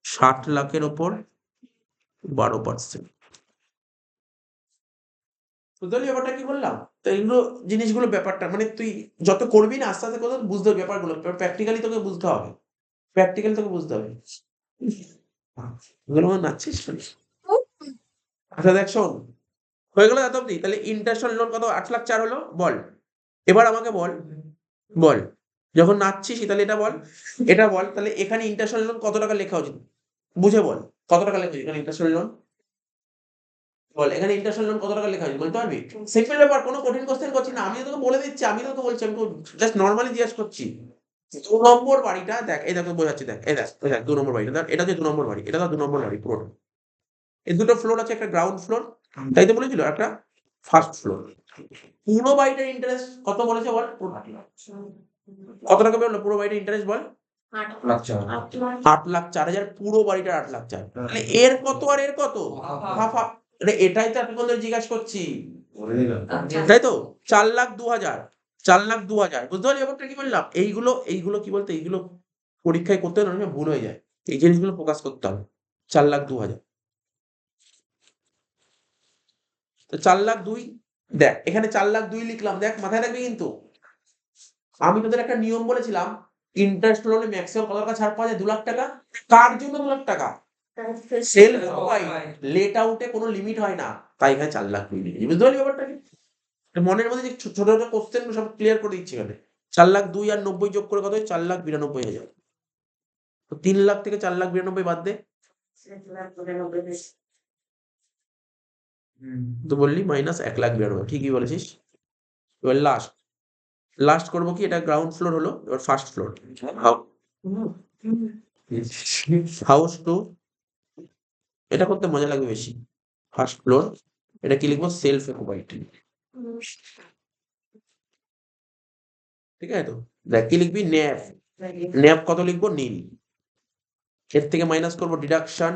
60 লাখের ওপর 12%। বুঝতে পারলি ব্যাপারটা কি বললাম? তো এগুলো জিনিসগুলো ব্যাপারটা মানে তুই যত করবি না আস্তে আস্তে কত বুঝতে হবে ব্যাপারগুলো, প্র্যাকটিক্যালি তোকে বুঝতে হবে, এগুলো নাচছিস না? আচ্ছা দেখ শোন, হয়ে গেল এত অব্দি। তাহলে ইন্টারন্যাশনাল লোন কত? 8,04,000 হলো বল। এবার আমাকে বল যখন নাচছিস তাহলে এটা বল তাহলে এখানে ইন্টারন্যাশনাল লোন কত টাকা লেখা উচিত? বুঝে বল, কত টাকা লেখা উচিত এখানে ইন্টারন্যাশনাল লোন? বল এখানে ইন্টারন্যাশনাল লোন কত টাকা লেখা উচিত বলতে পারবি? সিম্পল ব্যাপার, কোনো কঠিন কোশ্চেন করছি না, আমি তোকে বলে দিচ্ছি, আমি তোকে বলছি, আমি জাস্ট নর্মালি জিজ্ঞেস করছি। 2 নম্বর বাড়িটা দেখ, এই দেখো বোঝাচ্ছি, দেখ এই দেখ 2 নম্বর বাড়িটা দেখ, এটা হচ্ছে 2 নম্বর বাড়ি, এটা 2 নম্বর বাড়ি পুরোটা। এই দুটো ফ্লোর আছে, একটা গ্রাউন্ড ফ্লোর, তাই তো বলেছিল, একটা ফার্স্ট ফ্লোর। পুরো বাড়িটার ইন্টারেস্ট কত বলেছে বল? কত টাকা বেরোলো পুরো বাড়িটার ইন্টারেস্ট বল? 8,04,000। পুরো বাড়িটার 8,04,000। তাহলে এর কত আর এর কত? Half half. এটাই তো এখন তোদের জিজ্ঞাসা করছি, তাই তো? 4,02,000, 4,02,000। বুঝতে পারলি ব্যাপারটা কি বললাম? এইগুলো কি বলতো, এইগুলো পরীক্ষায় করতে হলে অনেক ভুল হয়ে যায়, এই জিনিসগুলো ফোকাস করতে হবে। 4,02,000। তো 4,02,000 দেখ এখানে 4,02,000 লিখলাম, দেখ মাথায় রাখবি কিন্তু আমি তোদের একটা নিয়ম বলেছিলাম, ইন্টারেস্ট লোনে ম্যাক্সিমাম কত টাকা ছাড় পাওয়া যায়? 2,00,000 টাকা। কার জন্য 2,00,000 টাকা? সেলফ প্রোভাইড, লেট আউটে কোনো লিমিট হয় না, তাই এখানে 4,02,000 লিখেছি। বুঝতে পারলি ব্যাপারটা কি? মনের মধ্যে যে ছোট ছোট কোশ্চেন সব ক্লিয়ার করে দিচ্ছি এখানে। 4,02,000 আর 90 যোগ করে কত হয়? 4,92,000। তো 3,00,000 থেকে 4,92,000 বাদ দে। তো বললি মাইনাস 1,92,000, ঠিকই বলেছিস। এবার লাস্ট করবো কি, এটা গ্রাউন্ড ফ্লোর হলো, এবার ফার্স্ট ফ্লোর। হাউস টু, এটা করতে মজা লাগবে বেশি। ফার্স্ট ফ্লোর, এটা কি লিখবো? Self occupied. ঠিক আছে তো? দেখ কি লিখবি? ন্যাপ। ন্যাপ কত লিখবো? নীল। এর থেকে মাইনাস করবো ডিডাকশন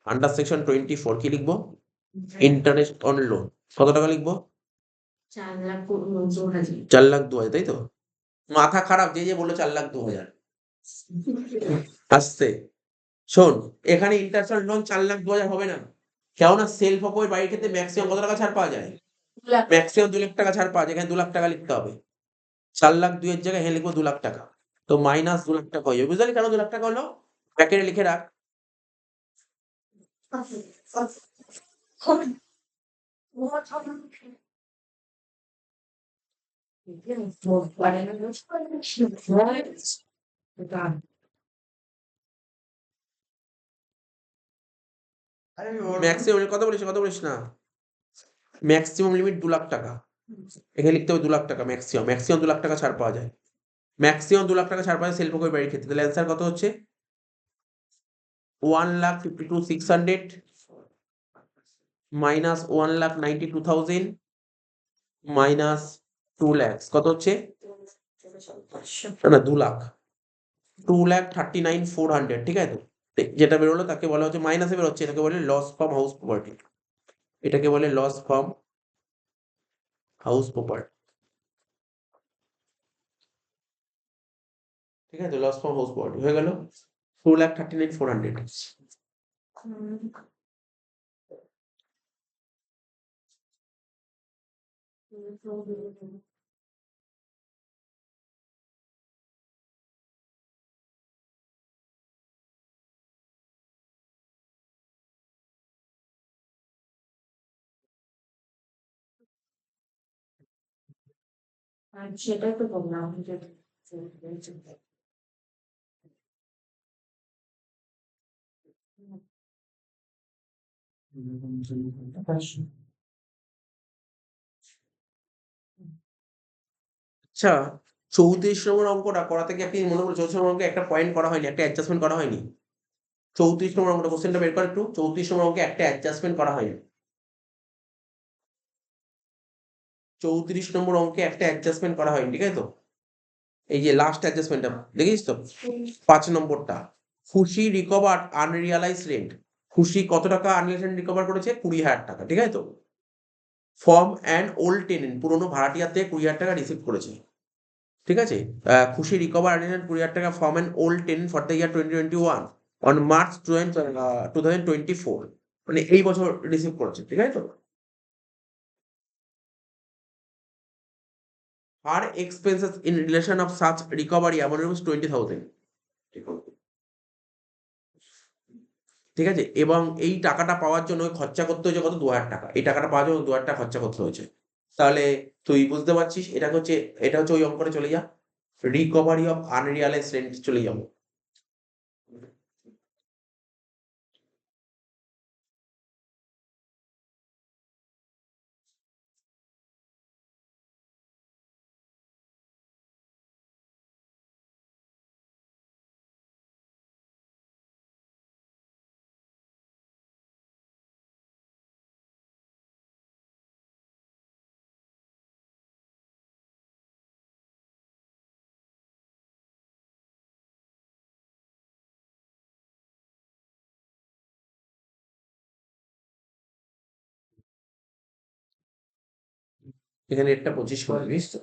আন্ডার সেকশন 24, কি লিখবো? Interest on loan. কত টাকা লিখবো? 4,02,000, তাই তো? মাথা খারাপ যে বললো 4,02,000। আসছে শোন, এখানে ইন্টারেস্ট অন লোন 4,02,000 হবে না, কেননা সেলফ অকুপাইড বাড়ির ক্ষেত্রে ম্যাক্সিমাম কত টাকা ছাড় পাওয়া যায়? ম্যাক্সিমাম 2,00,000 টাকা ছাড় পাওয়া যায়, এখানে 2,00,000 টাকা লিখতে হবে। 4,02,000 এর জায়গায় লিখবো 2,00,000 টাকা। তো মাইনাস 2,00,000 টাকা হয়ে যাবে। বুঝলি কেন 2,00,000 টাকা হলো? ব্র্যাকেটে লিখে রাখ। ম্যাক্সিমাম কথা বলিস না, ম্যাক্সিমাম লিমিট 2,00,000 টাকা। এখানে লিখতে হবে 2,00,000 টাকা ম্যাক্সিমাম 2,00,000 টাকা ছাড় পাওয়া যায়। ম্যাক্সিমাম 2,00,000 টাকা ছাড় পাওয়া যায় সেলফ অকুপাইড বাড়ির ক্ষেত্রে। তাহলে অ্যান্সার কত হচ্ছে? 1,52,600 মাইনাস 1,92,000 মাইনাস 2,00,000 কত হচ্ছে? না 2,00,000, 2,39,400। ঠিক আছে তো? যেটা বেরোলো তাকে বলা হচ্ছে মাইনাসে বেরোচ্ছে, এটাকে বলে লস ফ্রম হাউস প্রপার্টি। এটাকে বলে লস ফ্রম হাউস প্রপার্টি। ঠিক আছে, লস ফ্রম হাউস প্রপার্টি হয়ে গেল 2,39,400। সেটাই তো বললাম। আচ্ছা, 34 নম্বর অঙ্কটা করা থেকে একটি মনে করো 34 নম্বর অঙ্কে একটা পয়েন্ট করা হয়নি, একটা অ্যাডজাস্টমেন্ট করা হয়নি। 34 নম্বর অঙ্কটা কোশ্চেনটা বের কর একটু। 34 নম্বর অঙ্কে একটা অ্যাডজাস্টমেন্ট করা হয়নি। 34 নম্বর অঙ্কে একটা অ্যাডজাস্টমেন্ট করা হয়নি, ঠিক আছে তো? এই যে লাস্ট অ্যাডজাস্টমেন্টটা দেখেছিস তো? 5 নম্বরটা, খুশি রিকভার আনরিয়ালাইজ রেন্ট। খুশি কত টাকা আনরিয়ালাইজ রেন্ট রিকভার করেছে? 20,000 টাকা। ঠিক আছে তো? ফ্রম অ্যান ওল্ড টেনেন্ট, পুরনো ভাড়াটিয়ার থেকে 20,000 টাকা রিসিভ করেছে। ঠিক আছে? খুশি রিকভার আনরিয়ালাইজ 20,000 টাকা from an old tenant for the year 2021 on March 2024, মানে এই বছর রিসিভ করেছে। ঠিক আছে তো? Her expenses in relation of such recovery amount was 20,000। ঠিক আছে? এবং এই টাকাটা পাওয়ার জন্য খরচা করতে হয়েছে কত? 2,000 টাকা। এই টাকাটা পাওয়ার জন্য 2,000 টাকা খরচা করতে হয়েছে। তাহলে তুই বুঝতে পারছিস এটা হচ্ছে ওই অঙ্কটা চলে যা। রিকভারি অফ আনরিয়ালাইজড রেন্ট চলে যাবো। এখানে একটা 25 করে দিস তো?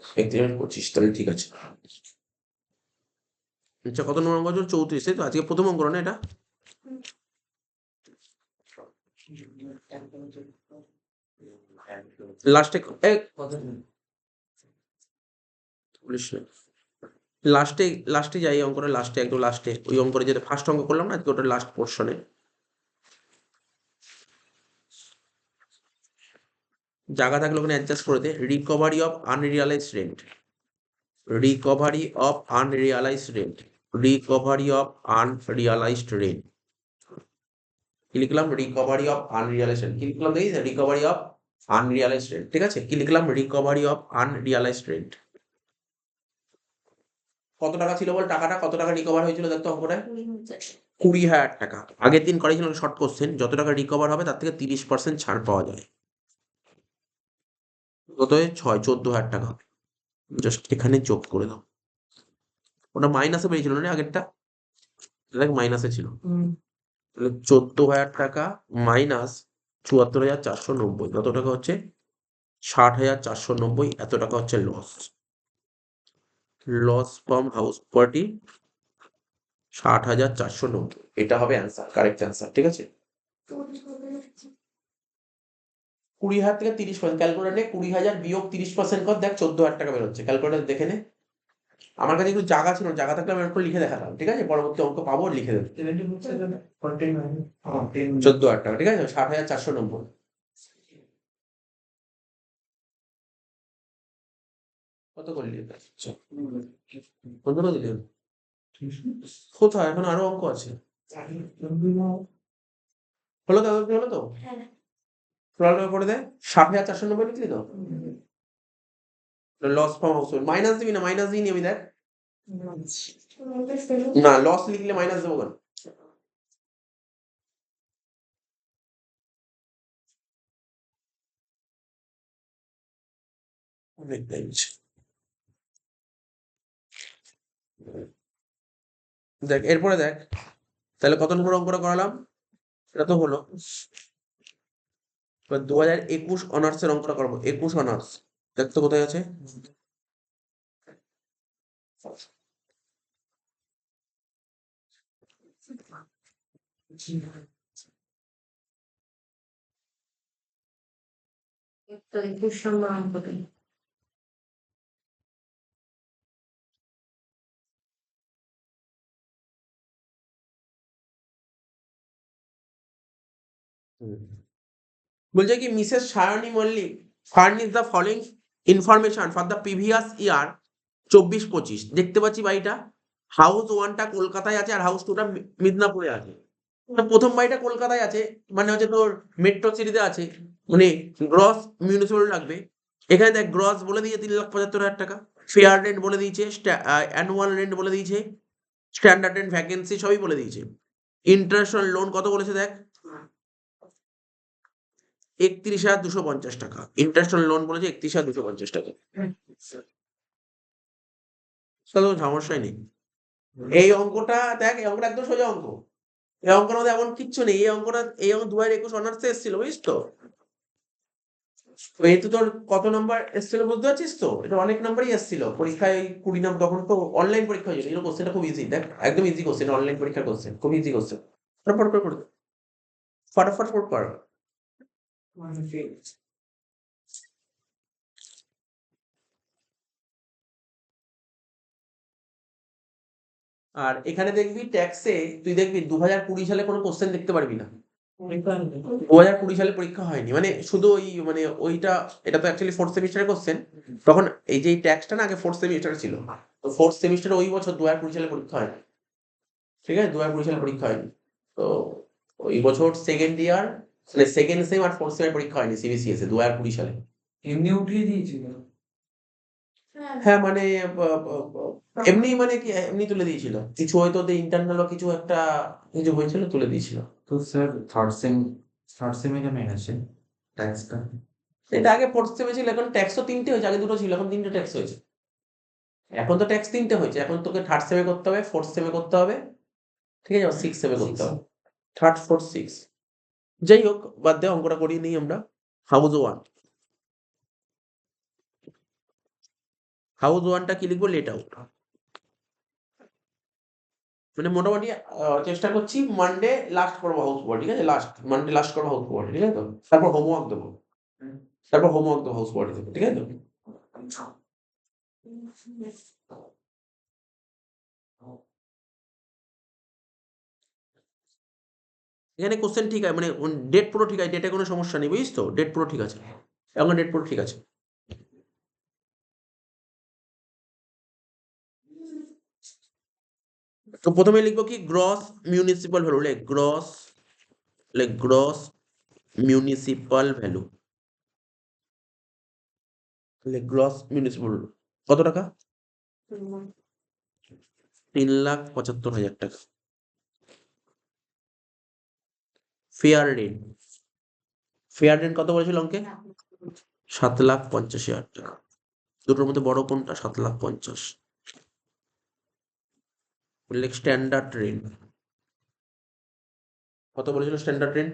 25, তাহলে ঠিক আছে। আচ্ছা, কত নম্বর অঙ্ক? 34, তাই তো? আজকে প্রথম অঙ্ক না এটা? লাস্টে লাস্টে যাই এই অঙ্কটা লাস্টে একদম লাস্টে ওই অঙ্কটা যেটা ফার্স্ট অঙ্ক করলাম না আজকে ওটা লাস্ট পোর্শনে জায়গা থাকলে ওখানে অ্যাডজাস্ট করে দে recovery of unrealised rent recovery of unrealised rent recovery of unrealised rent কি লিখলাম রিকভারি অফ আনরিয়ালাইজড রেন্ট কি লিখলাম দেখি রিকভারি অফ আনরিয়ালাইজড রেন্ট ঠিক আছে কি লিখলাম রিকভারি অফ আনরিয়ালাইজড রেন্ট কত টাকা ছিল বল টাকাটা কত টাকা রিকভার হয়েছিল দেখতো অঙ্কটায় 20,000 টাকা আগের দিন করেছিল শর্ট কোশ্চেন যত টাকা রিকভার হবে তার থেকে 30% ছাড় পাওয়া যায় কত 14,000 টাকা জাস্ট এখানে যোগ করে দাও ওটা মাইনাসে বেরিয়েছিল না আগেরটা দেখ মাইনাসে ছিল 14,000 টাকা মাইনাস 74,490 কত টাকা হচ্ছে 60,490 এত টাকা হচ্ছে লস ফ্রম হাউস প্রপার্টি 60,490 এটা হবে অ্যান্সার কারেক্ট অ্যান্সার ঠিক আছে 20,000 থেকে 30% ক্যালকুলেটরে 20,000 বিয়োগ 30% কর দেখ 14,000 টাকা বেরোচ্ছে ক্যালকুলেটর দেখে নে আমার কাছে একটু জায়গা ছিল জায়গা থাকলে আমি একটু লিখে দেখালাম ঠিক আছে পরবর্তী অঙ্ক পাবো লিখে দেবো 14,000 টাকা ঠিক আছে 60,490 কত করলি কত দিলি কোথায় এখন আরো অঙ্ক আছে হলো তো হলো তো হ্যাঁ টোটাল করে দে 60,490 লিখলি তো লস ফ্রম হাউস মাইনাস দিবি না মাইনাস দিই আমি দেখ না লস লিখলে মাইনাস দেবো কেন অনেক টাইম দেখ এরপরে দেখ তাহলে কত নম্বর অঙ্কটা করালাম এটা তো হলো এবার 2021 অনার্সের অঙ্কটা করবো 21 অনার্স দেখ তো কোথায় আছে তো 21 নম্বর অঙ্কটা বলছে কি Mrs Sayani Mallik furnish the following information for the previous year 24-25 দেখতে পাচ্ছি বাড়িটা হাউস ওয়ানটা কলকাতায় আছে আর হাউস টুটা মিদনাপুরে আছে প্রথম বাড়িটা কলকাতায় আছে মানে হচ্ছে তোর মেট্রো সিটিতে আছে মানে গ্রস মিউনিসিপাল লাগবে এখানে দেখ গ্রস বলে দিয়েছে 3,75,000 টাকা ফেয়ার রেন্ট বলে দিয়েছে অ্যানুয়াল রেন্ট বলে দিয়েছে স্ট্যান্ডার্ড রেন্ট ভ্যাকেন্সি সবই বলে দিয়েছে ইন্টারন্যাশনাল লোন কত বলেছে দেখ 31,250 টাকা ইন্টারন্যাশনাল লোন বলেছে 31,250 টাকা তাহলে কোনো সমস্যাই নেই এই অঙ্কটা দেখ এই অঙ্কটা একদম সোজা অঙ্ক এই অঙ্কের মধ্যে এমন কিচ্ছু নেই এই অঙ্ক 2021 অনার্সে এসেছিল বুঝিস তো তো তোর কত নাম্বার এসেছিল বুঝতে পারছিস তো এটা অনেক নাম্বারই এসেছিল পরীক্ষায় 20 নাম্বার তখন তো অনলাইন পরীক্ষা হয়েছিল এই কোশ্চেনটা খুব ইজি দেখ একদম ইজি কোশ্চেন অনলাইন পরীক্ষার কোশ্চেন খুব ইজি কোশ্চেন ফটাফট করে ফটাফট কর আর এখানে দেখবি ট্যাক্সে তুই দেখবি 2020 সালে কোনো কোশ্চেন দেখতে পারবি না 2020 সালে পরীক্ষা হয়নি মানে শুধু ওই মানে ওইটা এটা তো অ্যাকচুয়ালি 4th সেমিস্টারের কোশ্চেন তখন এই যে ট্যাক্সটা না আগে 4th সেমিস্টারে ছিল তো 4th সেমিস্টারে ওই বছর 2020 সালে পরীক্ষা হয়নি ঠিক আছে 2020 সালে পরীক্ষা হয়নি তো ওই বছর সেকেন্ড ইয়ার মানে সেকেন্ড সেম আর 4th সেমের পরীক্ষা হয়নি সিবিসিএস এ 2020 সালে এমনি উঠিয়ে দিয়েছিল হ্যাঁ মানে এমনি মানে কি এমনি তুলে দিয়েছিল কিছু হয়তো ইন্টারনাল বা কিছু একটা কিছু হয়েছিল তুলে দিয়েছিল তো স্যার থার্ড সেমে কেন এনেছে ট্যাক্সটা এটা আগে 4th সেমে ছিল এখন ট্যাক্স তো 3টে হয়েছে আগে 2টো ছিল এখন 3টে ট্যাক্স হয়েছে এখন তো ট্যাক্স 3টে হয়েছে এখন তোকে 3rd সেমে করতে হবে 4th সেমে করতে হবে ঠিক আছে 6th সেমে করতে হবে 3rd 4th 6 যাই হোক বাদ দে অঙ্কটা করিয়ে নিই আমরা হাউস ওয়ানটা কি লিখবো লেট আউট মানে মোটামুটি চেষ্টা করছি মানডে লাস্ট করবো হাউস প্রপার্টি, ঠিক আছে? মানডে লাস্ট করবো হাউস প্রপার্টি, ঠিক আছে তো? তারপর হোমওয়ার্ক দেবো, হাউস প্রপার্টি দেবো, ঠিক আছে তো? এখানে কোশ্চেন ঠিক আছে, মানে ডেট পুরো ঠিক আছে, ডেটে কোনো সমস্যা নেই, বুঝিস তো? ডেট পুরো ঠিক আছে, এখন ডেট পুরো ঠিক আছে। তো প্রথমে লিখবো কি gross municipal value, gross municipal value, gross municipal কত টাকা? 3,75,000 টাকা। ফেয়ার রেন্ট কত বলেছিল অঙ্কে? 7,50,000 টাকা। দুটোর মধ্যে বড় কোনটা? 7,50,000। স্ট্যান্ডার্ড রেন্ট কত বলেছিল? Standard rent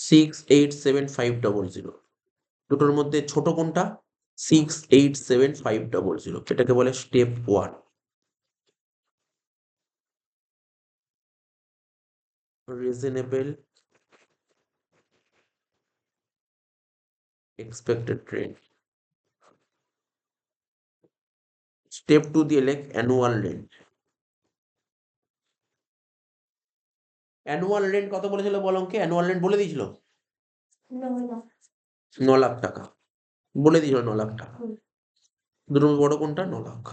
6,87,500। দুটোর মধ্যে ছোট কোনটা? 6,87,500, এটাকে বলে step 1। Reasonable expected rent. Step 2 দিয়ে লেখ অ্যানুয়াল রেন্ট। অ্যানুয়াল রেন্ট কত বলেছিল বল অঙ্কে? অ্যানুয়াল রেন্ট বলে দিয়েছিল 9 লাখ টাকা, বলে দিয়েছিল 9 লাখ টাকা। দুটোর মধ্যে বড় কোনটা? 9 লাখ।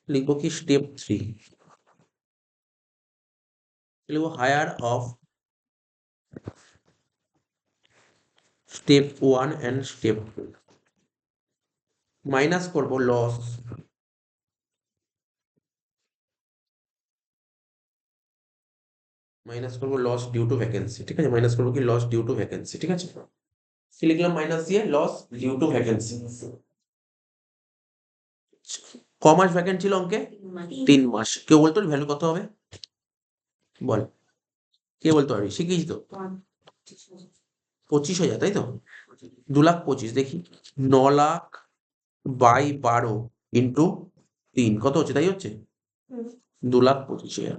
লিখবো কি স্টেপ 3, লিখবো higher of step 1 and step 2, minus করবো লস ডিউ টু ভ্যাকেন্সি, ঠিক আছে? মাইনাস করবো কি লস ডিউ টু ভ্যাকেন্সি, ঠিক আছে? কি লিখলাম মাইনাস দিয়ে? Loss due to vacancy. ক মাস ভ্যাকেন্ট ছিল অঙ্কে? 3 মাস। কেউ বলতো ভ্যালু কত হবে? বল, কে বলতে পারবি? শিখিস তো? 25,000, তাই তো? 2,25,000 দেখি, 9 লাখ বাই 12 ইন্টু 3 কত হচ্ছে? তাই হচ্ছে 2,25,000।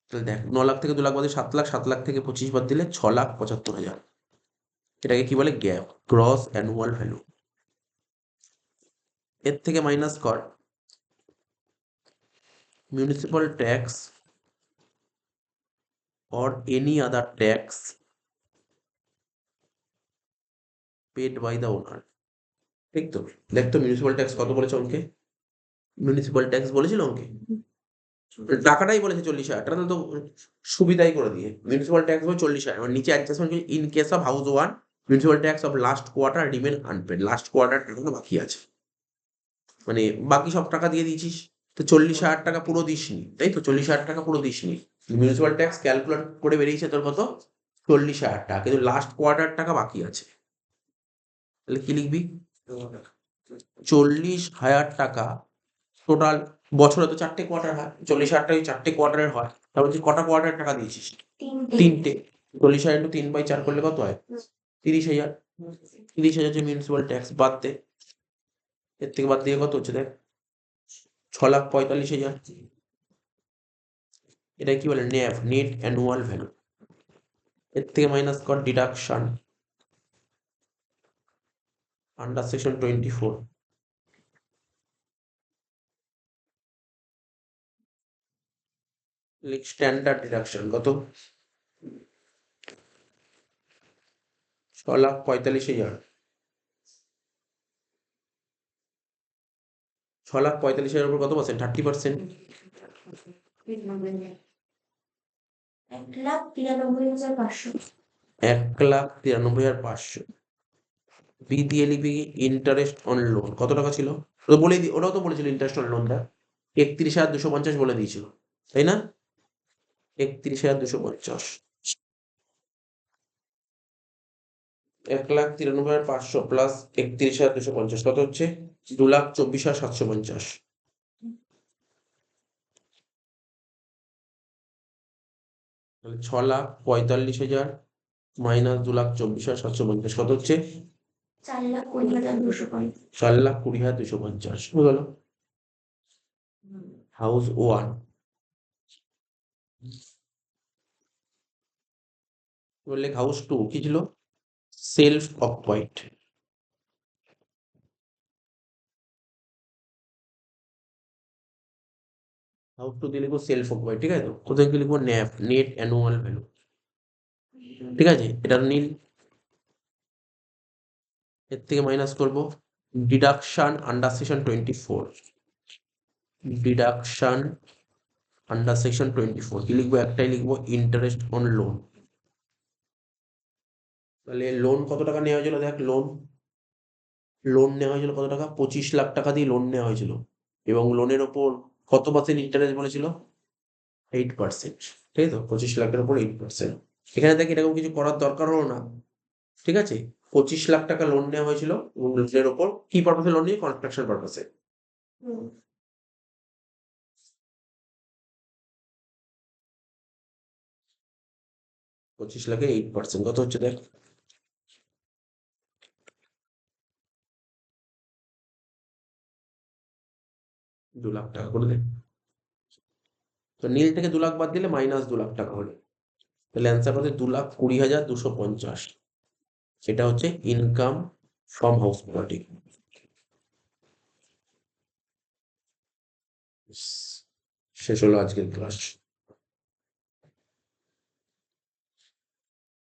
তাহলে দেখ 9 লাখ থেকে 2 লাখ বাদে 7 লাখ, 7 লাখ থেকে 25 বাদ দিলে 6,75,000। এটাকে কি বলে? Gap, gross annual value. এর থেকে মাইনাস কর municipal tax or any other tax paid by the owner, ঠিক তো? দেখ তো মিউনিসিপাল ট্যাক্স কত বলেছে অঙ্কে? মিউনিসিপাল ট্যাক্স বলেছিল অঙ্কে? টাকাটাই বলেছে 40,000 টাকা, তাহলে তো সুবিধাই করে দিয়ে মিউনিসিপাল ট্যাক্স বলে 40,000। এবার নিচে adjustment in case of house 1 municipal tax of last quarter remain unpaid, last quarter টাকা বাকি আছে, মানে বাকি সব টাকা দিয়ে দিয়েছিস, তো 40,000 টাকা পুরো দিসনি, তাই তো? 40,000 টাকা পুরো দিসনি। মিউনিসিপাল ট্যাক্স ক্যালকুলেট করে বেরিয়েছে তোর কত? 40,000 টাকা, কিন্তু লাস্ট কোয়ার্টার টাকা বাকি আছে। তাহলে কি লিখবি? 40,000 টাকা টোটাল। বছরে তো 4টে কোয়ার্টার হয়, 40,000 টাকা 4টে কোয়ার্টারের হয়, তারপর তুই কটা কোয়ার্টার টাকা দিয়েছিস? 3টে। 40,000 ইন্টু 3/4 করলে কত হয়? 30,000। 30,000 হচ্ছে মিউনিসিপাল ট্যাক্স, বাদ দে। এর থেকে বাদ দিয়ে কত হচ্ছে দেখ, 6,45,000। এটা কি বলে? নেভ, নেট অ্যানুয়াল ভ্যালু। এর থেকে মাইনাস কর deduction under section 24, standard deduction কত? 6,45,000। 6,45,000 উপর কত পার্সেন্ট? 30%। 1,93,500। 1,93,500। বি দিয়ে লিখবি ইন্টারেস্ট অন লোন কত টাকা ছিল? তো বলে দি, ওরাও তো বলেছিল ইন্টারেস্ট অন লোনটা 31,250 বলে দিয়েছিল, তাই না? 31,250, 1,93,500 প্লাস 31,250 কত হচ্ছে? 2,24,750। 6,45,000 মাইনাস 2,24,750 কত হচ্ছে? 4,20,250 4,20,250 হয়ে গেল। হাউস 1 বললে হাউস 2 কি ছিল? Self occupied. হাউস 2 দিয়ে লিখবো সেলফ অকুপাইড, ঠিক আছে? তো কোথায় কি লিখবো? ন্যাপ, নেট অ্যানুয়াল ভ্যালু, ঠিক আছে? এটা নীল। এর থেকে মাইনাস করবো deduction under section 24, deduction under section 24 কি লিখবো? একটাই লিখবো, ইন্টারেস্ট অন লোন। তাহলে লোন কত টাকা নেওয়া হয়েছিল? দেখ, লোন নেওয়া হয়েছিল কত টাকা? 25 লাখ টাকা দিয়ে লোন নেওয়া হয়েছিল, এবং লোনের ওপর কত পার্সেন্ট ইন্টারেস্ট বলেছিল? 8%, ঠিক আছে? 25 লাখের উপর 8%। এখানে দেখ এরকম কিছু করার দরকার হলো না, ঠিক আছে? 25 লাখ টাকা লোন নেওয়া হয়েছিল, এবং লোনের ওপর কি পারপাসে লোন নিয়ে? কনস্ট্রাকশন পারপাসে। হুম, 25 লাখে 8% কত হচ্ছে দেখ? 2 লাখ টাকা করে দেখ। তো নীল থেকে 2 লাখ বাদ দিলে মাইনাস 2 লাখ টাকা হলো। তাহলে অ্যান্সার হচ্ছে 2,20,250। সেটা হচ্ছে ইনকাম ফ্রম হাউস প্রপার্টি। শেষ হলো আজকের ক্লাস।